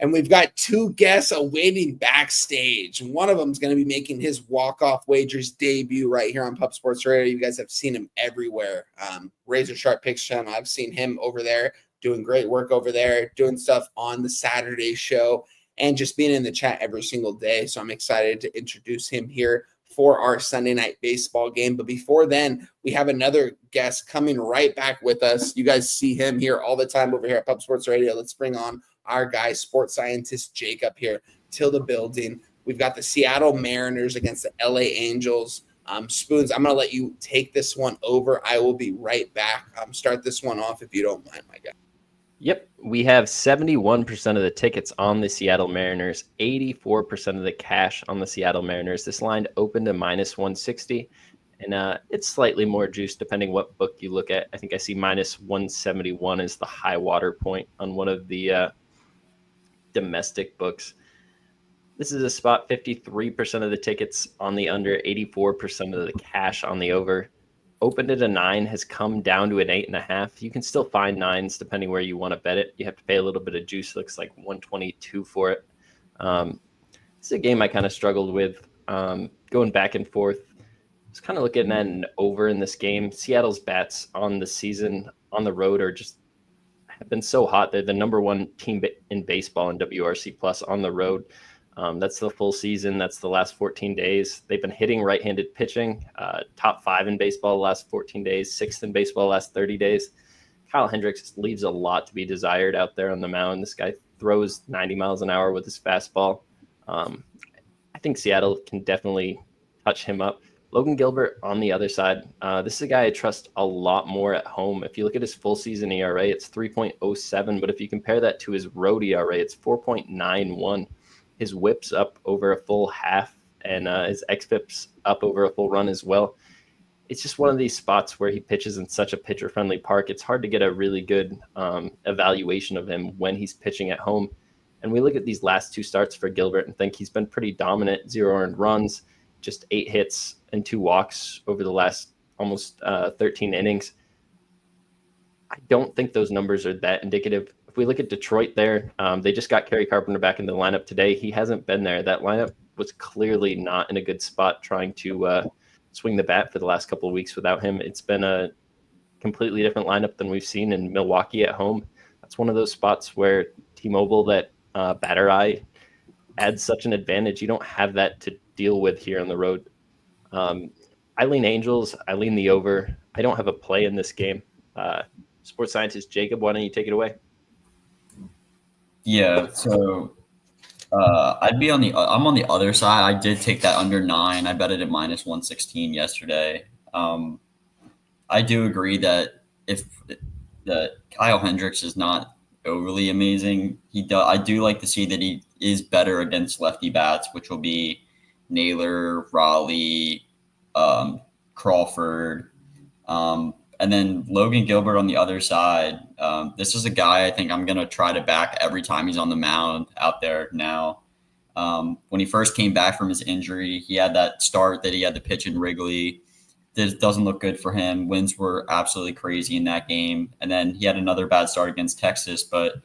Speaker 2: And we've got two guests awaiting backstage. One of them is going to be making his walk-off wagers debut right here on Pub Sports Radio. You guys have seen him everywhere. Razor Sharp Picks channel. I've seen him over there doing great work over there, doing stuff on the Saturday show, and just being in the chat every single day. So I'm excited to introduce him here for our Sunday night baseball game. But before then, we have another guest coming right back with us. You guys see him here all the time over here at Pub Sports Radio. Let's bring on our guy, sports scientist Jacob here till the building. We've got the Seattle Mariners against the LA Angels. Spoons, I'm going to let you take this one over. I will be right back. Start this one off if you don't mind, my guy.
Speaker 3: Yep, we have 71% of the tickets on the Seattle Mariners, 84% of the cash on the Seattle Mariners. This line opened to minus 160, and it's slightly more juice depending what book you look at. I think I see minus 171 is the high water point on one of the domestic books. This is a spot 53% of the tickets on the under, 84% of the cash on the over. Opened at a 9, has come down to an 8.5. You can still find 9s depending where you want to bet it. You have to pay a little bit of juice. Looks like 122 for it. This is a game I kind of struggled with going back and forth. I was kind of looking at an over in this game. Seattle's bats on the season on the road are just have been so hot. They're the number one team in baseball in WRC plus on the road. That's the full season. That's the last 14 days. They've been hitting right-handed pitching, top 5 in baseball the last 14 days, 6th in baseball the last 30 days. Kyle Hendricks leaves a lot to be desired out there on the mound. This guy throws 90 miles an hour with his fastball. I think Seattle can definitely touch him up. Logan Gilbert on the other side. This is a guy I trust a lot more at home. If you look at his full season ERA, it's 3.07. But if you compare that to his road ERA, it's 4.91. His whip's up over a full half, and his xFIP's up over a full run as well. It's just one of these spots where he pitches in such a pitcher-friendly park. It's hard to get a really good evaluation of him when he's pitching at home. And we look at these last 2 starts for Gilbert and think he's been pretty dominant, 0 earned runs, just 8 hits and 2 walks over the last almost 13 innings. I don't think those numbers are that indicative. If we look at Detroit there, they just got Kerry Carpenter back in the lineup today. He hasn't been there. That lineup was clearly not in a good spot trying to swing the bat for the last couple of weeks without him. It's been a completely different lineup than we've seen in Milwaukee at home. That's one of those spots where T-Mobile, that batter eye, adds such an advantage. You don't have that to deal with here on the road. I lean Angels. I lean the over. I don't have a play in this game. Sports scientist Jacob, why don't you take it away?
Speaker 4: Yeah, so I'm on the other side. I did take that under 9. I bet it at minus 116 yesterday. I do agree that that Kyle Hendricks is not overly amazing, I do like to see that he is better against lefty bats, which will be Naylor, Raleigh, Crawford, and then Logan Gilbert on the other side. This is a guy I think I'm going to try to back every time he's on the mound out there now. When he first came back from his injury, he had that start that he had to pitch in Wrigley. This doesn't look good for him. Wins were absolutely crazy in that game. And then he had another bad start against Texas, but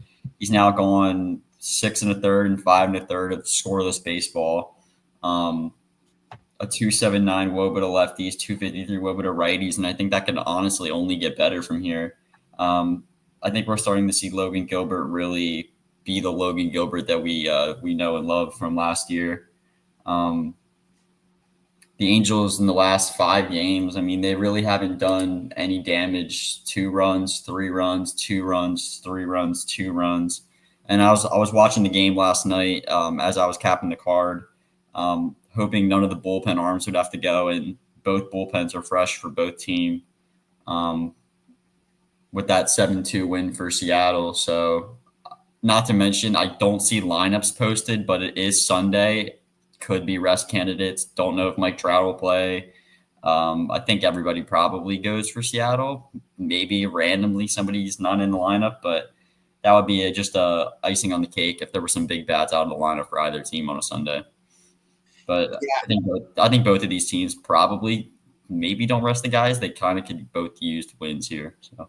Speaker 4: he's now going 6 1/3 and 5 1/3 of scoreless baseball. A 2.79 WOBA to lefties, 2.53 WOBA to righties, and I think that can honestly only get better from here. I think we're starting to see Logan Gilbert really be the Logan Gilbert that we know and love from last year. The Angels in the last 5 games, I mean, they really haven't done any damage. 2 runs, 3 runs, 2 runs, 3 runs, 2 runs. And I was watching the game last night as I was capping the card, hoping none of the bullpen arms would have to go, and both bullpens are fresh for both teams with that 7-2 win for Seattle. So not to mention, I don't see lineups posted, but it is Sunday. Could be rest candidates. Don't know if Mike Trout will play. I think everybody probably goes for Seattle. Maybe randomly somebody's not in the lineup, but that would be just a icing on the cake if there were some big bats out of the lineup for either team on a Sunday. But yeah. I think both of these teams probably maybe don't rest the guys. They kind of could both use wins here. So.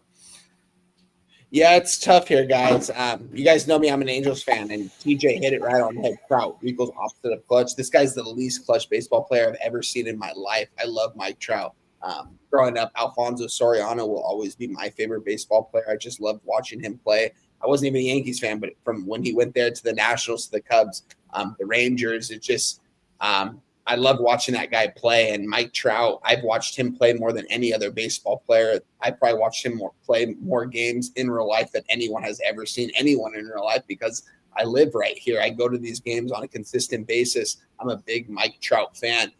Speaker 2: Yeah, it's tough here, guys. You guys know me. I'm an Angels fan, and TJ hit it right on the head. Trout equals opposite of clutch. This guy's the least clutch baseball player I've ever seen in my life. I love Mike Trout. Growing up, Alfonso Soriano will always be my favorite baseball player. I just loved watching him play. I wasn't even a Yankees fan, but from when he went there to the Nationals, to the Cubs, the Rangers, it just I loved watching that guy play. And Mike Trout, I've watched him play more than any other baseball player. I probably watched him play more games in real life than anyone has ever seen anyone in real life because I live right here. I go to these games on a consistent basis. I'm a big Mike Trout fan.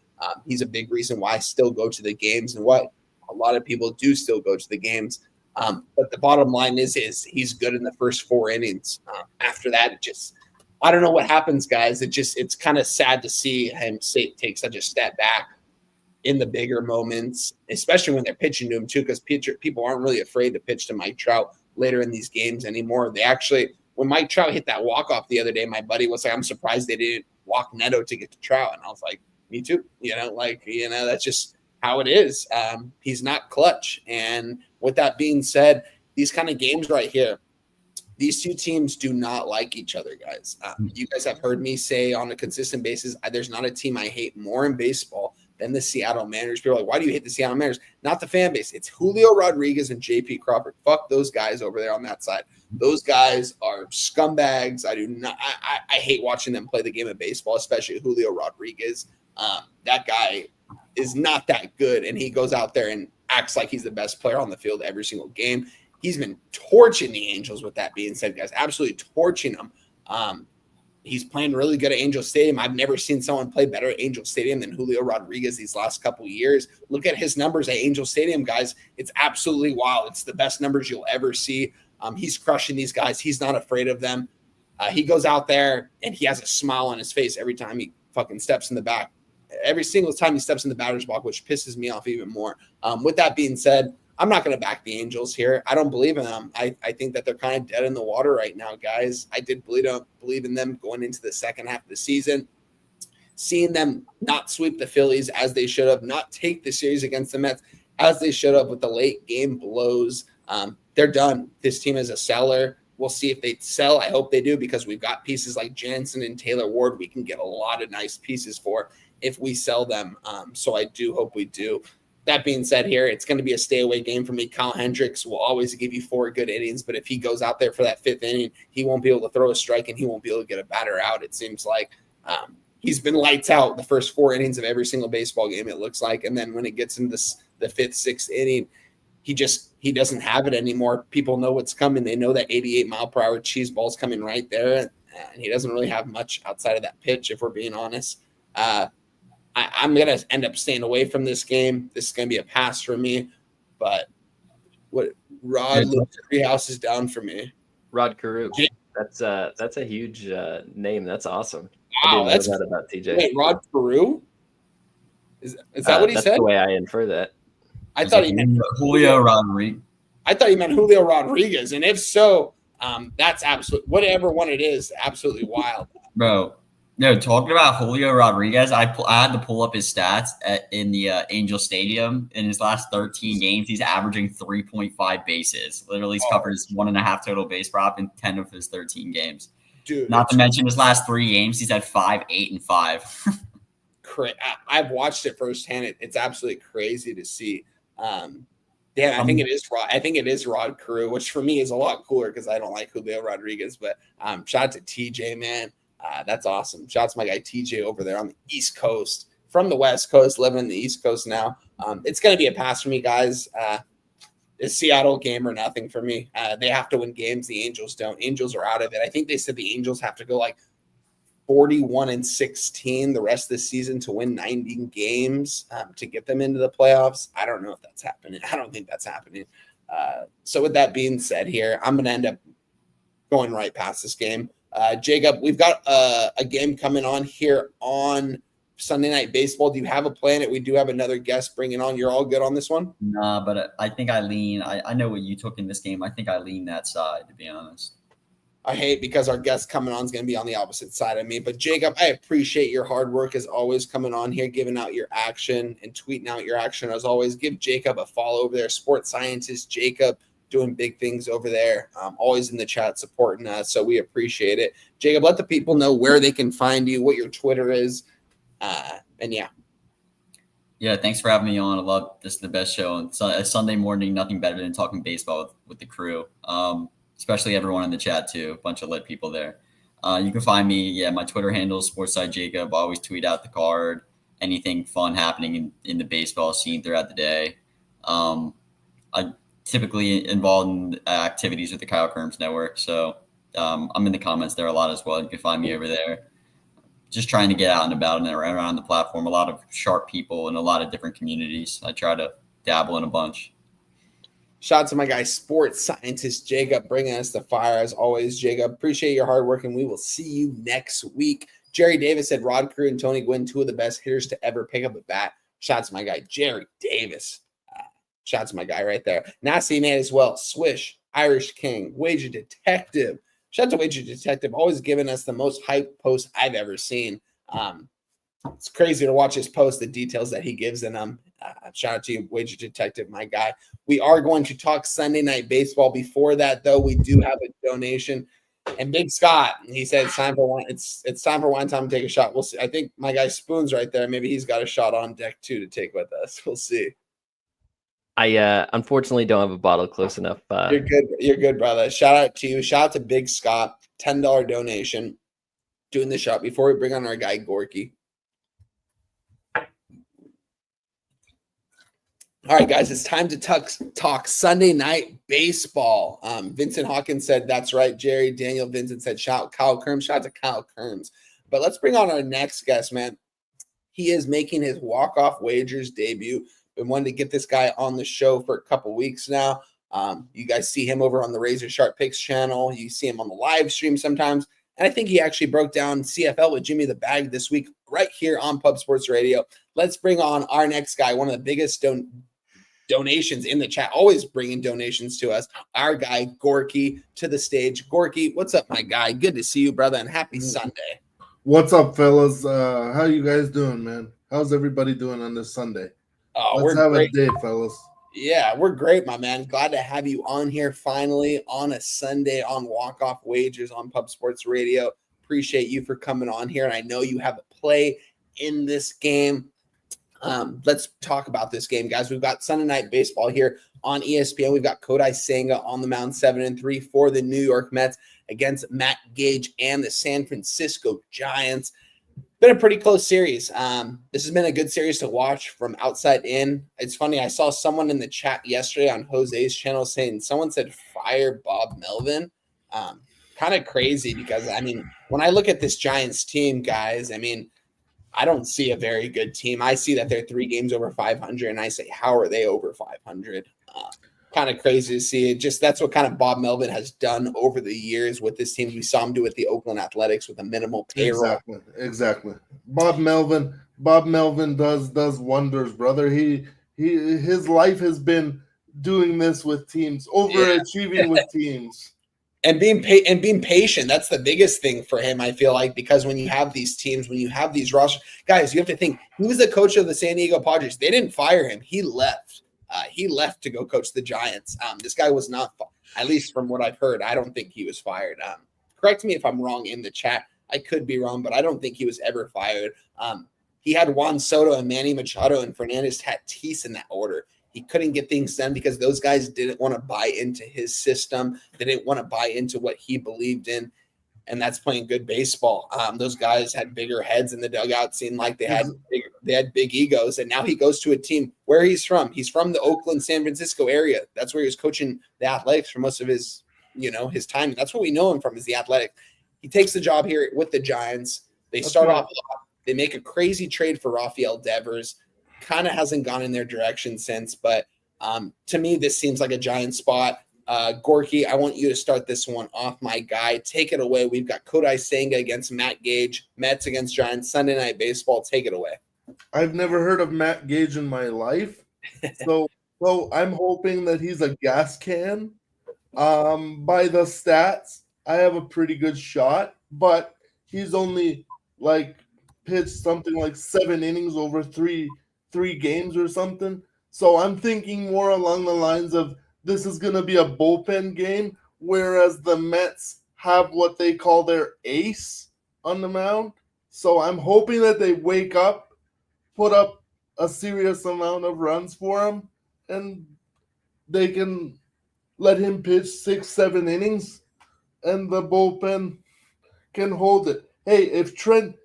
Speaker 2: He's a big reason why I still go to the games and what a lot of people do still go to the games. But the bottom line is he's good in the first 4 innings. After that, it just – I don't know what happens, guys. It's kind of sad to see him take such a step back in the bigger moments, especially when they're pitching to him too, because people aren't really afraid to pitch to Mike Trout later in these games anymore. They actually, when Mike Trout hit that walk-off the other day, my buddy was like, I'm surprised they didn't walk Neto to get to Trout. And I was like, me too. That's just how it is. He's not clutch. And with that being said, these kind of games right here, these two teams do not like each other, guys. You guys have heard me say on a consistent basis, there's not a team I hate more in baseball than the Seattle Mariners. People are like, why do you hate the Seattle Mariners? Not the fan base. It's Julio Rodriguez and JP Crawford. Fuck those guys over there on that side. Those guys are scumbags. I hate watching them play the game of baseball, especially Julio Rodriguez. That guy is not that good, and he goes out there and acts like he's the best player on the field every single game. He's been torching the Angels with that being said, guys, absolutely torching them. He's playing really good at Angel Stadium. I've never seen someone play better at Angel Stadium than Julio Rodriguez these last couple of years. Look at his numbers at Angel Stadium, guys. It's absolutely wild. It's the best numbers you'll ever see. He's crushing these guys. He's not afraid of them. He goes out there, and he has a smile on his face every time he fucking steps in the back. Every single time he steps in the batter's box, which pisses me off even more. With that being said, I'm not going to back the Angels here. I don't believe in them. I think that they're kind of dead in the water right now, guys. I did believe in them going into the second half of the season. Seeing them not sweep the Phillies as they should have, not take the series against the Mets as they should have with the late game blows. They're done. This team is a seller. We'll see if they sell. I hope they do because we've got pieces like Jansen and Taylor Ward we can get a lot of nice pieces for if we sell them. So I do hope we do. That being said here, it's going to be a stay away game for me. Kyle Hendricks will always give you 4 good innings, but if he goes out there for that 5th inning, he won't be able to throw a strike and he won't be able to get a batter out. It seems like he's been lights out the first 4 innings of every single baseball game, it looks like. And then when it gets into the 5th, 6th inning, he doesn't have it anymore. People know what's coming. They know that 88-mile-per-hour cheese ball's coming right there, and he doesn't really have much outside of that pitch, if we're being honest. I'm going to end up staying away from this game. This is going to be a pass for me. But Rod Treehouse is down for me.
Speaker 3: Rod Carew. That's a huge name. That's awesome.
Speaker 2: Wow,
Speaker 3: I didn't know that about TJ.
Speaker 2: Wait, Rod Carew? Is that what he
Speaker 3: that's
Speaker 2: said?
Speaker 3: That's the way I infer that.
Speaker 2: I thought he meant
Speaker 4: Julio Rodriguez.
Speaker 2: I thought he meant Julio Rodriguez. And if so, that's absolutely – whatever one it is, absolutely wild.
Speaker 4: Bro. No, talking about Julio Rodriguez, I had to pull up his stats in the Angel Stadium. In his last 13 games, he's averaging 3.5 bases. Literally, he's covered his 1.5 total base prop in 10 of his 13 games.
Speaker 2: Dude,
Speaker 4: not to mention his last 3 games, he's had 5, 8, and 5.
Speaker 2: I've watched it firsthand. It's absolutely crazy to see. I think it is Rod Carew, which for me is a lot cooler because I don't like Julio Rodriguez. But shout out to TJ, man. That's awesome. Shout out to my guy TJ over there on the East Coast, from the West Coast, living in the East Coast now. It's going to be a pass for me, guys. It's Seattle game or nothing for me. They have to win games. The Angels don't. Angels are out of it. I think they said the Angels have to go like 41-16 the rest of the season to win 90 games to get them into the playoffs. I don't know if that's happening. I don't think that's happening. So with that being said here, I'm going to end up going right past this game. Jacob, we've got a game coming on here on Sunday Night Baseball. Do you have a plan? We do have another guest bringing on. You're all good on this one?
Speaker 4: Nah, but I think I lean. I know what you took in this game. I think I lean that side, to be honest.
Speaker 2: I hate because our guest coming on is going to be on the opposite side of me. But Jacob, I appreciate your hard work as always coming on here, giving out your action and tweeting out your action as always. Give Jacob a follow over there. Sports Scientist Jacob. doing big things over there. Always in the chat supporting us, so we appreciate it. Jacob, let the people know where they can find you, what your Twitter is, and yeah.
Speaker 4: Yeah, thanks for having me on. I love this is the best show on a Sunday morning. Nothing better than talking baseball with the crew, especially everyone in the chat too. A bunch of lit people there. You can find me. Yeah, my Twitter handle is Sportside Jacob. I always tweet out the card, anything fun happening in the baseball scene throughout the day. I typically involved in activities with the Kyle Kerms Network, so I'm in the comments there a lot as well. You can find me over there. Just trying to get out and about and around the platform. A lot of sharp people in a lot of different communities. I try to dabble in a bunch.
Speaker 2: Shout out to my guy, sports scientist Jacob, bringing us the fire as always. Jacob, appreciate your hard work, and we will see you next week. Jerry Davis said Rod Crew and Tony Gwynn, two of the best hitters to ever pick up a bat. Shout out to my guy, Jerry Davis. Shout out to my guy right there. Nasty Nate as well. Swish, Irish King, Wager Detective. Shout out to Wager Detective, always giving us the most hype post I've ever seen. It's crazy to watch his post, the details that he gives in them. Shout out to you, Wager Detective, my guy. We are going to talk Sunday Night Baseball. Before that, though, we do have a donation. And Big Scott, he said it's time for one. It's time for one time to take a shot. We'll see. I think my guy Spoon's right there. Maybe he's got a shot on deck too to take with us. We'll see.
Speaker 3: I unfortunately don't have a bottle close enough.
Speaker 2: You're good. You're good, brother. Shout out to you. Shout out to Big Scott. $10 donation. Doing the shot before we bring on our guy Gorky. All right, guys, it's time to talk Sunday Night Baseball. Vincent Hawkins said, that's right, Jerry. Daniel Vincent said, shout out Kyle Kerms. Shout out to Kyle Kerms. But let's bring on our next guest, man. He is making his walk-off wagers debut. Been wanting to get this guy on the show for a couple weeks now. You guys see him over on the Razor Sharp Picks channel. You see him on the live stream sometimes. And I think he actually broke down CFL with Jimmy the Bag this week right here on Pub Sports Radio. Let's bring on our next guy, one of the biggest donations in the chat, always bringing donations to us. Our guy, Gorky, to the stage. Gorky, what's up, my guy? Good to see you, brother, and happy Sunday.
Speaker 7: What's up, fellas? How you guys doing, man? How's everybody doing on this Sunday?
Speaker 2: Oh,
Speaker 7: Let's have a day, fellas.
Speaker 2: Yeah, we're great, my man. Glad to have you on here finally on a Sunday on Walk-Off Wagers on Pub Sports Radio. Appreciate you for coming on here, and I know you have a play in this game. Let's talk about this game, guys. We've got Sunday Night Baseball here on ESPN. We've got Kodai Senga on the mound, 7-3 for the New York Mets against Matt Gage and the San Francisco Giants. Been a pretty close series. This has been a good series to watch from outside in. It's funny, I saw someone in the chat yesterday on Jose's channel saying someone said fire Bob Melvin. Kind of crazy because, I mean, when I look at this Giants team, guys, I mean, I don't see a very good team. I see that they're 3 games over 500, and I say, how are they over 500? Kind of crazy to see. Just that's what kind of Bob Melvin has done over the years with this team. We saw him do with the Oakland Athletics with a minimal payroll.
Speaker 7: Exactly. Bob Melvin does wonders, brother. His life has been doing this with teams, overachieving with teams.
Speaker 2: And being patient, that's the biggest thing for him, I feel like, because when you have these teams, when you have these rosters, guys, you have to think, he was the coach of the San Diego Padres. They didn't fire him. He left. He left to go coach the Giants. This guy was not, at least from what I've heard, I don't think he was fired. Correct me if I'm wrong in the chat. I could be wrong, but I don't think he was ever fired. He had Juan Soto and Manny Machado and Fernandez Tatis in that order. He couldn't get things done because those guys didn't want to buy into his system. They didn't want to buy into what he believed in, and that's playing good baseball. Those guys had bigger heads in the dugout, seemed like they had big egos, and now he goes to a team where he's from. He's from the Oakland, San Francisco area. That's where he was coaching the Athletics for most of his time. That's what we know him from, is the Athletics. He takes the job here with the Giants. They start off. They make a crazy trade for Rafael Devers. Kind of hasn't gone in their direction since, but to me, this seems like a Giant spot. Gorky, I want you to start this one off, my guy. Take it away. We've got Kodai Senga against Matt Gage, Mets against Giants, Sunday Night Baseball. Take it away.
Speaker 7: I've never heard of Matt Gage in my life, so I'm hoping that he's a gas can. By the stats, I have a pretty good shot, but he's only pitched something like 7 innings over three games or something. So I'm thinking more along the lines of this is going to be a bullpen game, whereas the Mets have what they call their ace on the mound. So I'm hoping that they wake up, put up a serious amount of runs for him, and they can let him pitch 6-7 innings, and the bullpen can hold it. Hey, if Trent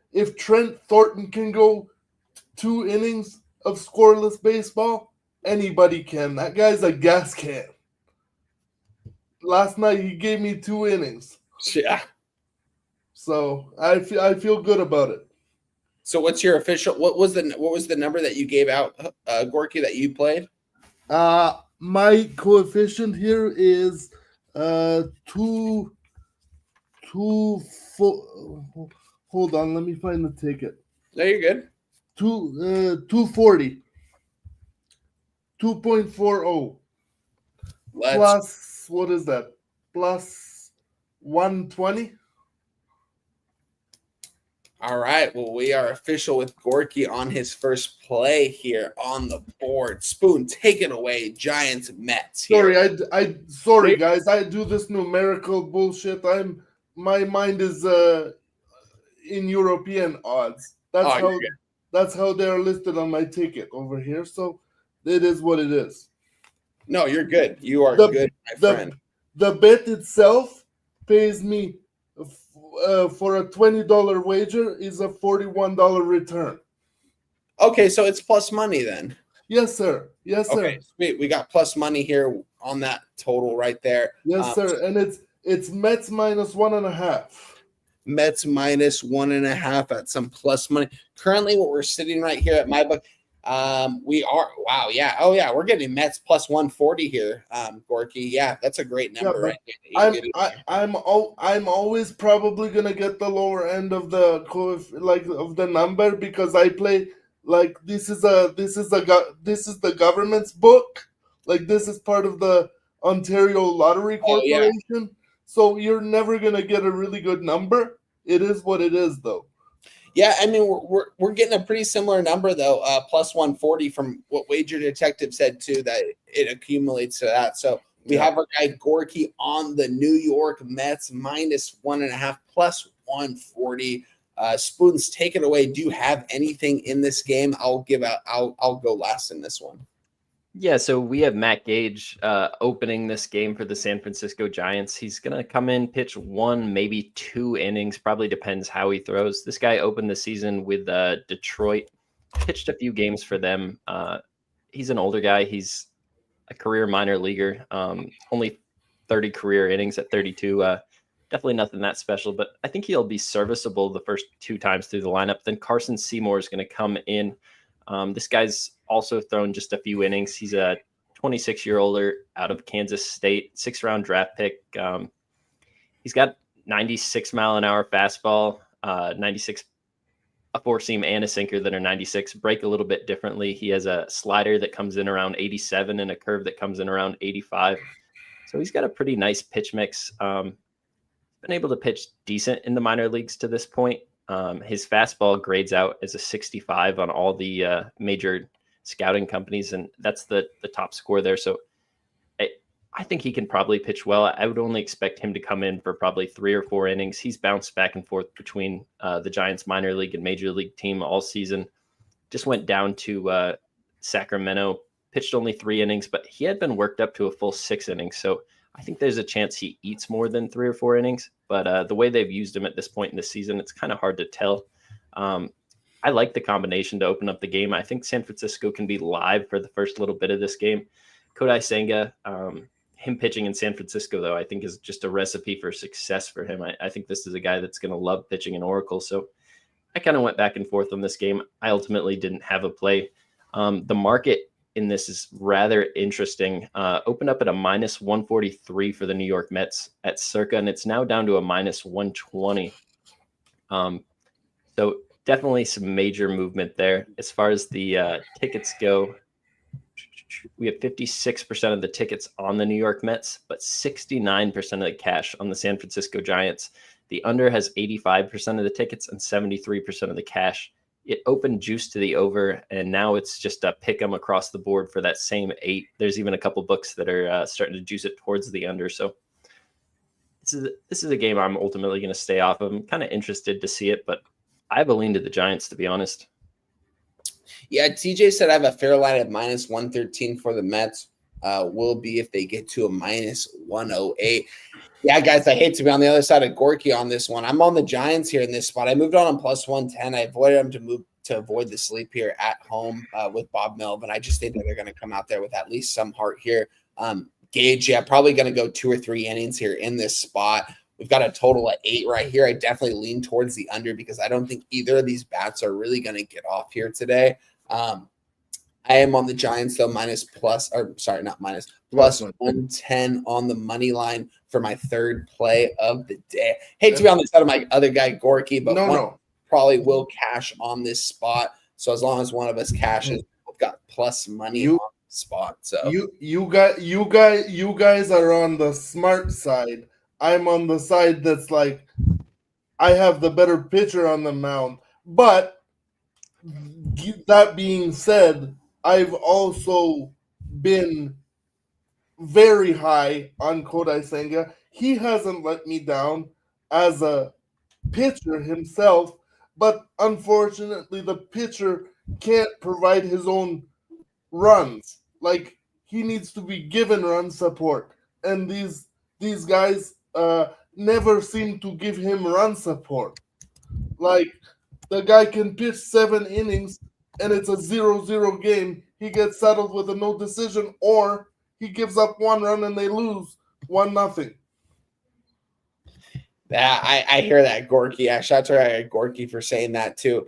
Speaker 7: Thornton can go 2 innings of scoreless baseball, anybody can. That guy's a gas can. Last night he gave me 2 innings,
Speaker 2: Yeah.
Speaker 7: so I feel good about it.
Speaker 2: So what's your official? What was the number that you gave out, Gorky, that you played?
Speaker 7: My coefficient here is 2. Hold on, let me find the ticket.
Speaker 2: No, you're good.
Speaker 7: 240. 2.40 plus, what is that? Plus 120.
Speaker 2: All right. Well, we are official with Gorky on his first play here on the board. Spoon, take it away. Giants Mets. Here.
Speaker 7: Sorry guys. I do this numerical bullshit. My mind is in European odds. That's how they're listed on my ticket over here. So it is what it is.
Speaker 2: No, you're good. You are good, my friend.
Speaker 7: The bet itself pays me for a $20 wager is a $41 return.
Speaker 2: Okay, so it's plus money then.
Speaker 7: Yes, sir. Yes, sir.
Speaker 2: Okay, sweet. We got plus money here on that total right there.
Speaker 7: Yes, sir. And it's Mets minus 1.5.
Speaker 2: Mets minus 1.5 at some plus money. Currently, what we're sitting right here at my book, we are we're getting Mets plus 140 here, Gorky. Yeah, that's a great number right there.
Speaker 7: I'm always probably gonna get the lower end of the number because I play like this is the government's book. Like this is part of the Ontario Lottery Corporation. Yeah. So you're never gonna get a really good number. It is what it is, though.
Speaker 2: Yeah, I mean we're getting a pretty similar number though, plus 140 from what Wager Detective said too, that it accumulates to that. So we have our guy Gorky on the New York Mets minus 1.5 plus 140. Spoons, take it away. Do you have anything in this game? I'll go last in this one.
Speaker 3: Yeah, so we have Matt Gage opening this game for the San Francisco Giants. He's going to come in, pitch 1, maybe 2 innings, probably depends how he throws. This guy opened the season with Detroit, pitched a few games for them. He's an older guy. He's a career minor leaguer, only 30 career innings at 32. Definitely nothing that special, but I think he'll be serviceable the first 2 times through the lineup. Then Carson Seymour is going to come in. This guy's also thrown just a few innings. He's a 26-year-older out of Kansas State, 6th-round draft pick. He's got 96-mile-an-hour fastball, 96, a 4-seam and a sinker that are 96, break a little bit differently. He has a slider that comes in around 87 and a curve that comes in around 85. So he's got a pretty nice pitch mix. Been able to pitch decent in the minor leagues to this point. His fastball grades out as a 65 on all the major scouting companies, and that's the top score there. So I think he can probably pitch well. I would only expect him to come in for probably 3 or 4 innings. He's bounced back and forth between the Giants minor league and major league team all season. Just went down to Sacramento, pitched only 3 innings, but he had been worked up to a full 6 innings. So I think there's a chance he eats more than 3 or 4 innings, but the way they've used him at this point in the season, it's kind of hard to tell. I like the combination to open up the game. I think San Francisco can be live for the first little bit of this game. Kodai Senga, him pitching in San Francisco, though, I think is just a recipe for success for him. I think this is a guy that's going to love pitching in Oracle. So I kind of went back and forth on this game. I ultimately didn't have a play. The market in this is rather interesting. Opened up at a minus 143 for the New York Mets at Circa, and it's now down to a minus 120. So definitely some major movement there. As far as the tickets go, we have 56% of the tickets on the New York Mets, but 69% of the cash on the San Francisco Giants. The under has 85% of the tickets and 73% of the cash. it opened juice to the over, and now it's just a pick 'em across the board for that same 8. There's even a couple books that are starting to juice it towards the under. So this is a game I'm ultimately going to stay off of. I'm kind of interested to see it, but I have a lean to the Giants, to be honest.
Speaker 2: Yeah, TJ said I have a fair line of minus 113 for the Mets. Will be if they get to a minus 108. Yeah, guys, I hate to be on the other side of Gorky on this one. I'm on the Giants here in this spot. I moved on plus 110. I avoided them to avoid the sleep here at home with Bob Melvin. I just think that they're going to come out there with at least some heart here. Gage, yeah, probably going to go 2 or 3 innings here in this spot. We've got a total of 8 right here. I definitely lean towards the under because I don't think either of these bats are really going to get off here today. I am on the Giants, though, plus 110 on the money line for my third play of the day. Hate to be on the side of my other guy, Gorky, but probably will cash on this spot. So as long as one of us cashes, we've got plus money on the spot. So
Speaker 7: you guys are on the smart side. I'm on the side that's like I have the better pitcher on the mound. But that being said, I've also been very high on Kodai Senga. He hasn't let me down as a pitcher himself, but unfortunately the pitcher can't provide his own runs. Like, he needs to be given run support. And these guys never seem to give him run support. Like, the guy can pitch 7 innings and it's a 0-0 game. He gets settled with a no decision, or he gives up 1 run and they lose 1-0.
Speaker 2: I hear that, Gorky. I shout out Gorky for saying that too.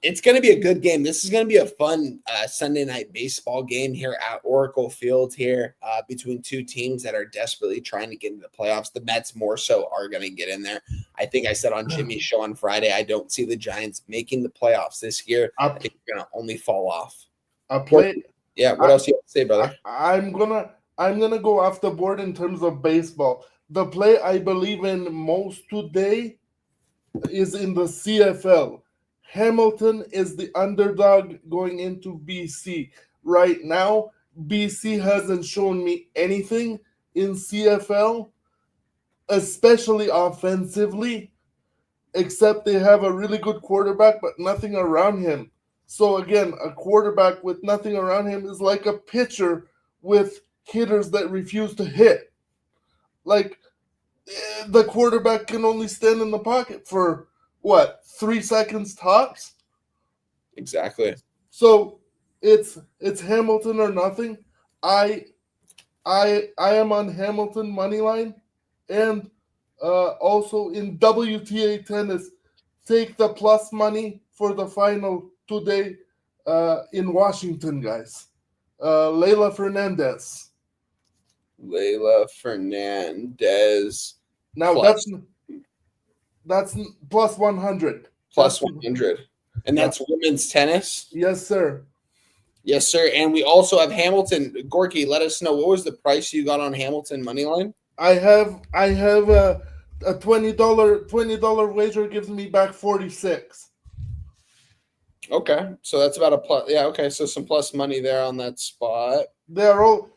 Speaker 2: It's going to be a good game. This is going to be a fun Sunday night baseball game here at Oracle Field here between two teams that are desperately trying to get into the playoffs. The Mets more so are going to get in there. I think I said on Jimmy's show on Friday, I don't see the Giants making the playoffs this year. I think they're going to only fall off.
Speaker 7: What
Speaker 2: else you have to say, brother?
Speaker 7: I'm gonna go off the board in terms of baseball. The play I believe in most today is in the CFL. Hamilton is the underdog going into BC. Right now, BC hasn't shown me anything in CFL, especially offensively, except they have a really good quarterback, but nothing around him. So again, a quarterback with nothing around him is like a pitcher with hitters that refuse to hit. Like, the quarterback can only stand in the pocket for 3 seconds tops?
Speaker 2: Exactly.
Speaker 7: So it's Hamilton or nothing. I am on Hamilton money line, and also in WTA tennis, take the plus money for the final today in Washington, guys. Leila Fernandez. Now that's plus 100.
Speaker 2: Plus 100. And that's women's tennis?
Speaker 7: Yes, sir.
Speaker 2: Yes, sir. And we also have Hamilton. Gorky, let us know, what was the price you got on Hamilton money line?
Speaker 7: I have a $20 wager gives me back 46.
Speaker 2: Okay. So that's about a plus. Yeah, okay. So some plus money there on that spot.
Speaker 7: They're all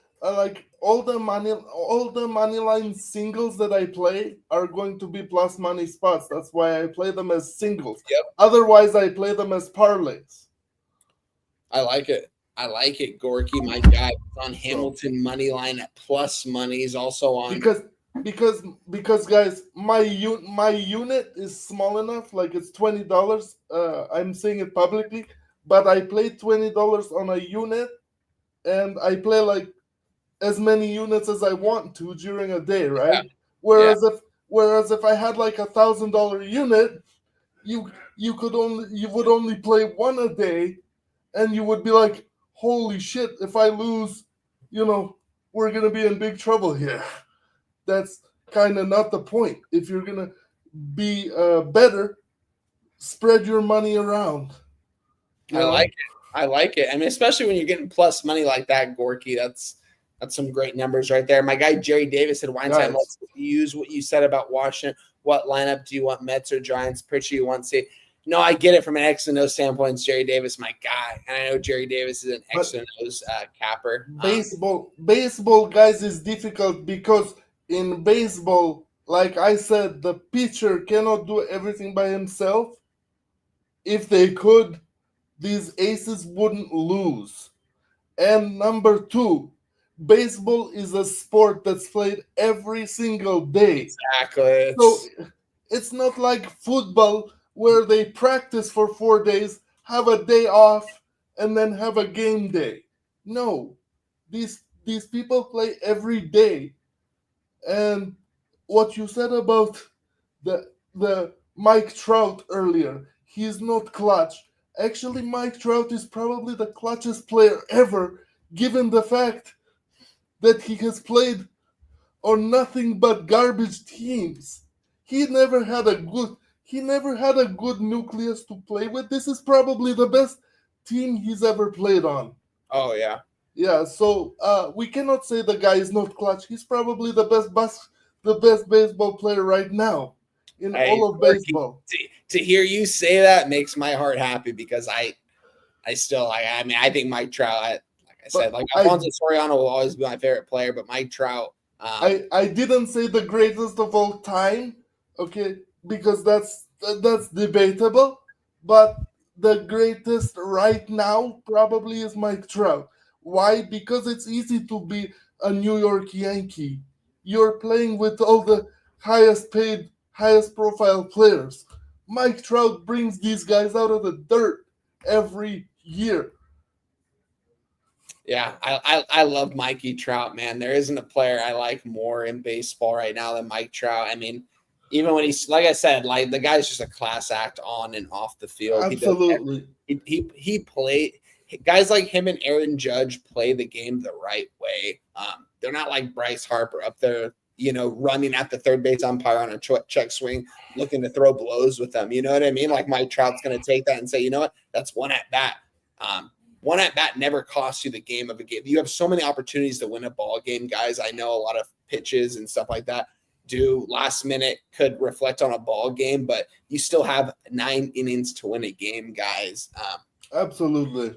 Speaker 7: all the money line singles that I play are going to be plus money spots. That's why I play them as singles.
Speaker 2: Yep.
Speaker 7: Otherwise, I play them as parlays.
Speaker 2: I like it. Gorky, my guy, on Hamilton money line at plus money. He's also on
Speaker 7: because guys, my unit is small enough. Like, it's $20. I'm saying it publicly, but I play $20 on a unit, and I play like as many units as I want to during a day, right? Yeah. Whereas if I had like $1,000 unit, you would only play one a day, and you would be like, holy shit, if I lose, we're gonna be in big trouble here. That's kind of not the point. If you're gonna be better, spread your money around.
Speaker 2: I like it. I mean, especially when you're getting plus money like that, Gorky. That's some great numbers right there. My guy Jerry Davis said, Weinstein, let's use what you said about Washington. What lineup do you want, Mets or Giants? Pritchard, you want to see? No, I get it from an X and O standpoint. It's Jerry Davis, my guy, and I know Jerry Davis is an X and O's capper.
Speaker 7: Baseball, guys, is difficult because in baseball, like I said, the pitcher cannot do everything by himself. If they could, these aces wouldn't lose. And number two, baseball is a sport that's played every single day.
Speaker 2: Exactly.
Speaker 7: So it's not like football where they practice for 4 days, have a day off, and then have a game day. No, these people play every day. And what you said about the Mike Trout earlier, he's not clutch. Actually, Mike Trout is probably the clutchest player ever, given the fact that he has played on nothing but garbage teams. He never had a good nucleus to play with. This is probably the best team he's ever played on.
Speaker 2: Oh yeah.
Speaker 7: Yeah, so we cannot say the guy is not clutch. He's probably the best baseball player right now in all of baseball.
Speaker 2: To hear you say that makes my heart happy because I think Mike Trout, like I said, Alfonso Soriano will always be my favorite player, but Mike Trout.
Speaker 7: I didn't say the greatest of all time, okay, because that's debatable, but the greatest right now probably is Mike Trout. Why? Because it's easy to be a New York Yankee. You're playing with all the highest paid, highest profile players. Mike Trout brings these guys out of the dirt every year.
Speaker 2: Yeah, I love Mikey Trout, man. There isn't a player I like more in baseball right now than Mike Trout. I mean, even when he's, like I said, like the guy's just a class act on and off the field.
Speaker 7: Absolutely.
Speaker 2: He played. Guys like him and Aaron Judge play the game the right way. They're not like Bryce Harper up there, running at the third base umpire on a check swing, looking to throw blows with them. You know what I mean? Like Mike Trout's going to take that and say, you know what? That's one at bat. One at bat never costs you the game of a game. You have so many opportunities to win a ball game, guys. I know a lot of pitches and stuff like that do last minute could reflect on a ball game, but you still have 9 innings to win a game, guys.
Speaker 7: Absolutely.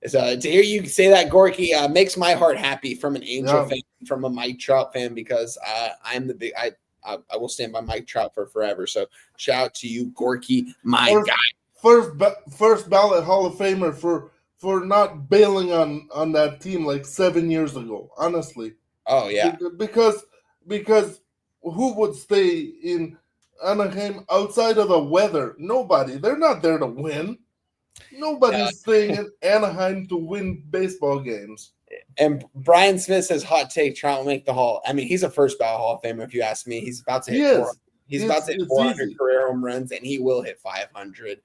Speaker 2: So to hear you say that, Gorky, makes my heart happy from an Angel fan, from a Mike Trout fan, because I'm the big I will stand by Mike Trout for forever. So shout out to you, Gorky, my guy.
Speaker 7: First ballot Hall of Famer for not bailing on that team like 7 years ago. Honestly.
Speaker 2: Oh yeah.
Speaker 7: Because who would stay in Anaheim outside of the weather? Nobody. They're not there to win. Nobody's staying in Anaheim to win baseball games.
Speaker 2: And Brian Smith says, hot take, Trout will make the Hall. I mean, he's a first ballot Hall of Famer, if you ask me. He's about to hit 400. He's about to hit 400 easy. Career home runs, and he will hit 500.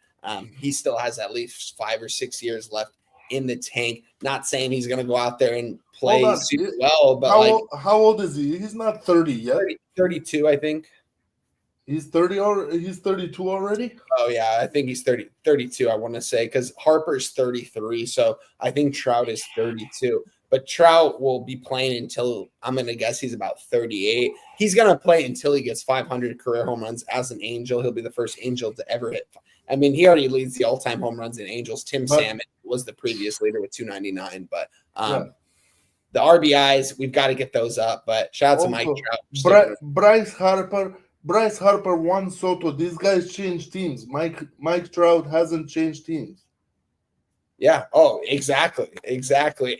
Speaker 2: He still has at least 5 or 6 years left in the tank. Not saying he's going to go out there and play super well, but
Speaker 7: how old is he? He's not 30 yet.
Speaker 2: 32, I think.
Speaker 7: He's 30 or he's 32 already?
Speaker 2: Oh yeah, I think he's 32, I want to say, because Harper's 33, so I think Trout is 32. But Trout will be playing until, I'm going to guess he's about 38. He's going to play until he gets 500 career home runs as an Angel. He'll be the first Angel to ever hit. I mean, he already leads the all-time home runs in Angels. Tim Salmon was the previous leader with 299. But the RBIs, we've got to get those up. But shout out to Mike Trout.
Speaker 7: Bryce Harper, Juan Soto, these guys changed teams. Mike Trout hasn't changed teams.
Speaker 2: Yeah. Oh, exactly.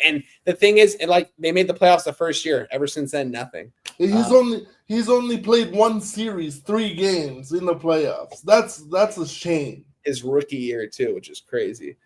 Speaker 2: And the thing is, they made the playoffs the first year. Ever since then, nothing.
Speaker 7: He's only played one series, 3 games in the playoffs. That's a shame.
Speaker 2: His rookie year too, which is crazy.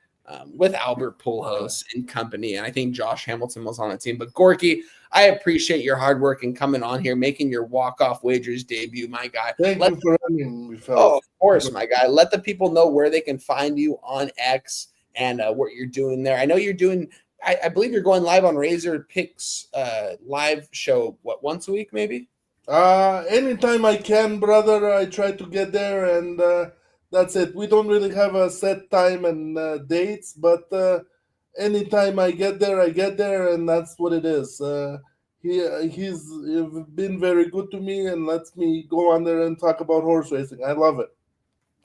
Speaker 2: With Albert Pujols and company, and I think Josh Hamilton was on the team. But Gorky, I appreciate your hard work and coming on here, making your walk-off wagers debut, my guy.
Speaker 7: Thank you for having me, fellas.
Speaker 2: Oh, of course, my guy. Let the people know where they can find you on X and what you're doing there. I know you're doing. I believe you're going live on Razor Picks live show. What, once a week, maybe?
Speaker 7: Anytime I can, brother. I try to get there, and that's it. We don't really have a set time and dates, but anytime I get there, and that's what it is. He's been very good to me and lets me go on there and talk about horse racing. I love it.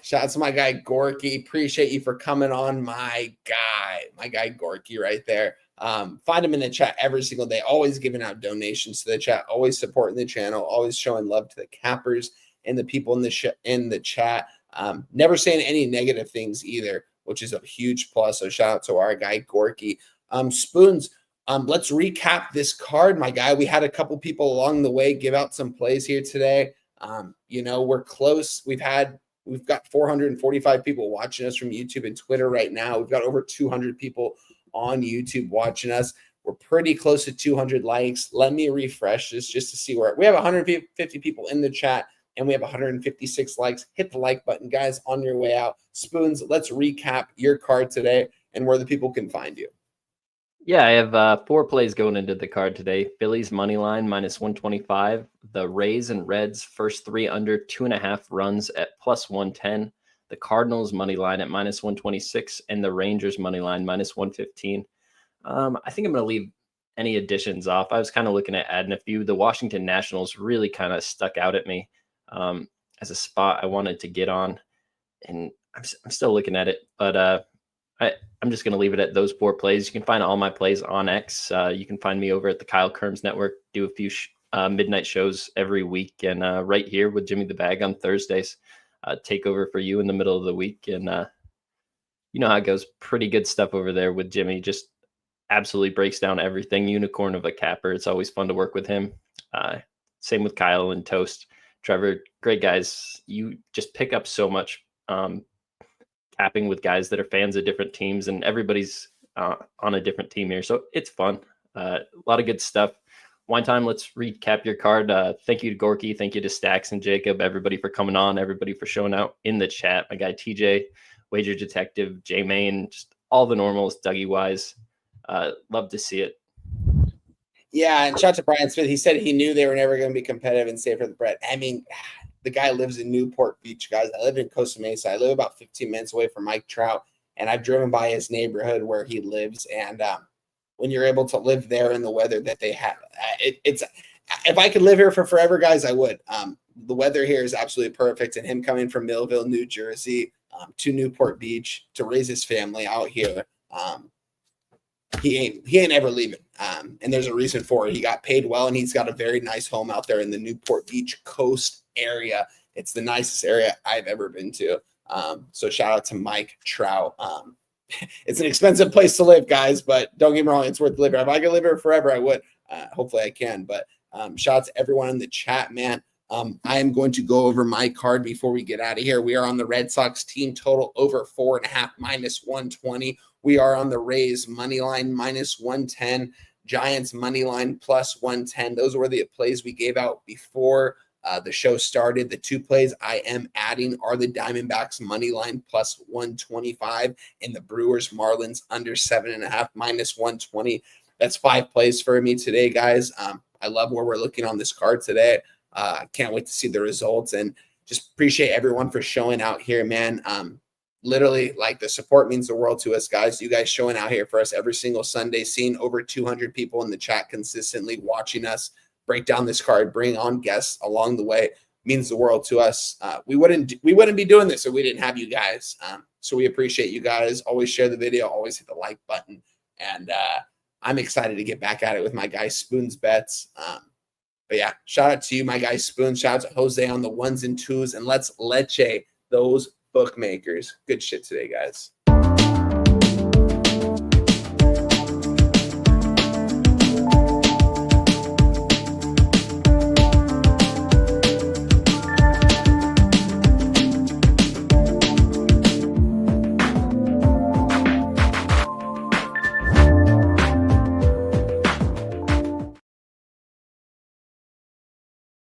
Speaker 2: Shout out to my guy Gorky. Appreciate you for coming on, my guy Gorky right there. Find him in the chat every single day, always giving out donations to the chat, always supporting the channel, always showing love to the cappers and the people in the chat. Never saying any negative things either, which is a huge plus. So shout out to our guy Gorky. Spoons, let's recap this card, my guy. We had a couple people along the way give out some plays here today. We're close. We've got 445 people watching us from YouTube and Twitter right now. We've got over 200 people on YouTube watching us. We're pretty close to 200 likes. Let me refresh this just to see where we have 150 people in the chat and we have 156 likes. Hit the like button, guys, on your way out. Spoons, let's recap your card today and where the people can find you.
Speaker 3: Yeah, I have 4 plays going into the card today. Phillies money line -125. The Rays and Reds first 3 under 2.5 runs at +110. The Cardinals money line at -126 and the Rangers money line -115. I think I'm going to leave any additions off. I was kind of looking at adding a few. The Washington Nationals really kind of stuck out at me as a spot I wanted to get on, and I'm still looking at it, but I'm just going to leave it at those 4 plays. You can find all my plays on X. You can find me over at the Kyle Kerms Network, do a few midnight shows every week, and right here with Jimmy the Bag on Thursdays, take over for you in the middle of the week. And you know how it goes. Pretty good stuff over there with Jimmy. Just absolutely breaks down everything. Unicorn of a capper. It's always fun to work with him. Same with Kyle and Toast. Trevor, great guys. You just pick up so much capping with guys that are fans of different teams, and everybody's on a different team here. So it's fun. A lot of good stuff. Wine time, let's recap your card. Thank you to Gorky. Thank you to Stacks and Jacob, everybody for coming on, everybody for showing out in the chat. My guy TJ, Wager Detective, J Main, just all the normals, Dougie Wise. Love to see it.
Speaker 2: Yeah, and shout out to Brian Smith. He said he knew they were never going to be competitive and save for the bread. I mean, the guy lives in Newport Beach, guys. I live in Costa Mesa. I live about 15 minutes away from Mike Trout, and I've driven by his neighborhood where he lives. And when you're able to live there in the weather that they have, it's if I could live here for forever, guys, I would. The weather here is absolutely perfect, and him coming from Millville, New Jersey, to Newport Beach to raise his family out here, he ain't ever leaving. And there's a reason for it. He got paid well, and he's got a very nice home out there in the Newport Beach coast area. It's the nicest area I've ever been to. So shout out to Mike Trout. It's an expensive place to live, guys, but don't get me wrong, it's worth living. If I could live here forever, I would. Hopefully I can. But shout out to everyone in the chat, man. I am going to go over my card before we get out of here. We are on the Red Sox team total over 4.5 -120. We are on the Rays money line -110. Giants money line +110. Those were the plays we gave out before the show started. The 2 plays I am adding are the Diamondbacks money line +125 and the Brewers Marlins under 7.5 -120. That's 5 plays for me today, guys. I love where we're looking on this card today. I can't wait to see the results, and just appreciate everyone for showing out here, man. Literally, like, the support means the world to us, guys. You guys showing out here for us every single Sunday, seeing over 200 people in the chat consistently watching us break down this card, bring on guests along the way, means the world to us. We wouldn't be doing this if we didn't have you guys. So we appreciate you guys. Always share the video, always hit the like button. And I'm excited to get back at it with my guy Spoons Bets. But yeah, shout out to you, my guy Spoon. Shout out to Jose on the 1s and 2s. And let's leche those bookmakers. Good shit today, guys.